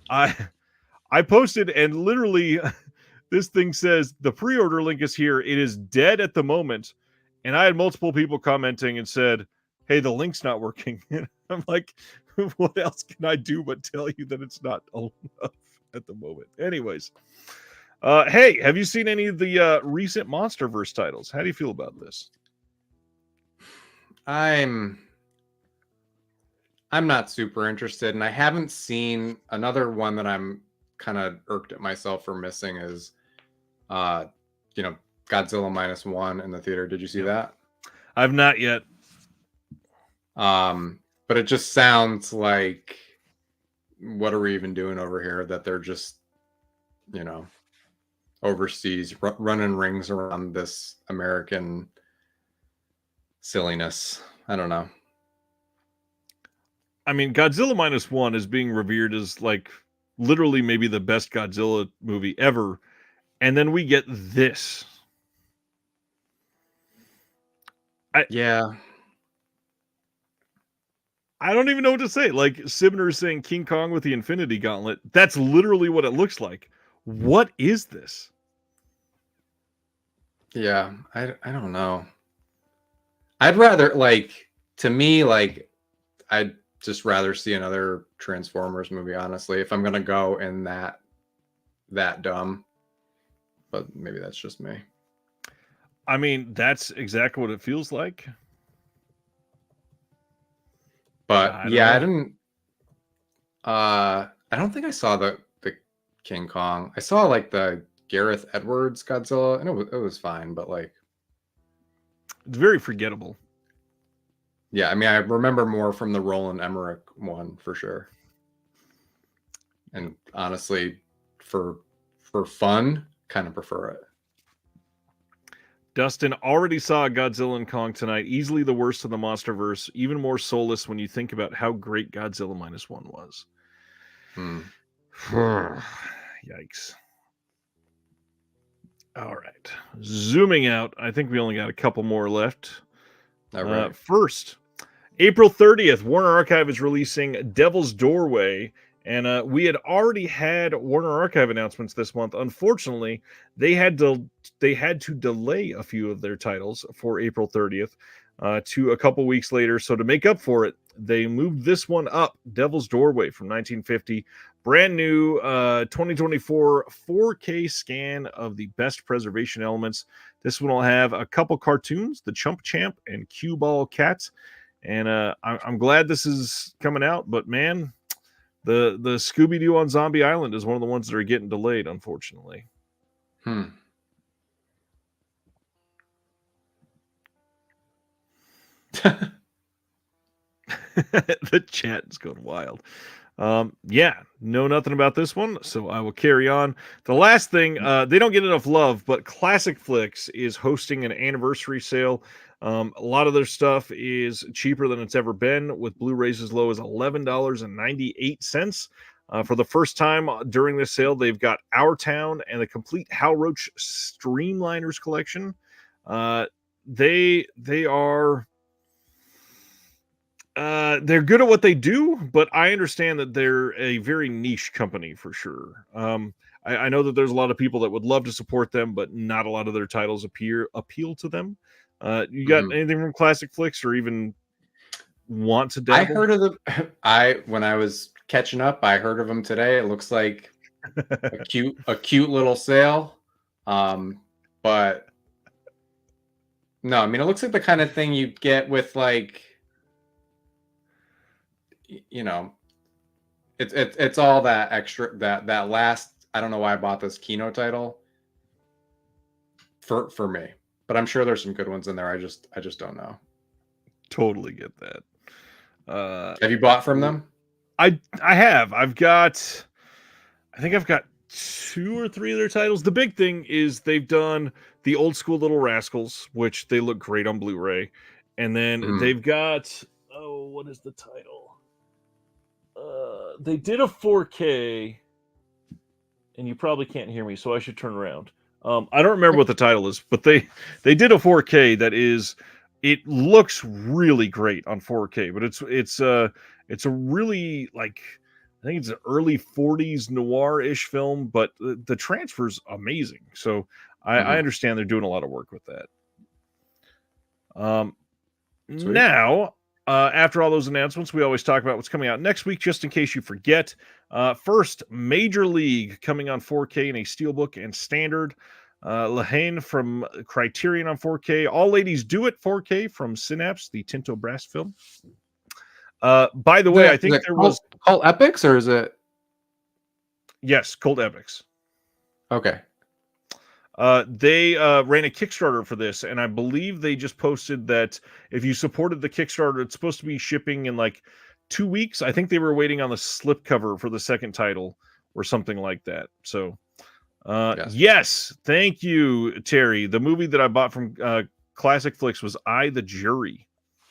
I posted, and literally this thing says the pre-order link is here. It is dead at the moment. And I had multiple people commenting and said, hey, the link's not working. And I'm like, what else can I do but tell you that it's not enough at the moment? Anyways, hey, have you seen any of the recent MonsterVerse titles? How do you feel about this? I'm not super interested, and I haven't seen another one that I'm kind of irked at myself for missing is Godzilla -1 in the theater. Did you see that? I've not yet. But it just sounds like, what are we even doing over here? That they're just, overseas running rings around this American silliness. I don't know. I mean, Godzilla -1 is being revered as like literally maybe the best Godzilla movie ever. And then we get this. Yeah. I don't even know what to say. Like Sibner saying King Kong with the Infinity Gauntlet. That's literally what it looks like. What is this? Yeah, I don't know. I'd rather I'd just rather see another Transformers movie, honestly, if I'm gonna go in that dumb. But maybe that's just me. I mean, that's exactly what it feels like. But I didn't. I don't think I saw the King Kong. I saw like the Gareth Edwards Godzilla, and it was fine, but like it's very forgettable. Yeah, I mean, I remember more from the Roland Emmerich one for sure. And honestly, for fun, kind of prefer it. Dustin already saw Godzilla and Kong tonight. Easily the worst of the MonsterVerse. Even more soulless when you think about how great Godzilla -1 was. Yikes. All right. Zooming out. I think we only got a couple more left. All right. First, April 30th, Warner Archive is releasing Devil's Doorway. And we had already had Warner Archive announcements this month. Unfortunately, they had to delay a few of their titles for April 30th to a couple weeks later. So to make up for it, they moved this one up, Devil's Doorway from 1950. Brand new 2024 4K scan of the best preservation elements. This one will have a couple cartoons, the Chump Champ and Cue Ball Cat. And I'm glad this is coming out, but man, the Scooby-Doo on Zombie Island is one of the ones that are getting delayed, unfortunately. The chat is going wild. Yeah, know nothing about this one, so I will carry on. The last thing, they don't get enough love, but Classic Flicks is hosting an anniversary sale. A lot of their stuff is cheaper than it's ever been, with Blu-rays as low as $11.98. For the first time during this sale, they've got Our Town and the complete Hal Roach Streamliners collection. They are they're good at what they do, but I understand that they're a very niche company for sure. I know that there's a lot of people that would love to support them, but not a lot of their titles appeal to them. You got anything from Classic Flicks, or even want to I dabble? heard of them. When I was catching up, I heard of them today. It looks like a cute little sale. But no, I mean, it looks like the kind of thing you get with, like, you know, it's all that extra, that last, I don't know why I bought this Kino title for me, but I'm sure there's some good ones in there. I just don't know. Totally get that. Have you bought from them? I have. I think I've got 2 or 3 of their titles. The big thing is they've done the old school Little Rascals, which they look great on Blu-ray. And then they've got, what is the title? They did a 4K, and you probably can't hear me, so I should turn around. I don't remember what the title is, but they did a 4K that is, it looks really great on 4K, but it's a really, like, I think it's an early 40s noir-ish film, but the transfer's amazing. So I understand they're doing a lot of work with that. Now, after all those announcements, we always talk about what's coming out next week, just in case you forget. First, Major League coming on 4K in a Steelbook and Standard. Lahane from Criterion on 4K. All Ladies Do It 4K from Synapse, the Tinto Brass film. By the way, I think there was Cult Epics, or is it? Yes, Cold Epics. Okay. They ran a Kickstarter for this, and I believe they just posted that if you supported the Kickstarter, it's supposed to be shipping in like 2 weeks. I think they were waiting on the slipcover for the second title or something like that. So, yes, thank you, Terry. The movie that I bought from Classic Flicks was I, the Jury.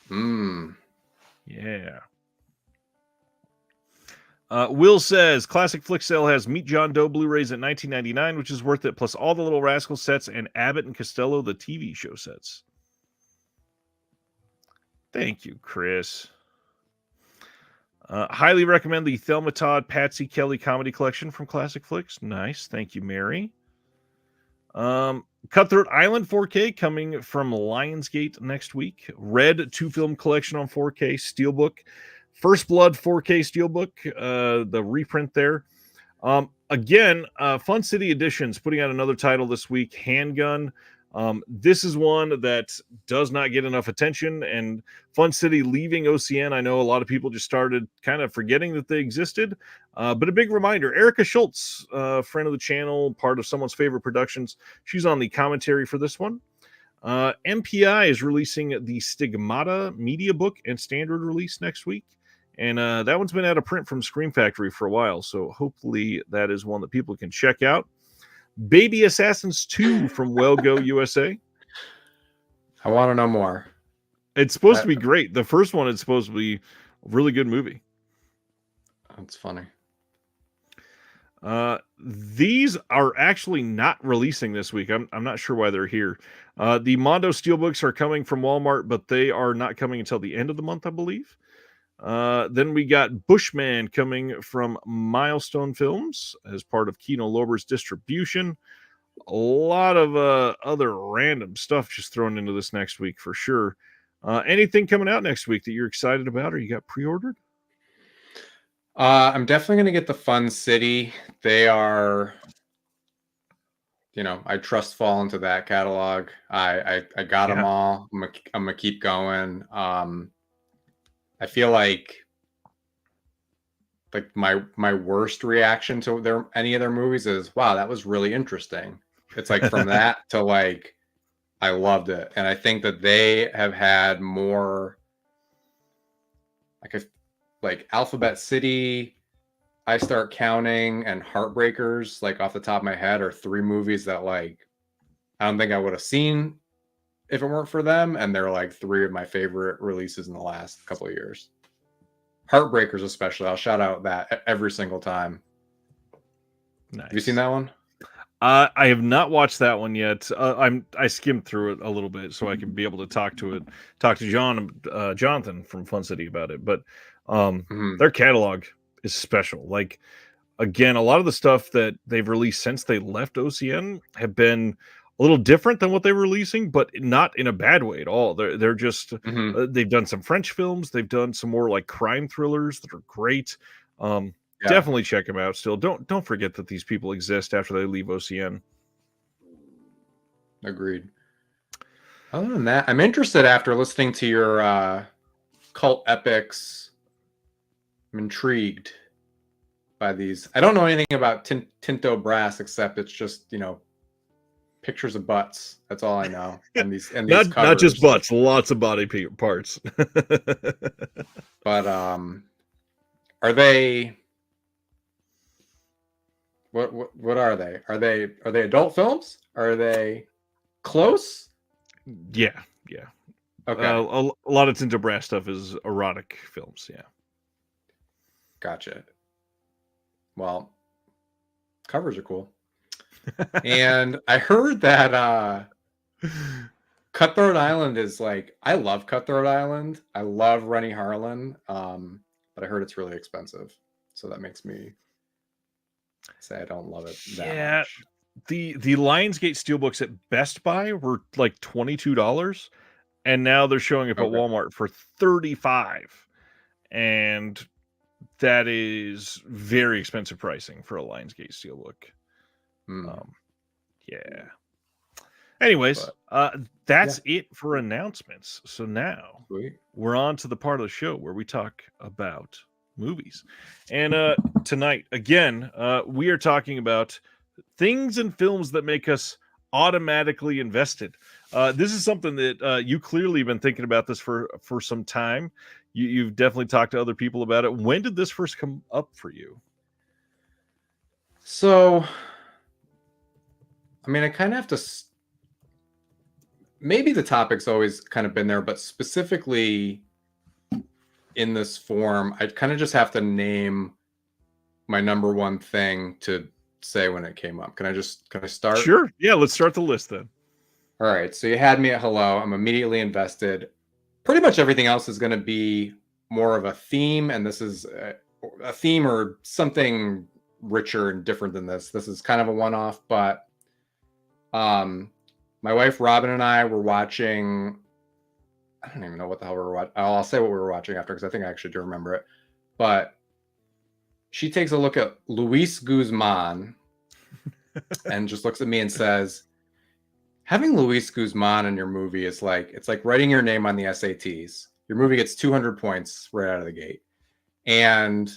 Yeah. Will says Classic Flick Sale has Meet John Doe Blu-rays at $19.99, which is worth it, plus all the Little Rascal sets and Abbott and Costello, the TV show sets. Thank you, Chris. Highly recommend the Thelma Todd Patsy Kelly comedy collection from Classic Flicks. Nice. Thank you, Mary. Cutthroat Island 4K coming from Lionsgate next week. Red 2-film collection on 4K Steelbook. First Blood 4K Steelbook, the reprint there. Again, Fun City Editions putting out another title this week, Handgun. This is one that does not get enough attention, and Fun City leaving OCN, I know a lot of people just started kind of forgetting that they existed, but a big reminder, Erica Schultz, friend of the channel, part of Someone's Favorite Productions, she's on the commentary for this one. MPI is releasing the Stigmata media book and standard release next week. And that one's been out of print from Scream Factory for a while, so hopefully that is one that people can check out. Baby Assassins 2 from WellGo USA. I want to know more. It's supposed to be great. The first one is supposed to be a really good movie. That's funny. These are actually not releasing this week. I'm not sure why they're here. The Mondo Steelbooks are coming from Walmart, but they are not coming until the end of the month, I believe. Then we got Bushman coming from Milestone Films as part of Kino Lorber's distribution. A lot of other random stuff just thrown into this next week for sure. Anything coming out next week that you're excited about or you got pre-ordered? I'm definitely going to get the Fun City. They are, I trust fall into that catalog. I got them all. I'm gonna keep going. I feel like my worst reaction to any of their movies is, wow, that was really interesting. It's like from that to like, I loved it. And I think that they have had more like Alphabet City I start counting, and Heartbreakers, like off the top of my head, are 3 movies that like I don't think I would have seen if it weren't for them, and they're like 3 of my favorite releases in the last couple of years. Heartbreakers, especially, I'll shout out that every single time. Nice. Have you seen that one? I have not watched that one yet. I skimmed through it a little bit so I can be able to talk to Jonathan from Fun City about it. But their catalog is special. Like, again, a lot of the stuff that they've released since they left OCN have been a little different than what they were releasing, but not in a bad way at all. They're just they've done some French films, they've done some more like crime thrillers that are great. Definitely check them out. Still, don't forget that these people exist after they leave OCN. Agreed. Other than that, I'm interested after listening to your cult epics. I'm intrigued by these. I don't know anything about Tinto Brass except it's just, you know, pictures of butts. That's all I know. And these not just butts, lots of body parts. But are they? What are they? Are they adult films? Are they close? Yeah. Okay. A lot of Tinto Brass stuff is erotic films. Yeah. Gotcha. Well, covers are cool. And I heard that Cutthroat Island is like, I love Cutthroat Island. I love Rennie Harlan. But I heard it's really expensive. So that makes me say I don't love it that much. The Lionsgate steelbooks at Best Buy were like $22, and now they're showing up at Walmart for $35, and that is very expensive pricing for a Lionsgate steelbook. Yeah. Anyways, that's it for announcements. So now we're on to the part of the show where we talk about movies. And tonight, again, we are talking about things and films that make us automatically invested. This is something that you clearly have been thinking about this for some time. You've definitely talked to other people about it. When did this first come up for you? So, I mean, I kind of have to... Maybe the topic's always kind of been there, but specifically in this form, I kind of just have to name my number one thing to say when it came up. Can I start? Sure. Yeah, let's start the list then. All right. So you had me at hello. I'm immediately invested. Pretty much everything else is going to be more of a theme, and this is a theme or something richer and different than this. This is kind of a one-off, but my wife Robin and I were watching... I don't even know what the hell we were watching. I'll say what we were watching after, because I think I actually do remember it. But she takes a look at Luis Guzman and just looks at me and says, having Luis Guzman in your movie is like, it's like writing your name on the SATs. Your movie gets 200 points right out of the gate. And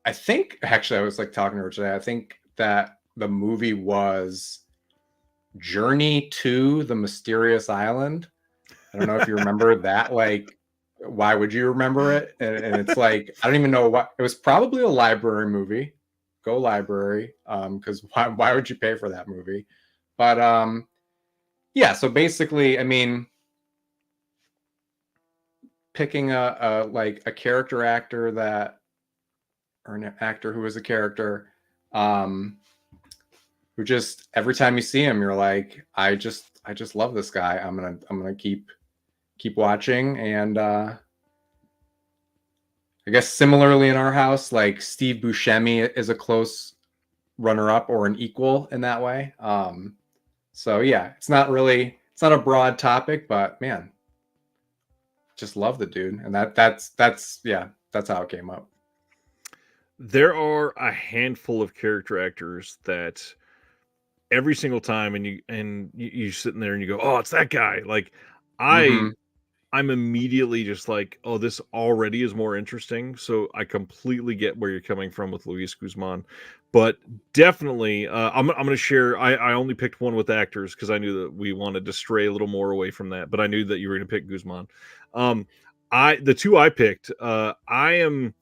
I think, actually, I was like talking to her today, I think that the movie was Journey to the Mysterious Island. I don't know if you remember that. Like, why would you remember it? And it's like, I don't even know what it was. Probably a library movie. Go library. Because why would you pay for that movie? But yeah. So basically, I mean, picking a character actor or an actor who is a character, who just every time you see him, you're like, I just love this guy. I'm gonna keep watching. And I guess similarly in our house, like Steve Buscemi is a close runner-up or an equal in that way. So yeah, it's not a broad topic, but man, just love the dude. And that's how it came up. There are a handful of character actors that every single time, and you sitting there and you go, oh, it's that guy. Like I'm immediately just like, oh, this already is more interesting. So I completely get where you're coming from with Luis Guzman, but definitely, I'm going to share. I only picked one with actors because I knew that we wanted to stray a little more away from that, but I knew that you were going to pick Guzman. The two I picked, I am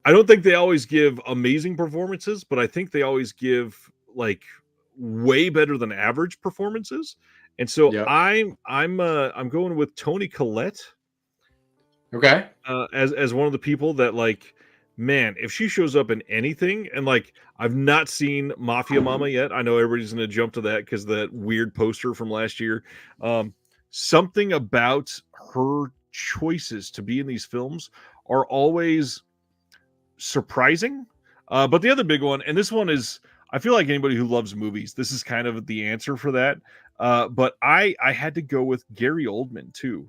I don't think they always give amazing performances, but I think they always give like way better than average performances. And so Yep. I'm going with Toni Collette Okay. as one of the people that like, man, if she shows up in anything, and like I've not seen Mafia Mama yet. I know everybody's going to jump to that because that weird poster from last year. Um, Something about her choices to be in these films are always surprising. But the other big one, and this one is, I feel like anybody who loves movies, this is kind of the answer for that. But I had to go with Gary Oldman too.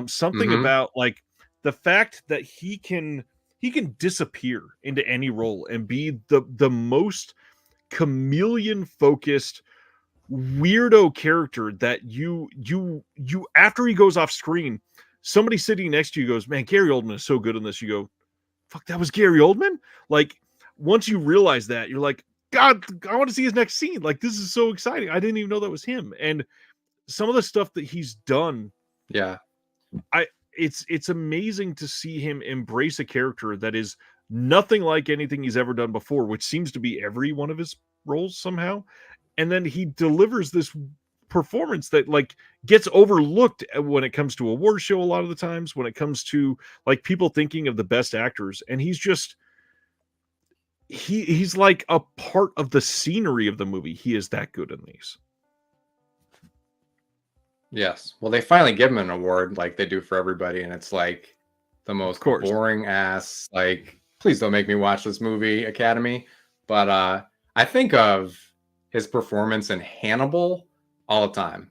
Something Mm-hmm. about like the fact that he can disappear into any role and be the most chameleon focused weirdo character that you after he goes off screen, somebody sitting next to you goes, man, Gary Oldman is so good in this. You go, fuck, that was Gary Oldman? Like, once you realize that, you're like, God, I want to see his next scene. Like, this is so exciting. I didn't even know that was him. And some of the stuff that he's done, Yeah. it's amazing to see him embrace a character that is nothing like anything he's ever done before, which seems to be every one of his roles somehow. And then he delivers this performance that like gets overlooked when it comes to award show a lot of the times, when it comes to like people thinking of the best actors, and he's like a part of the scenery of the movie. He is that good in these. Yes. Well, they finally give him an award like they do for everybody, and it's like the Of most course. boring ass, like, please don't make me watch this movie, Academy. But I think of his performance in Hannibal all the time.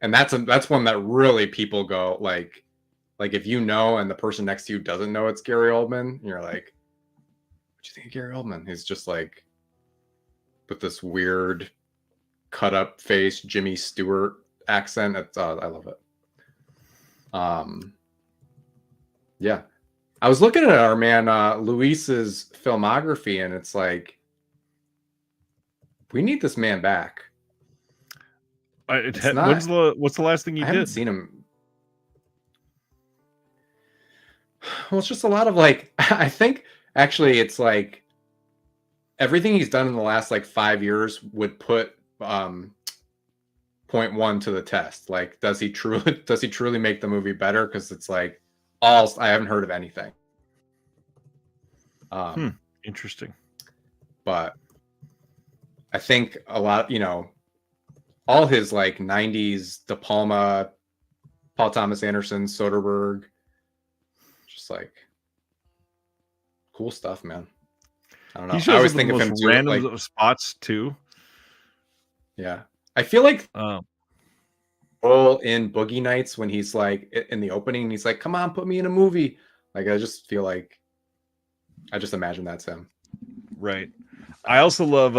And that's one that really people go like if you know and the person next to you doesn't know it's Gary Oldman, you're like, what do you think of Gary Oldman? He's just like with this weird cut up face Jimmy Stewart accent. I love it. Yeah. I was looking at our man Luis's filmography, and it's like, we need this man back. It's not. What's the last thing you I haven't did? seen him. Well, it's just a lot of like, I think actually it's like everything he's done in the last like 5 years would put point one to the test. Like, does he truly make the movie better? Because it's like I haven't heard of anything. Interesting. But I think a lot, all his like 90s De Palma, Paul Thomas Anderson, Soderbergh, just like cool stuff, man. I don't know. He I always shows up in think the of him most too, random like, spots too. yeah. I feel like Um, all in Boogie Nights when he's like in the opening, he's like, "Come on, put me in a movie." Like, I just feel like I just imagine that's him. right. I also love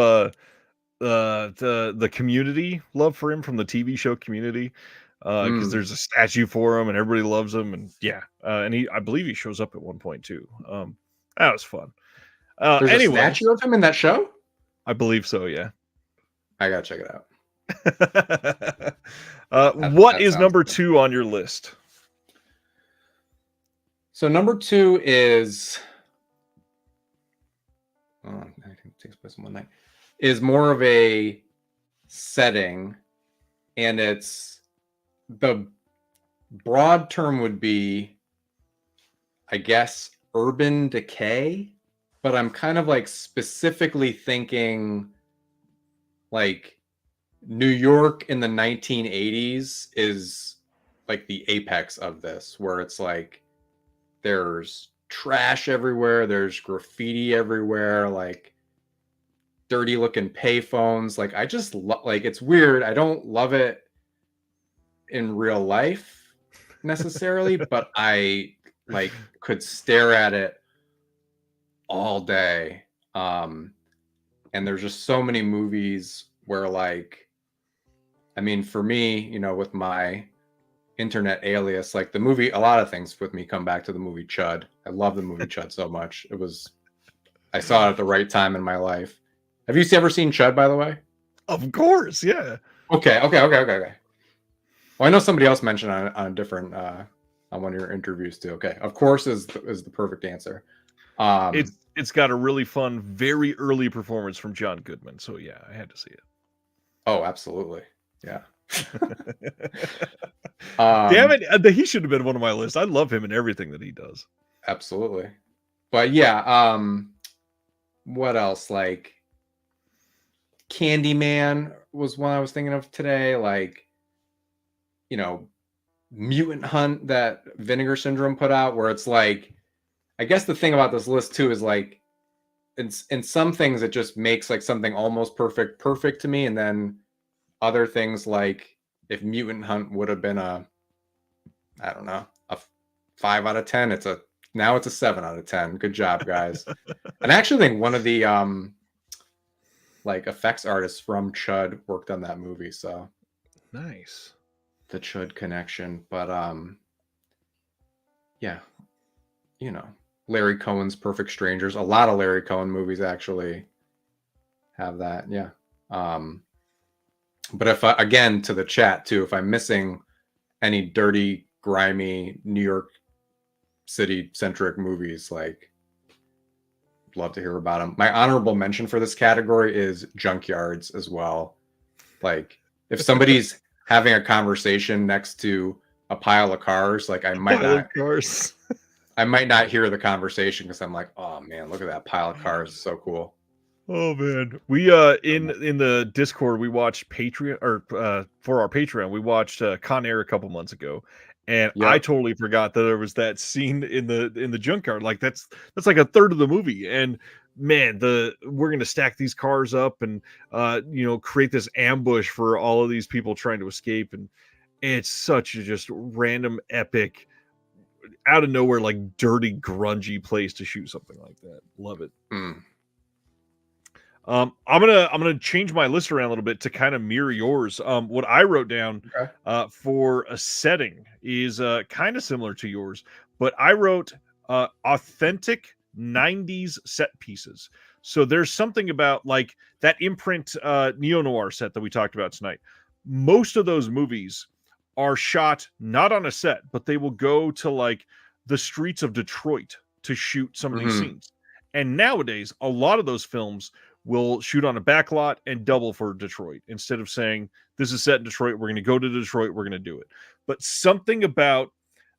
the Community love for him from the TV show Community, because there's a statue for him and everybody loves him, and yeah, and I believe he shows up at one point too. That was fun. There's a Anyways, statue of him in that show? I believe so. Yeah. I gotta check it out. What is sounds number good. 2 on your list? So number 2 is, I think it takes place in one night, is more of a setting, and it's, the broad term would be, I guess, urban decay, but I'm kind of like specifically thinking like New York in the 1980s is like the apex of this, where it's like there's trash everywhere, there's graffiti everywhere, like dirty looking payphones. Like, I just like, it's weird. I don't love it in real life necessarily, but I like could stare at it all day. And there's just so many movies where, like, I mean, for me, with my internet alias, like the movie, a lot of things with me come back to the movie Chud. I love the movie Chud so much. I saw it at the right time in my life. Have you ever seen Chud, by the way? Of course, yeah. Okay. Well, I know somebody else mentioned on a different on one of your interviews too. Okay, of course is the perfect answer. Um, It's got a really fun, very early performance from John Goodman. So yeah, I had to see it. oh, absolutely. Yeah. Damn Um, it, he should have been one of my list. I love him and everything that he does. absolutely. But yeah, what else? Like Candyman was one I was thinking of today. Like, you know, Mutant Hunt that Vinegar Syndrome put out, where it's like, I guess the thing about this list too is like, in some things it just makes like something almost perfect to me, and then other things like if Mutant Hunt would have been a, I don't know, a 5 out of 10, it's a 7 out of 10. Good job, guys. And I actually think one of the like effects artists from Chud worked on that movie, so Nice. the Chud connection. But yeah, you know, Larry Cohen's Perfect Strangers. A lot of Larry Cohen movies actually have that. Yeah. But if again, to the chat too, if I'm missing any dirty, grimy New York City centric movies, like, love to hear about them. My honorable mention for this category is junkyards as well. Like, if somebody's having a conversation next to a pile of cars, like I might Pile of not cars. I might not hear the conversation because I'm like, oh man, look at that pile of cars. It's so cool. Oh man, we in the Discord we watched Patreon or for our Patreon we watched Con Air a couple months ago, and I Yep. totally forgot that there was that scene in the junkyard. Like that's like a third of the movie, and man, we're gonna stack these cars up and create this ambush for all of these people trying to escape, and it's such a just random epic out of nowhere like dirty grungy place to shoot something like that. Love it. Mm. I'm gonna change my list around a little bit to kind of mirror yours. What I wrote down Okay. for a setting is kind of similar to yours, but I wrote authentic '90s set pieces. So there's something about like that imprint neo noir set that we talked about tonight. Most of those movies are shot not on a set, but they will go to like the streets of Detroit to shoot some of these Mm-hmm. scenes. And nowadays, a lot of those films will shoot on a backlot and double for Detroit instead of saying this is set in Detroit. We're going to go to Detroit. We're going to do it. But something about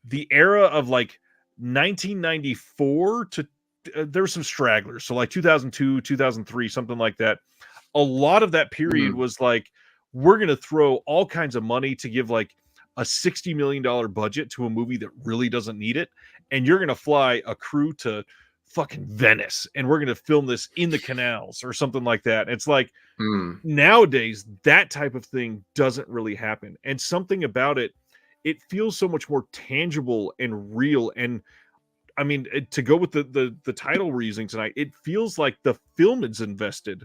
the era of like 1994 to there's some stragglers. So like 2002, 2003, something like that. A lot of that period Mm-hmm. was like, we're going to throw all kinds of money to give like a $60 million budget to a movie that really doesn't need it. And you're going to fly a crew to fucking Venice and we're going to film this in the canals or something like that. It's like Mm. nowadays that type of thing doesn't really happen. And something about it, it feels so much more tangible and real. And I mean, to go with the title we're using tonight, it feels like the film is invested.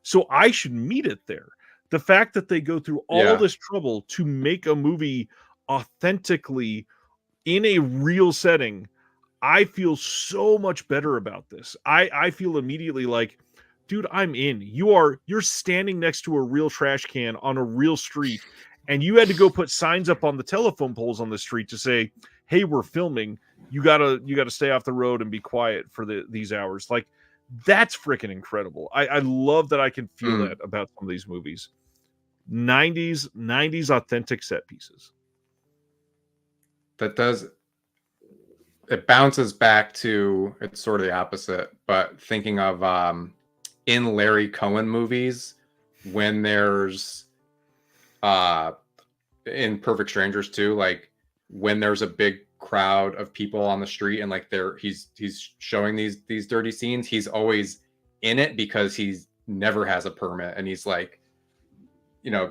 So I should meet it there. The fact that they go through all Yeah. this trouble to make a movie authentically in a real setting, I feel so much better about this. I feel immediately like, dude, I'm in. You're standing next to a real trash can on a real street, and you had to go put signs up on the telephone poles on the street to say, "Hey, we're filming. You gotta stay off the road and be quiet for these hours." Like that's freaking incredible. I love that I can feel Mm. that about some of these movies. 90s authentic set pieces. That does, it bounces back to, it's sort of the opposite, but thinking of in Larry Cohen movies, when there's in Perfect Strangers too, like when there's a big crowd of people on the street and like he's showing these dirty scenes, he's always in it because he's never has a permit, and he's like,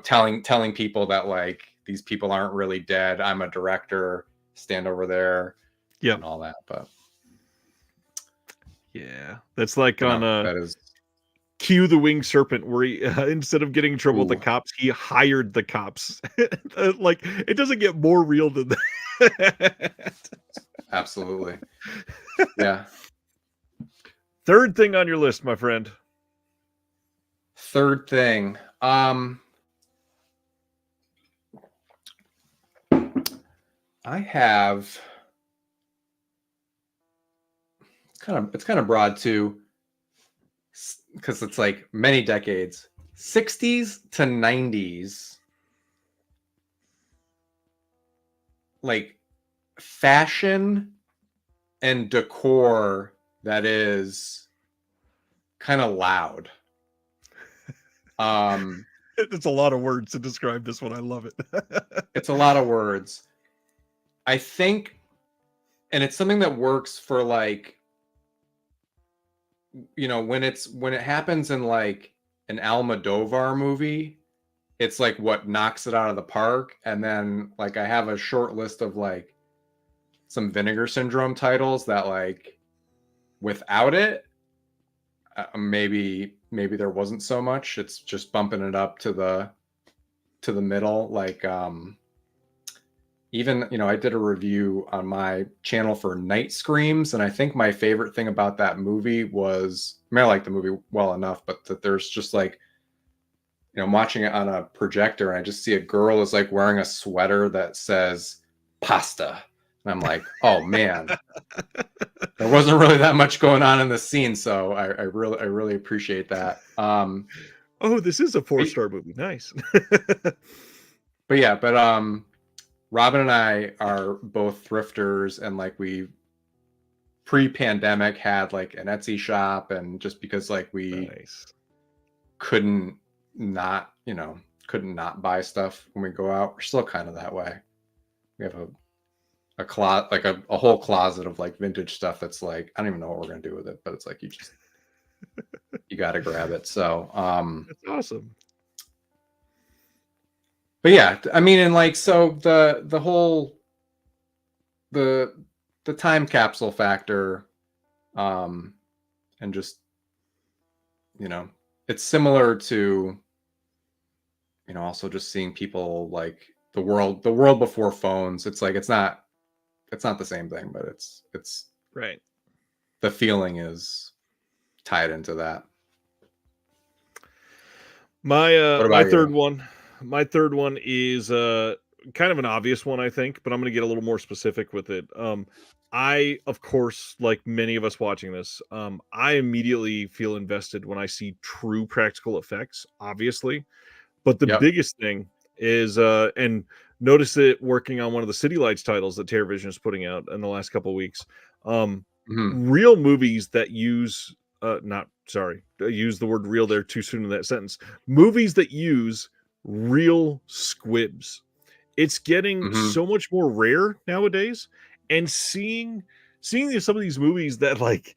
telling people that like these people aren't really dead. I'm a director, stand over there, Yeah. and all that. But yeah, that's like on that is Cue the Winged Serpent, where he instead of getting in trouble with the ooh, cops, he hired the cops. Like it doesn't get more real than that. absolutely. Yeah. Third thing on your list, my friend. Third thing. I have kind of broad too, because it's like many decades, 60s to 90s, like fashion and decor that is kind of loud. It's a lot of words to describe this one. I love it. It's a lot of words. I think, and it's something that works for like, you know, when it happens in like an Almodovar movie, it's like what knocks it out of the park. And then like I have a short list of like some Vinegar Syndrome titles that like without it, maybe there wasn't so much. It's just bumping it up to the middle. Like even, you know, I did a review on my channel for Night Screams, and I think my favorite thing about that movie was, I mean, I like the movie well enough, but that there's just like, you know, I'm watching it on a projector and I just see a girl is like wearing a sweater that says pasta. And I'm like, oh man, there wasn't really that much going on in the scene. So I really appreciate that. Oh, this is a 4-star movie. Nice. But yeah, Robin and I are both thrifters, and like we pre-pandemic had like an Etsy shop, and just because like we couldn't not buy stuff when we go out, we're still kind of that way. We have a closet, like a whole closet of like vintage stuff that's like, I don't even know what we're gonna do with it, but it's like you got to grab it. So that's awesome. But yeah, I mean, and like, so the whole the time capsule factor, and just, you know, it's similar to, you know, also just seeing people like the world before phones. It's like it's not the same thing, but it's right. The feeling is tied into that. My third one is kind of an obvious one, I think, but I'm going to get a little more specific with it. I, of course, like many of us watching this, I immediately feel invested when I see true practical effects, obviously. But the biggest thing is, and notice it working on one of the City Lights titles that TerraVision is putting out in the last couple of weeks. Real movies that use, use the word real there too soon in that sentence. Movies that use real squibs. It's getting so much more rare nowadays, and seeing some of these movies that like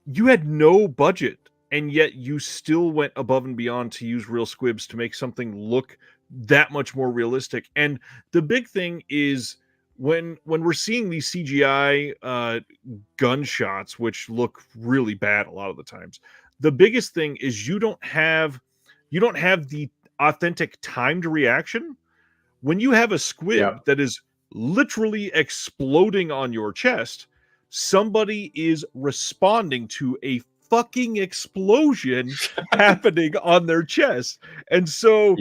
you had no budget and yet you still went above and beyond to use real squibs to make something look that much more realistic. And the big thing is when we're seeing these CGI gunshots, which look really bad a lot of the times, the biggest thing is you don't have the authentic timed reaction. When you have a squib that is literally exploding on your chest, somebody is responding to a fucking explosion happening on their chest. And so,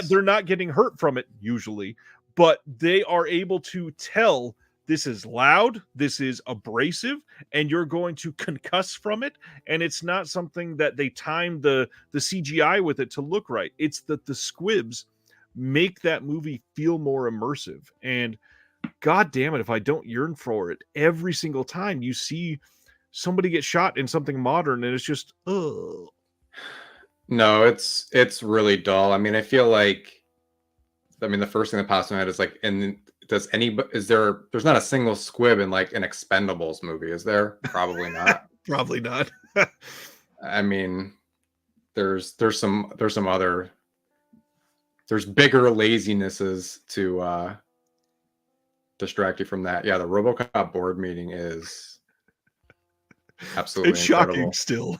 they're not getting hurt from it usually, but they are able to tell this is loud, this is abrasive, and you're going to concuss from it. And it's not something that they timed the CGI with it to look right. It's that the squibs make that movie feel more immersive. And God damn it, if I don't yearn for it every single time you see somebody get shot in something modern, and it's just, ugh. No, it's really dull. I mean, I feel like, the first thing that pops in my head is like, and there's not a single squib in like an Expendables movie, is there? Probably not. Probably not. I mean, there's some other, there's bigger lazinesses to distract you from that. Yeah, the RoboCop board meeting is absolutely it's incredible. Shocking still.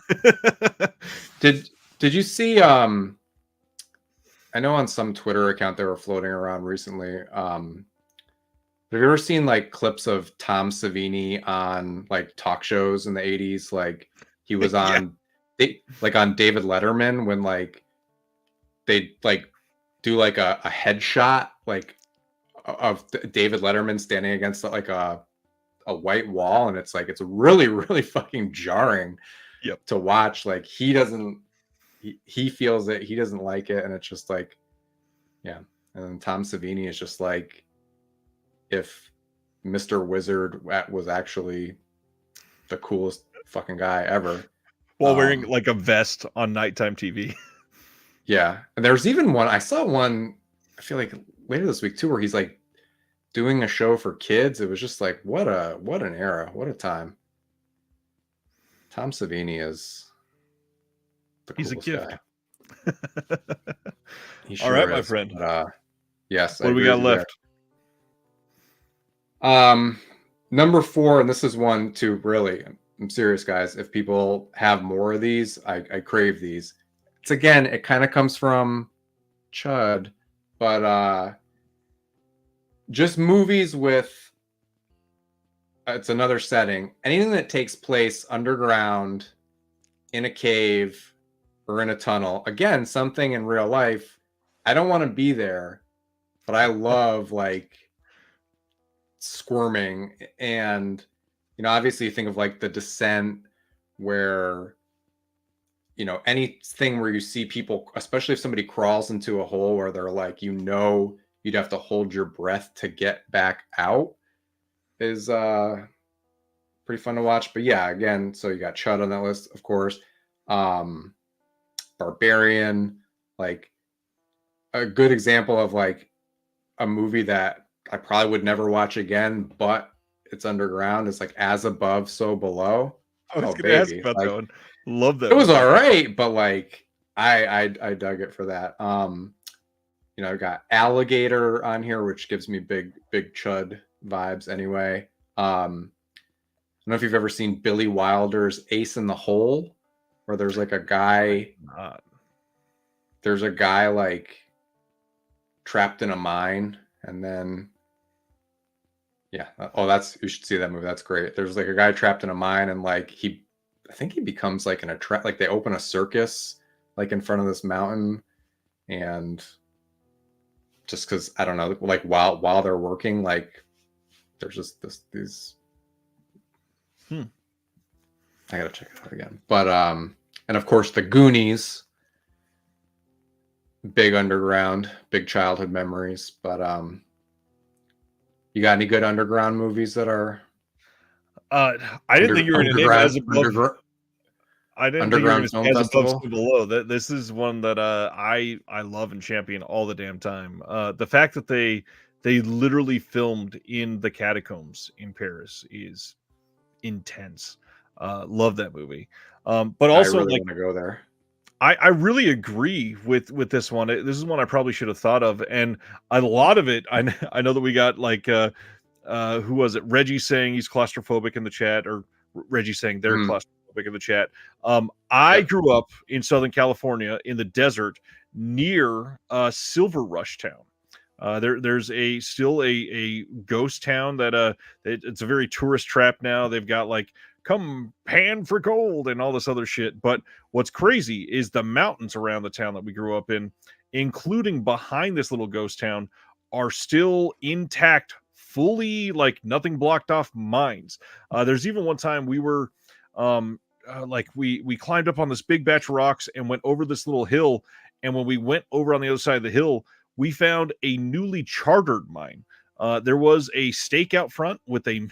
Did you see I know on some Twitter account they were floating around recently, have you ever seen like clips of Tom Savini on like talk shows in the 80s? Like he was on on David Letterman, when like they like do like a headshot like of David Letterman standing against like a a white wall, and it's like it's really really fucking jarring Yep. to watch. Like he feels it, he doesn't like it, and it's just like, yeah. And then Tom Savini is just like if Mr. Wizard was actually the coolest fucking guy ever. While wearing like a vest on nighttime TV. Yeah. And there's even one, I saw one, I feel like later this week too, where he's like doing a show for kids. It was just like, what an era, what a time. Tom Savini is the He's a coolest gift. guy. He All right, sure my is. friend. But, yes. What do we got left? Number 4, and this is one too, really, I'm serious, guys. If people have more of these, I crave these. It's again, it kind of comes from Chud, but just movies with it's another setting. Anything that takes place underground, in a cave, or in a tunnel. Again, something in real life. I don't want to be there, but I love like squirming. And obviously you think of like The Descent, where anything where you see people, especially if somebody crawls into a hole where they're like, you'd have to hold your breath to get back out, is pretty fun to watch. But yeah, again, so you got Chud on that list, of course. Barbarian, like a good example of like a movie that I probably would never watch again, but it's underground. It's like As Above, So Below. I was gonna ask about that one. Love that. It was all right, but like I dug it for that. I've got Alligator on here, which gives me big Chud vibes anyway. I don't know if you've ever seen Billy Wilder's Ace in the Hole, where there's like a guy. There's a guy like trapped in a mine, and then you should see that movie. That's great. There's like a guy trapped in a mine, and like I think he becomes like like they open a circus like in front of this mountain, and just because I don't know, like while they're working, like there's just these. I gotta check it out again. But and of course the Goonies, big underground, big childhood memories. But you got any good underground movies that are? I didn't think you were going to name As Above. I didn't think you were going to say As Above, So Below. This is one that I love and champion all the damn time. The fact that they literally filmed in the catacombs in Paris is intense. Love that movie. But also, I really want to go there. I really agree with this one. This is one I probably should have thought of, and a lot of it I know that we got like who was it? Reggie saying he's claustrophobic in the chat, or Reggie saying they're claustrophobic in the chat. I grew up in Southern California in the desert near Silver Rush Town. There's still a ghost town that it's a very tourist trap now. They've got like come pan for gold and all this other shit. But what's crazy is the mountains around the town that we grew up in, including behind this little ghost town, are still intact, fully like nothing blocked off mines. There's even one time we were like we climbed up on this big batch of rocks and went over this little hill. And when we went over on the other side of the hill, we found a newly chartered mine. There was a stake out front with a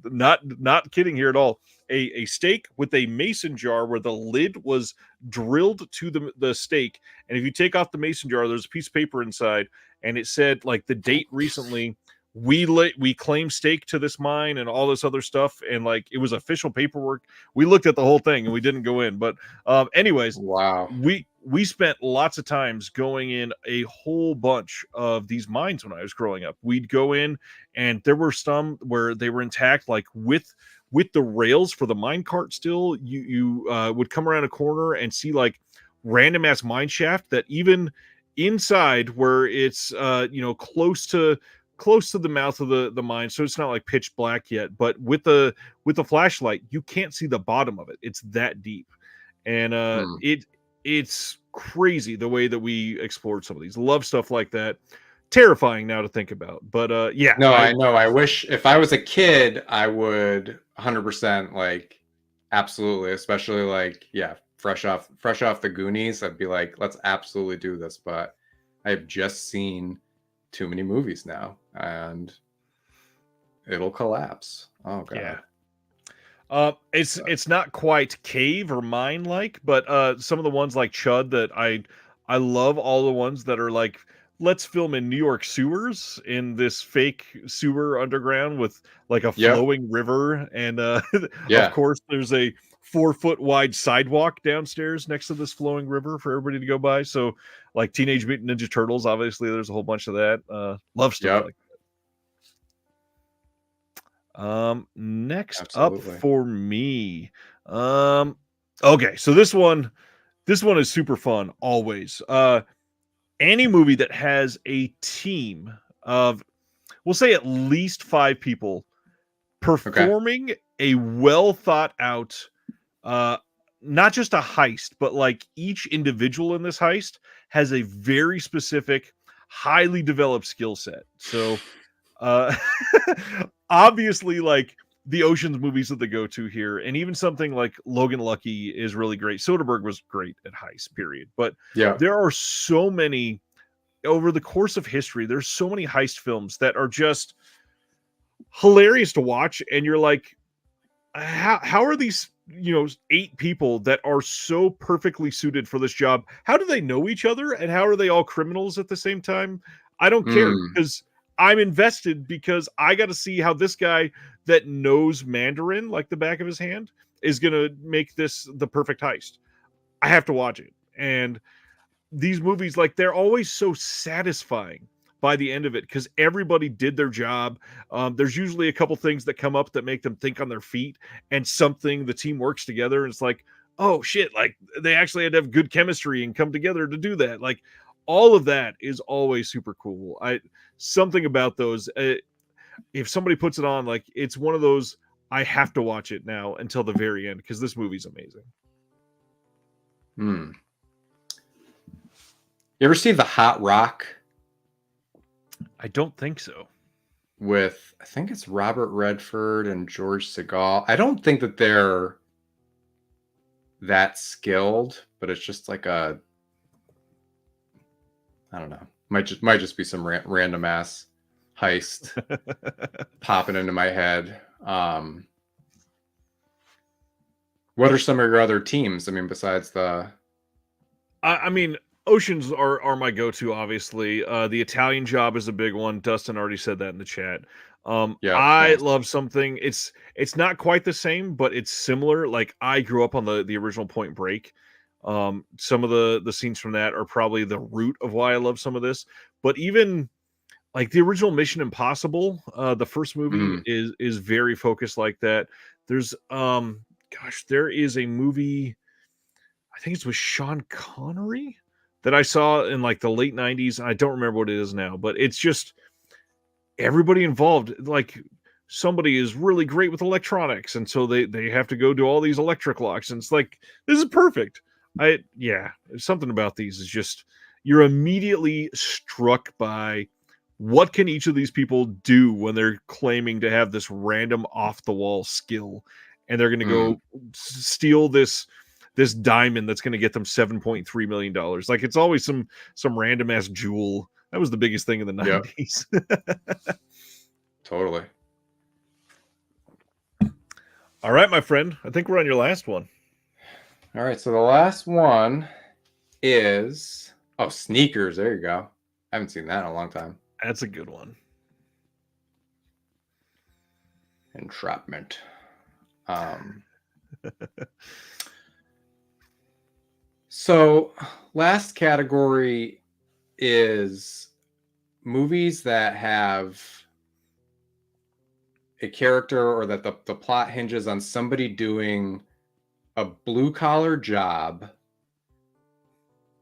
not kidding here at all, a stake with a mason jar where the lid was drilled to the stake, and if you take off the mason jar, there's a piece of paper inside, and it said like the date recently we claim stake to this mine and all this other stuff, and like it was official paperwork. We looked at the whole thing and we didn't go in, but anyways, wow, we spent lots of times going in a whole bunch of these mines when I was growing up. We'd go in, and there were some where they were intact, like with the rails for the mine cart still. You would come around a corner and see like random ass mine shaft that even inside where it's close to the mouth of the mine, so it's not like pitch black yet, but with the flashlight you can't see the bottom of it. It's that deep, and it's crazy the way that we explored some of these. Love stuff like that. terrifying now to think about. But yeah, No, I know. I wish if I was a kid, I would 100% like absolutely, especially like yeah, fresh off the Goonies, I'd be like, let's absolutely do this. But I've just seen too many movies now, and it'll collapse. Oh god. yeah. It's not quite cave or mine like, but some of the ones like Chud that I love all the ones that are like, let's film in New York sewers in this fake sewer underground with like a Yep. flowing river, and of Yeah. course there's a 4 foot wide sidewalk downstairs next to this flowing river for everybody to go by. So like Teenage Mutant Ninja Turtles, obviously there's a whole bunch of that. Love stuff Yep. like. Next up Absolutely. for me. Okay, so this one is super fun always. Any movie that has a team of, we'll say, at least 5 people Okay. performing a well thought out, uh not just a heist, but like each individual in this heist has a very specific, highly developed skill set. So uh, obviously, like the Ocean's movies that they go to here, and even something like Logan Lucky is really great. Soderbergh was great at heist, period. But Yeah. there are so many over the course of history. There's so many heist films that are just hilarious to watch, and you're like, how are these 8 people that are so perfectly suited for this job? How do they know each other, and how are they all criminals at the same time? I don't care, Mm. because I'm invested, because I got to see how this guy that knows Mandarin like the back of his hand is going to make this the perfect heist. I have to watch it. And these movies, like, they're always so satisfying by the end of it, because everybody did their job. There's usually a couple things that come up that make them think on their feet, and something the team works together, and it's like, oh shit, like they actually had to have good chemistry and come together to do that. Like, all of that is always super cool. Something about those, if somebody puts it on, like, it's one of those, I have to watch it now until the very end, because this movie's amazing. Mm. You ever see The Hot Rock I don't think so. with, I think it's Robert Redford and George Segal? I don't think that they're that skilled, but it's just like a, I don't know, might just be some random ass heist popping into my head. What are some of your other teams? I mean, besides the I mean, oceans are my go-to, obviously. The Italian Job is a big one. Dustin already said that in the chat. yeah, I nice. love something. It's not quite the same, but it's similar. Like, I grew up on the original Point Break. Some of the scenes from that are probably the root of why I love some of this. But even like the original Mission Impossible, the first movie Mm, is very focused like that. There's gosh, there is a movie, I think it's with Sean Connery, that I saw in like the late 90s. I don't remember what it is now, but it's just everybody involved. Like, somebody is really great with electronics, and so they have to go do all these electric locks, and it's like, this is perfect. Yeah, something about these is just, you're immediately struck by what can each of these people do when they're claiming to have this random off the wall skill, and they're going to mm, go steal this diamond that's going to get them $7.3 million. Like, it's always some random ass jewel. That was the biggest thing in the yeah, 90s. totally. All right, my friend, I think we're on your last one. All right, so the last one is Sneakers. There you go. I haven't seen that in a long time. That's a good one. Entrapment. Um, so last category is movies that have a character, or that the plot hinges on somebody doing a blue collar job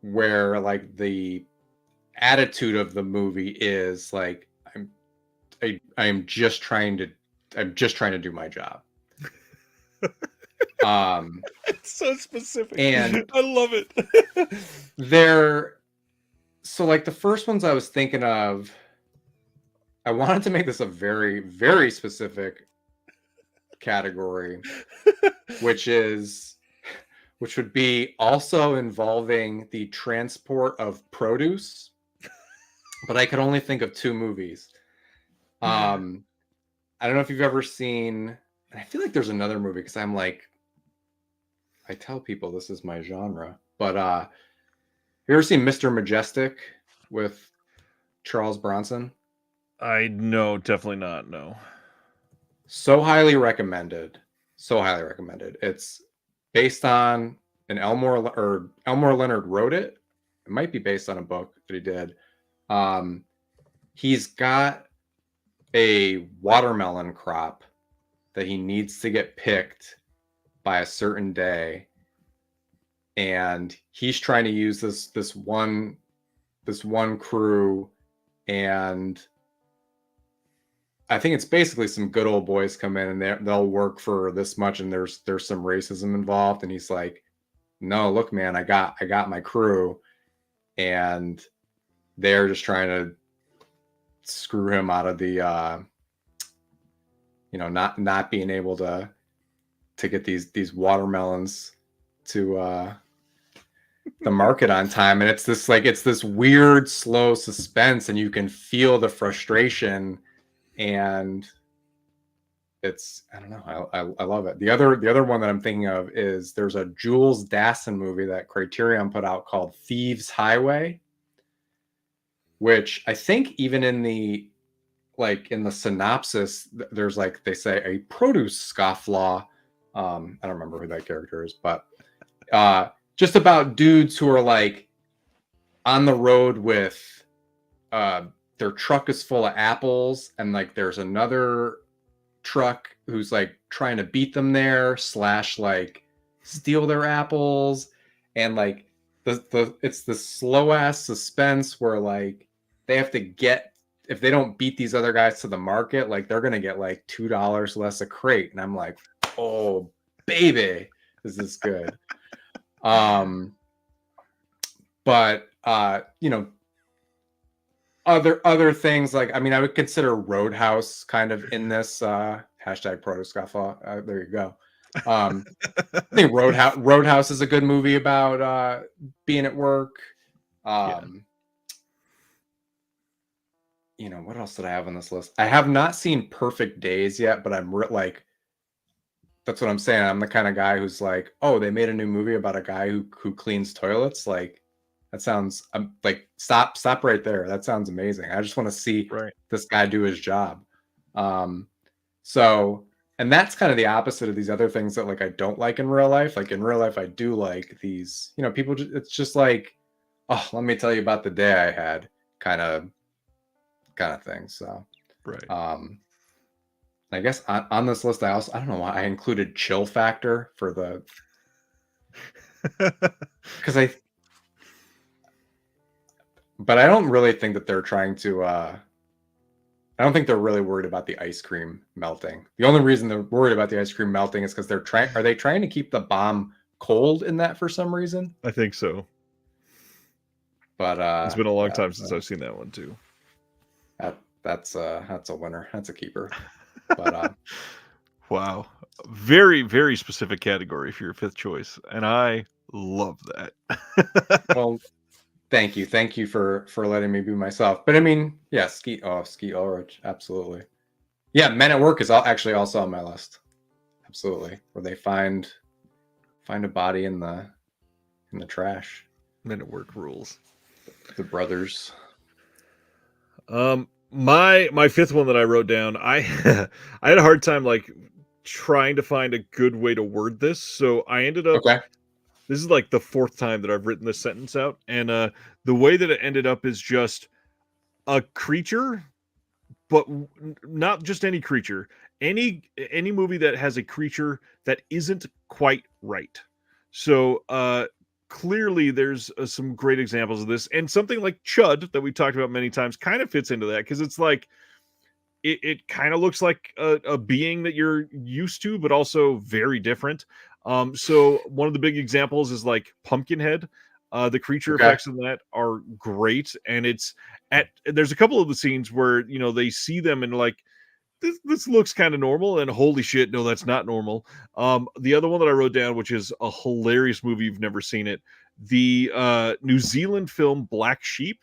where like the attitude of the movie is like, I'm just trying to do my job. It's so specific. And I love it. they're So like the first ones I was thinking of, I wanted to make this a very, very specific category, which would be also involving the transport of produce, but I could only think of 2 movies. I don't know if you've ever seen, and I feel like there's another movie because I'm like, I tell people this is my genre, but you ever seen Mr. Majestic with Charles Bronson? No, definitely not. No. So highly recommended. So highly recommended. It's based on an Elmore Leonard wrote it. It might be based on a book that he did. He's got a watermelon crop that he needs to get picked by a certain day, and he's trying to use this one crew, and I think it's basically some good old boys come in and they'll work for this much, and there's some racism involved, and he's like, no, look, man, I got my crew, and they're just trying to screw him out of the not being able to get these watermelons to the market on time. And it's this weird slow suspense, and you can feel the frustration, and it's, I don't know, I love it. The other one that I'm thinking of is there's a Jules Dassin movie that Criterion put out called Thieves Highway, which I think even in the synopsis, there's like, they say a produce scofflaw. I don't remember who that character is, but just about dudes who are like on the road with their truck is full of apples, and like there's another truck who's like trying to beat them there / like steal their apples, and like it's the slow ass suspense where like they have to get, if they don't beat these other guys to the market, like they're gonna get like $2 less a crate, and I'm like, oh baby, this is good. But other things, like, I mean, I would consider Roadhouse kind of in this hashtag produce scofflaw. There you go. I think Roadhouse is a good movie about being at work. What else did I have on this list? I have not seen Perfect Days yet, but I'm like, that's what I'm saying. I'm the kind of guy who's like, oh, they made a new movie about a guy who cleans toilets. Like, that sounds, I'm like, stop right there. That sounds amazing. I just want to see this guy do his job. So, and that's kind of the opposite of these other things that like I don't like in real life. Like in real life, I do like these, people, it's just like, oh, let me tell you about the day I had kind of thing. So, I guess on this list, I don't know why I included Chill Factor for the, because but I don't really think that they're trying to, I don't think they're really worried about the ice cream melting. The only reason they're worried about the ice cream melting is because are they trying to keep the bomb cold in that for some reason? I think so. But it's been a long time since I've seen that one too. That's a winner. That's a keeper. But wow, very, very specific category for your 5th choice, and I love that. Well, thank you for letting me be myself. But I mean, yeah, Skeet Ulrich, absolutely. Yeah, Men at Work is actually also on my list. Absolutely, where they find a body in the trash. Men at Work rules. The brothers. My 5th one that I wrote down, I had a hard time like trying to find a good way to word this, so I ended up. Okay. This is like the 4th time that I've written this sentence out, and the way that it ended up is just a creature, but not just any creature. Any movie that has a creature that isn't quite right. So clearly there's some great examples of this, and something like Chud that we talked about many times kind of fits into that, because it's like it kind of looks like a being that you're used to, but also very different. So one of the big examples is like Pumpkinhead. The creature Okay. effects in that are great, and there's a couple of the scenes where they see them and like this looks kind of normal, and holy shit, no, that's not normal. The other one that I wrote down, which is a hilarious movie, you've never seen it, the New Zealand film Black Sheep,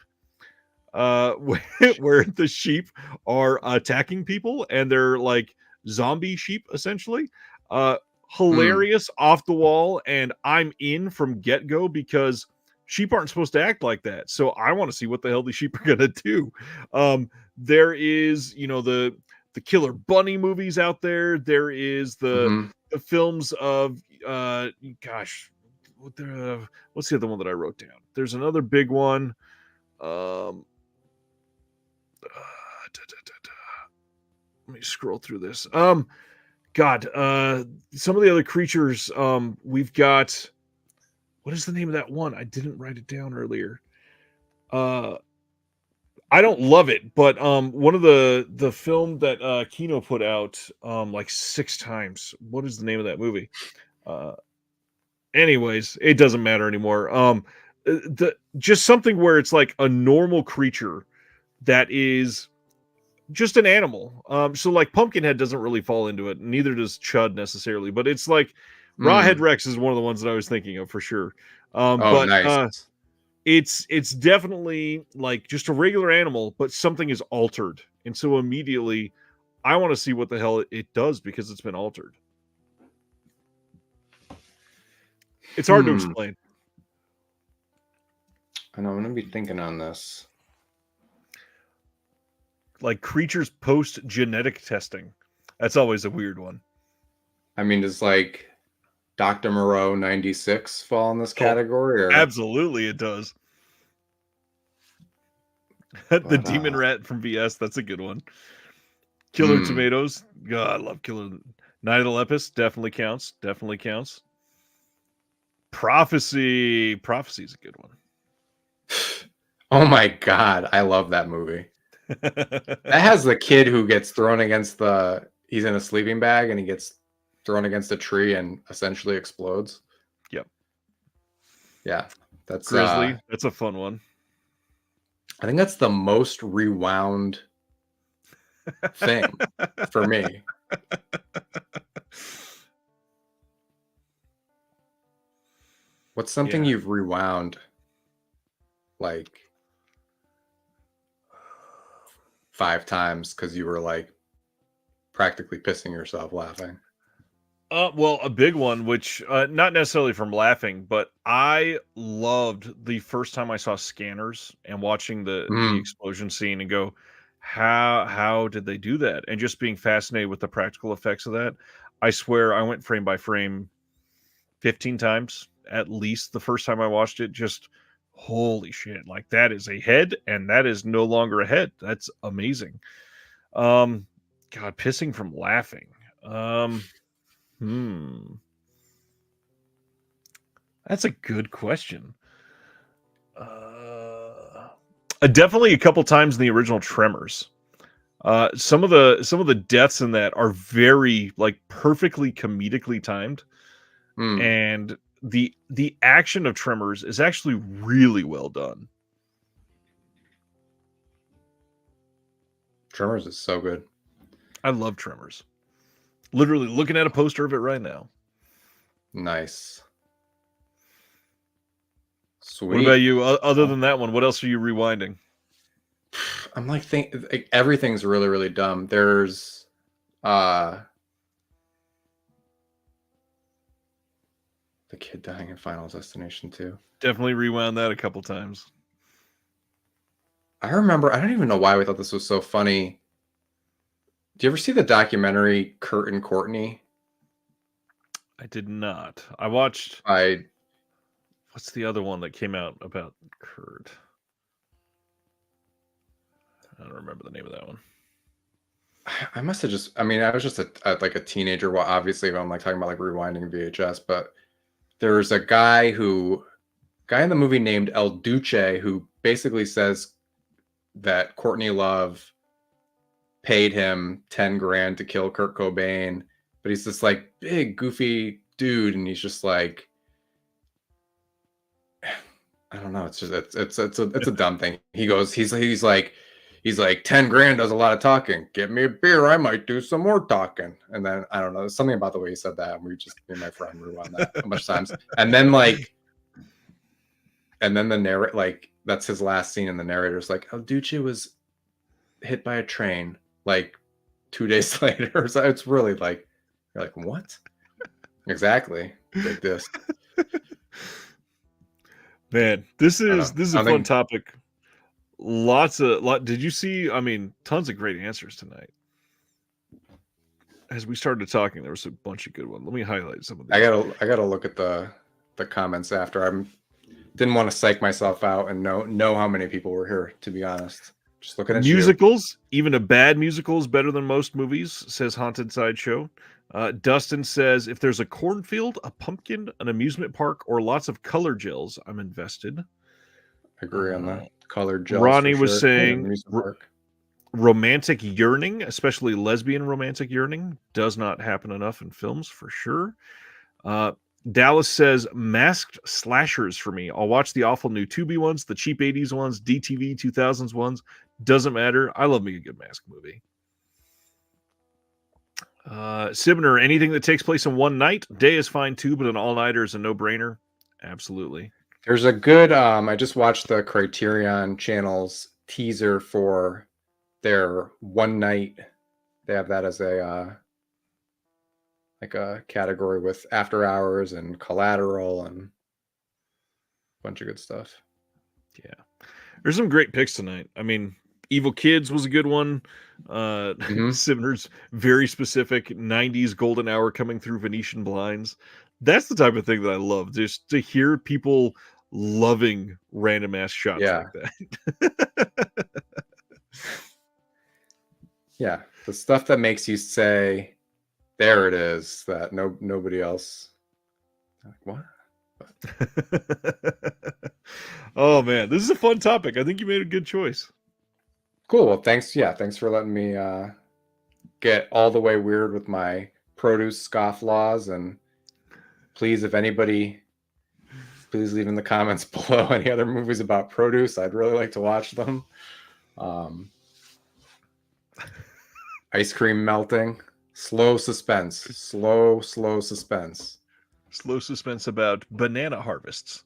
where the sheep are attacking people and they're like zombie sheep essentially. Uh, Hmm. Hilarious, off the wall, and I'm in from get go because sheep aren't supposed to act like that. So I want to see what the hell these sheep are gonna do. There is, the Killer Bunny movies out there. There is Hmm. the films of gosh, what's the other one that I wrote down? There's another big one. Um, Let me scroll through this. God, some of the other creatures. We've got, what is the name of that one? I didn't write it down earlier. Uh, I don't love it, but one of the film that Kino put out like 6 times. What is the name of that movie? Uh, Anyways, it doesn't matter anymore. The just something where it's like a normal creature that is just an animal. So like Pumpkinhead doesn't really fall into it, neither does Chud necessarily, but it's like Rawhead Mm. Rex is one of the ones that I was thinking of for sure. Oh, But nice. it's definitely like just a regular animal, but something is altered. And so immediately I want to see what the hell it does because it's been altered. It's hard to Hmm. explain. I know, I'm gonna be thinking on this. Like creatures post genetic testing. That's always a weird one. I mean, does like Dr. Moreau 96 fall in this Oh, category, or absolutely it does. The but demon rat from VS, that's a good one. Killer hmm. Tomatoes. God, I love Killer. Night of the Lepus definitely counts. Definitely counts. Prophecy. Prophecy's a good one. Oh my God, I love that movie. That has the kid who gets thrown against he's in a sleeping bag and he gets thrown against a tree and essentially explodes. Yep. Yeah, that's Grizzly. That's a fun one. I think that's the most rewound thing for me. What's something Yeah. you've rewound like 5 times because you were like practically pissing yourself laughing? Well, a big one, which not necessarily from laughing, but I loved the first time I saw Scanners and watching the Mm. explosion scene and go, how did they do that? And just being fascinated with the practical effects of that. I swear I went frame by frame 15 times at least the first time I watched it. Just holy shit, like that is a head and that is no longer a head. That's amazing. Um, God, pissing from laughing. Um, hmm. That's a good question. Definitely a couple times in the original Tremors. Some of the deaths in that are very like perfectly comedically timed, Mm. and the action of Tremors is actually really well done. Tremors is so good. I love Tremors. Literally looking at a poster of it right now. Nice. What about Sweet. you? Other than that one, what else are you rewinding? I'm like everything's really, really dumb. There's the kid dying in Final Destination 2. Definitely rewound that a couple times. I remember, I don't even know why we thought this was so funny. Do you ever see the documentary Kurt and Courtney? I did not. I watched, I what's the other one that came out about Kurt? I don't remember the name of that one. I must have just, I mean, I was just like a teenager. Well, obviously, I'm like talking about like rewinding VHS, but there's a guy in the movie named El Duce who basically says that Courtney Love paid him 10 grand to kill Kurt Cobain, but he's this like big goofy dude, and he's just like I don't know. It's just it's a dumb thing. He goes, he's like 10 grand does a lot of talking. Get me a beer, I might do some more talking. And then I don't know, there's something about the way he said that. And me and my friend rewound that a bunch of times. And then the narrator, like that's his last scene, and the narrator's like, "Oh, Ducci was hit by a train like 2 days later." So it's really like, you're like, what? Exactly. Like this. Man, this is a fun think topic. Did you see? I mean, tons of great answers tonight. As we started talking, there was a bunch of good ones. Let me highlight some of these. I gotta look at the comments after. Didn't want to psych myself out and know how many people were here, to be honest. Just looking at musicals. Even a bad musical is better than most movies, says Haunted Sideshow. Dustin says, if there's a cornfield, a pumpkin, an amusement park, or lots of color gels, I'm invested. I agree on that. Colored gels. Ronnie was saying romantic yearning, especially lesbian romantic yearning, does not happen enough in films for sure. Dallas says masked slashers for me. I'll watch the awful new Tubi ones, the cheap 80s ones, DTV 2000s ones. Doesn't matter. I love me a good mask movie. Sibner, anything that takes place in one night, day is fine too, but an all-nighter is a no-brainer. Absolutely. There's a good, I just watched the Criterion Channel's teaser for their one night. They have that as a like a category with After Hours and Collateral and a bunch of good stuff. Yeah. There's some great picks tonight. I mean, Evil Kids was a good one. Sibner's very specific 90s golden hour coming through Venetian blinds. That's the type of thing that I love, just to hear people loving random ass shots like that. Yeah, the stuff that makes you say, there it is, that nobody else. Like, what? Oh man, this is a fun topic. I think you made a good choice. Cool. Well, thanks. Yeah, thanks for letting me get all the way weird with my produce scofflaws. And please, if anybody, please leave in the comments below any other movies about produce. I'd really like to watch them. Ice cream melting. Slow suspense. Slow suspense. Slow suspense about banana harvests.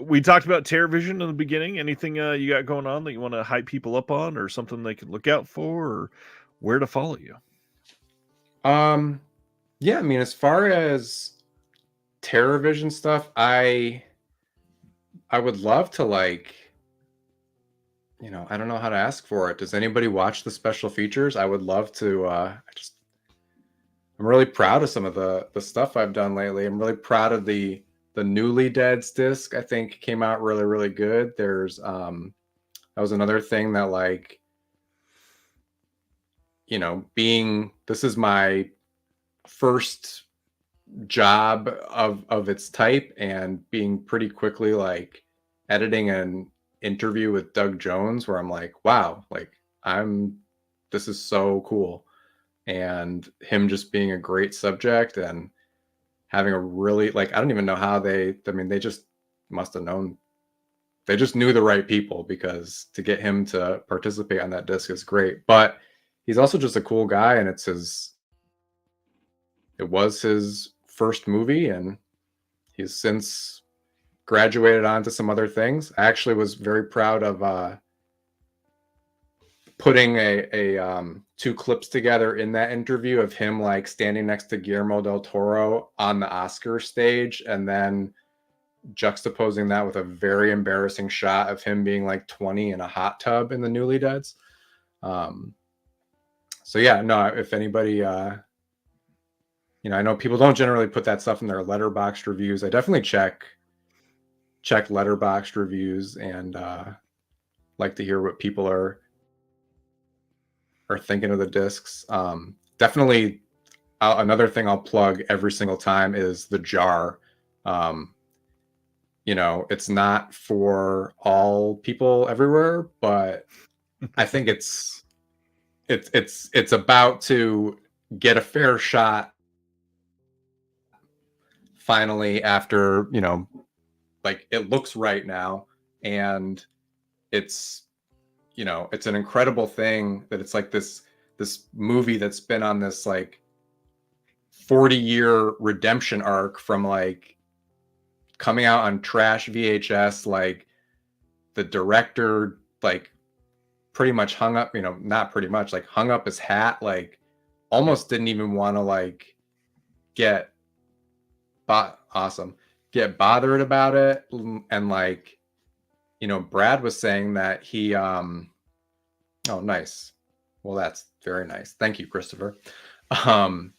We talked about TerrorVision in the beginning. Anything you got going on that you want to hype people up on, or something they can look out for, or where to follow you? Yeah, I mean, as far as TerrorVision stuff, I would love to, like, you know, I don't know how to ask for it. Does anybody watch the special features? I would love to. I'm really proud of some of the stuff I've done lately. I'm really proud of the Newly Deads disc. I think came out really good. There's that was another thing that, like, you know, this is my first job of its type, and being pretty quickly, like, editing an interview with Doug Jones where I'm like, wow, like, this is so cool. And him just being a great subject and having a really, like, I don't even know how they just must have known. They just knew the right people, because to get him to participate on that disc is great. But he's also just a cool guy, and it was his first movie, and he's since graduated on to some other things. I actually was very proud of putting a 2 clips together in that interview of him, like, standing next to Guillermo del Toro on the Oscar stage, and then juxtaposing that with a very embarrassing shot of him being like 20 in a hot tub in the Newly Deads. So yeah, no, if anybody, you know, I know people don't generally put that stuff in their Letterboxd reviews. I definitely check Letterboxd reviews, and like to hear what people are thinking of the discs. Definitely, another thing I'll plug every single time is The Jar. You know, it's not for all people everywhere, but I think it's about to get a fair shot finally, after, you know, like it looks right now, and it's, you know, it's an incredible thing that it's like this movie that's been on this like 40-year redemption arc from like coming out on trash VHS. Like the director like pretty much hung up, you know, not pretty much, like hung up his hat, like almost didn't even want to like get get bothered about it. And like, you know, Brad was saying that he oh, nice. Well, that's very nice. Thank you, Christopher. And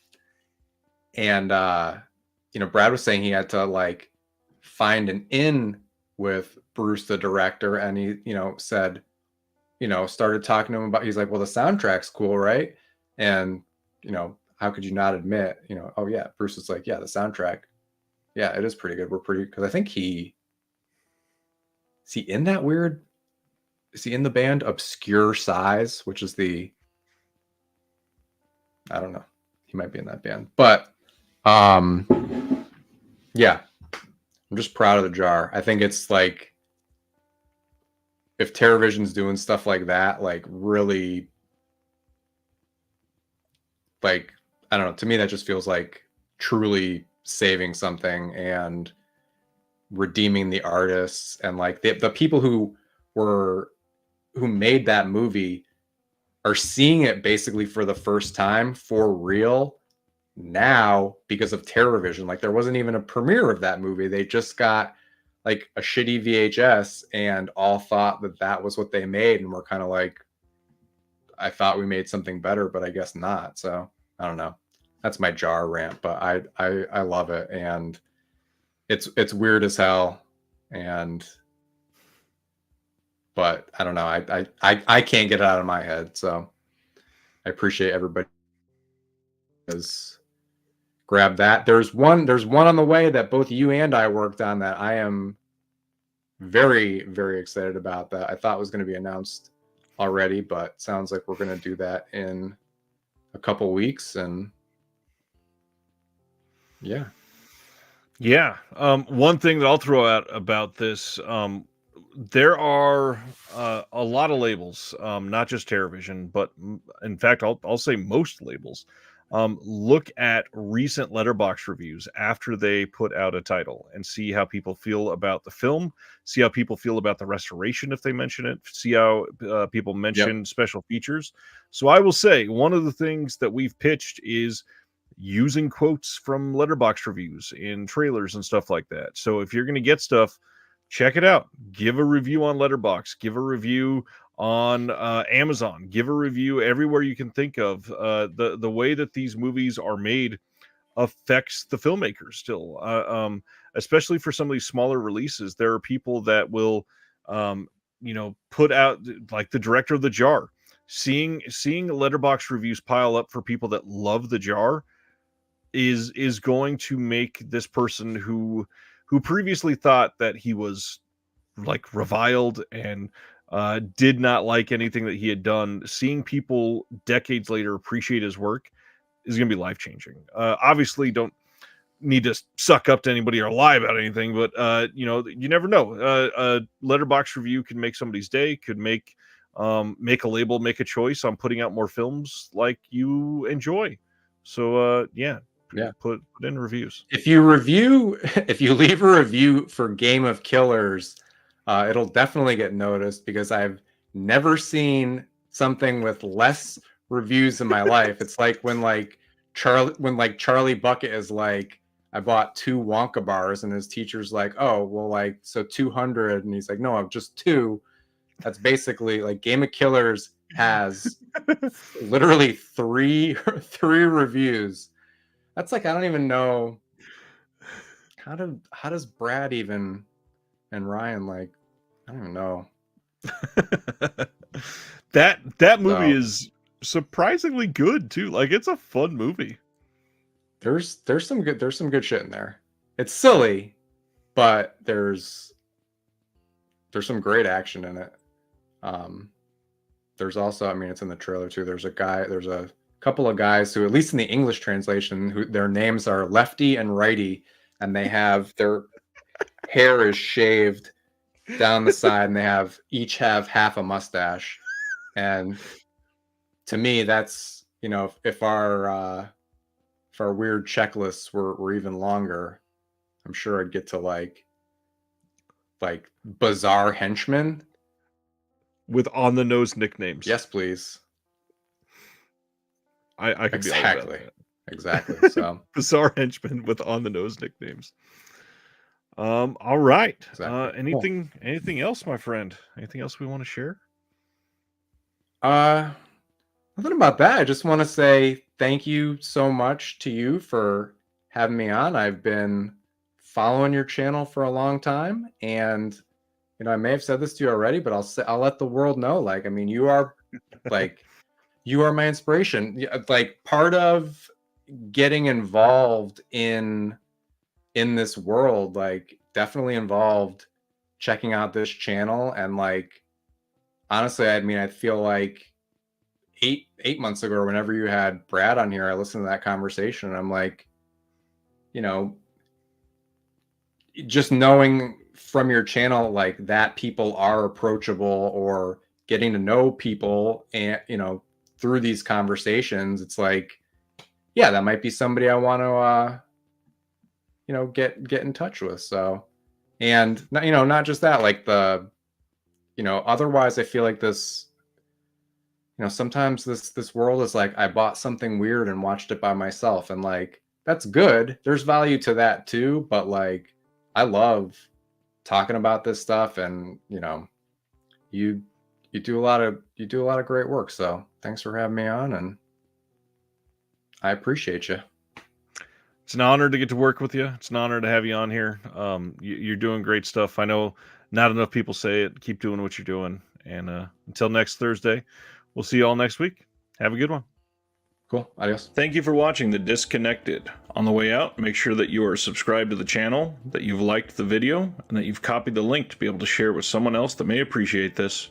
you know, Brad was saying he had to like find an in with Bruce the director, and he, you know, said, you know, started talking to him about, he's like, well, the soundtrack's cool, right? And, you know, how could you not admit, you know, oh yeah, Bruce is like, yeah, the soundtrack, yeah, it is pretty good. We're pretty, because I think is he in that weird, is he in the band Obscure Size, which is the, I don't know, he might be in that band, but yeah, I'm just proud of the jar. I think it's like, if TerraVision's doing stuff like that, like really, like, I don't know, to me that just feels like truly saving something and redeeming the artists, and like the people who made that movie are seeing it basically for the first time for real now because of TerraVision. Like there wasn't even a premiere of that movie. They just got like a shitty VHS and all thought that that was what they made, and we're kind of like, I thought we made something better, but I guess not. So I don't know. That's my jar rant, but I love it, and it's weird as hell, and but I don't know. I can't get it out of my head. So I appreciate everybody has grabbed that. There's one on the way that both you and I worked on that I am very, very excited about, that I thought was going to be announced already, but sounds like we're going to do that in a couple weeks. And yeah. One thing that I'll throw out about this, there are a lot of labels, not just TerraVision, but in fact, I'll say most labels. Look at recent Letterboxd reviews after they put out a title and see how people feel about the film, see how people feel about the restoration if they mention it, see how people mention special features. So I will say one of the things that we've pitched is using quotes from Letterboxd reviews in trailers and stuff like that. So if you're going to get stuff, check it out. Give a review on Letterboxd. Give a review on Amazon. Give a review everywhere you can think of. The way that these movies are made affects the filmmakers still, especially for some of these smaller releases. There are people that will, you know, put out, like the director of The Jar. Seeing Letterboxd reviews pile up for people that love The Jar is going to make this person who previously thought that he was like reviled and did not like anything that he had done, seeing people decades later appreciate his work is going to be life-changing. Obviously don't need to suck up to anybody or lie about anything, but you know, you never know. A Letterboxd review can make somebody's day, could make a label make a choice on putting out more films like you enjoy. So put in reviews. If you leave a review for Game of Killers, it'll definitely get noticed, because I've never seen something with less reviews in my life. It's like when Charlie Bucket is like, I bought 2 Wonka bars, and his teacher's like, oh, well, like, so 200, and he's like, no, I'm just 2. That's basically like Game of Killers has literally 3 reviews. That's like, I don't even know how does Brad even and Ryan, like, I don't even know. that movie is surprisingly good too. Like, it's a fun movie. There's some good shit in there. It's silly, but there's some great action in it. There's also, I mean, it's in the trailer too. There's a couple of guys who, at least in the English translation, who their names are Lefty and Righty, and they have their hair is shaved down the side, and they each have half a mustache. And to me, that's, you know, if our weird checklists were even longer, I'm sure I'd get to like bizarre henchmen with on the nose nicknames. Yes, please. I could exactly. be all Exactly. So bizarre henchmen with on the nose nicknames. All right. Exactly. Anything else, my friend? Anything else we want to share? Nothing about that. I just want to say thank you so much to you for having me on. I've been following your channel for a long time, and you know, I may have said this to you already, but I'll let the world know. Like, I mean, you are my inspiration. Like, part of getting involved in this world, like, definitely involved checking out this channel. And like, honestly, I mean, I feel like eight months ago, or whenever you had Brad on here, I listened to that conversation, and I'm like, you know, just knowing from your channel like that people are approachable, or getting to know people, and you know, through these conversations, it's like, yeah, that might be somebody I want to you know, get in touch with. So, and you know, not just that, like you know, otherwise I feel like this, you know, sometimes this world is like, I bought something weird and watched it by myself, and like, that's good, there's value to that too, but like, I love talking about this stuff, and you know, you do a lot of great work. So thanks for having me on, and I appreciate you. It's an honor to get to work with you. It's an honor to have you on here. You're doing great stuff. I know not enough people say it. Keep doing what you're doing. And until next Thursday, we'll see you all next week. Have a good one. Cool. Adios. Thank you for watching The Disconnected. On the way out, make sure that you are subscribed to the channel, that you've liked the video, and that you've copied the link to be able to share with someone else that may appreciate this.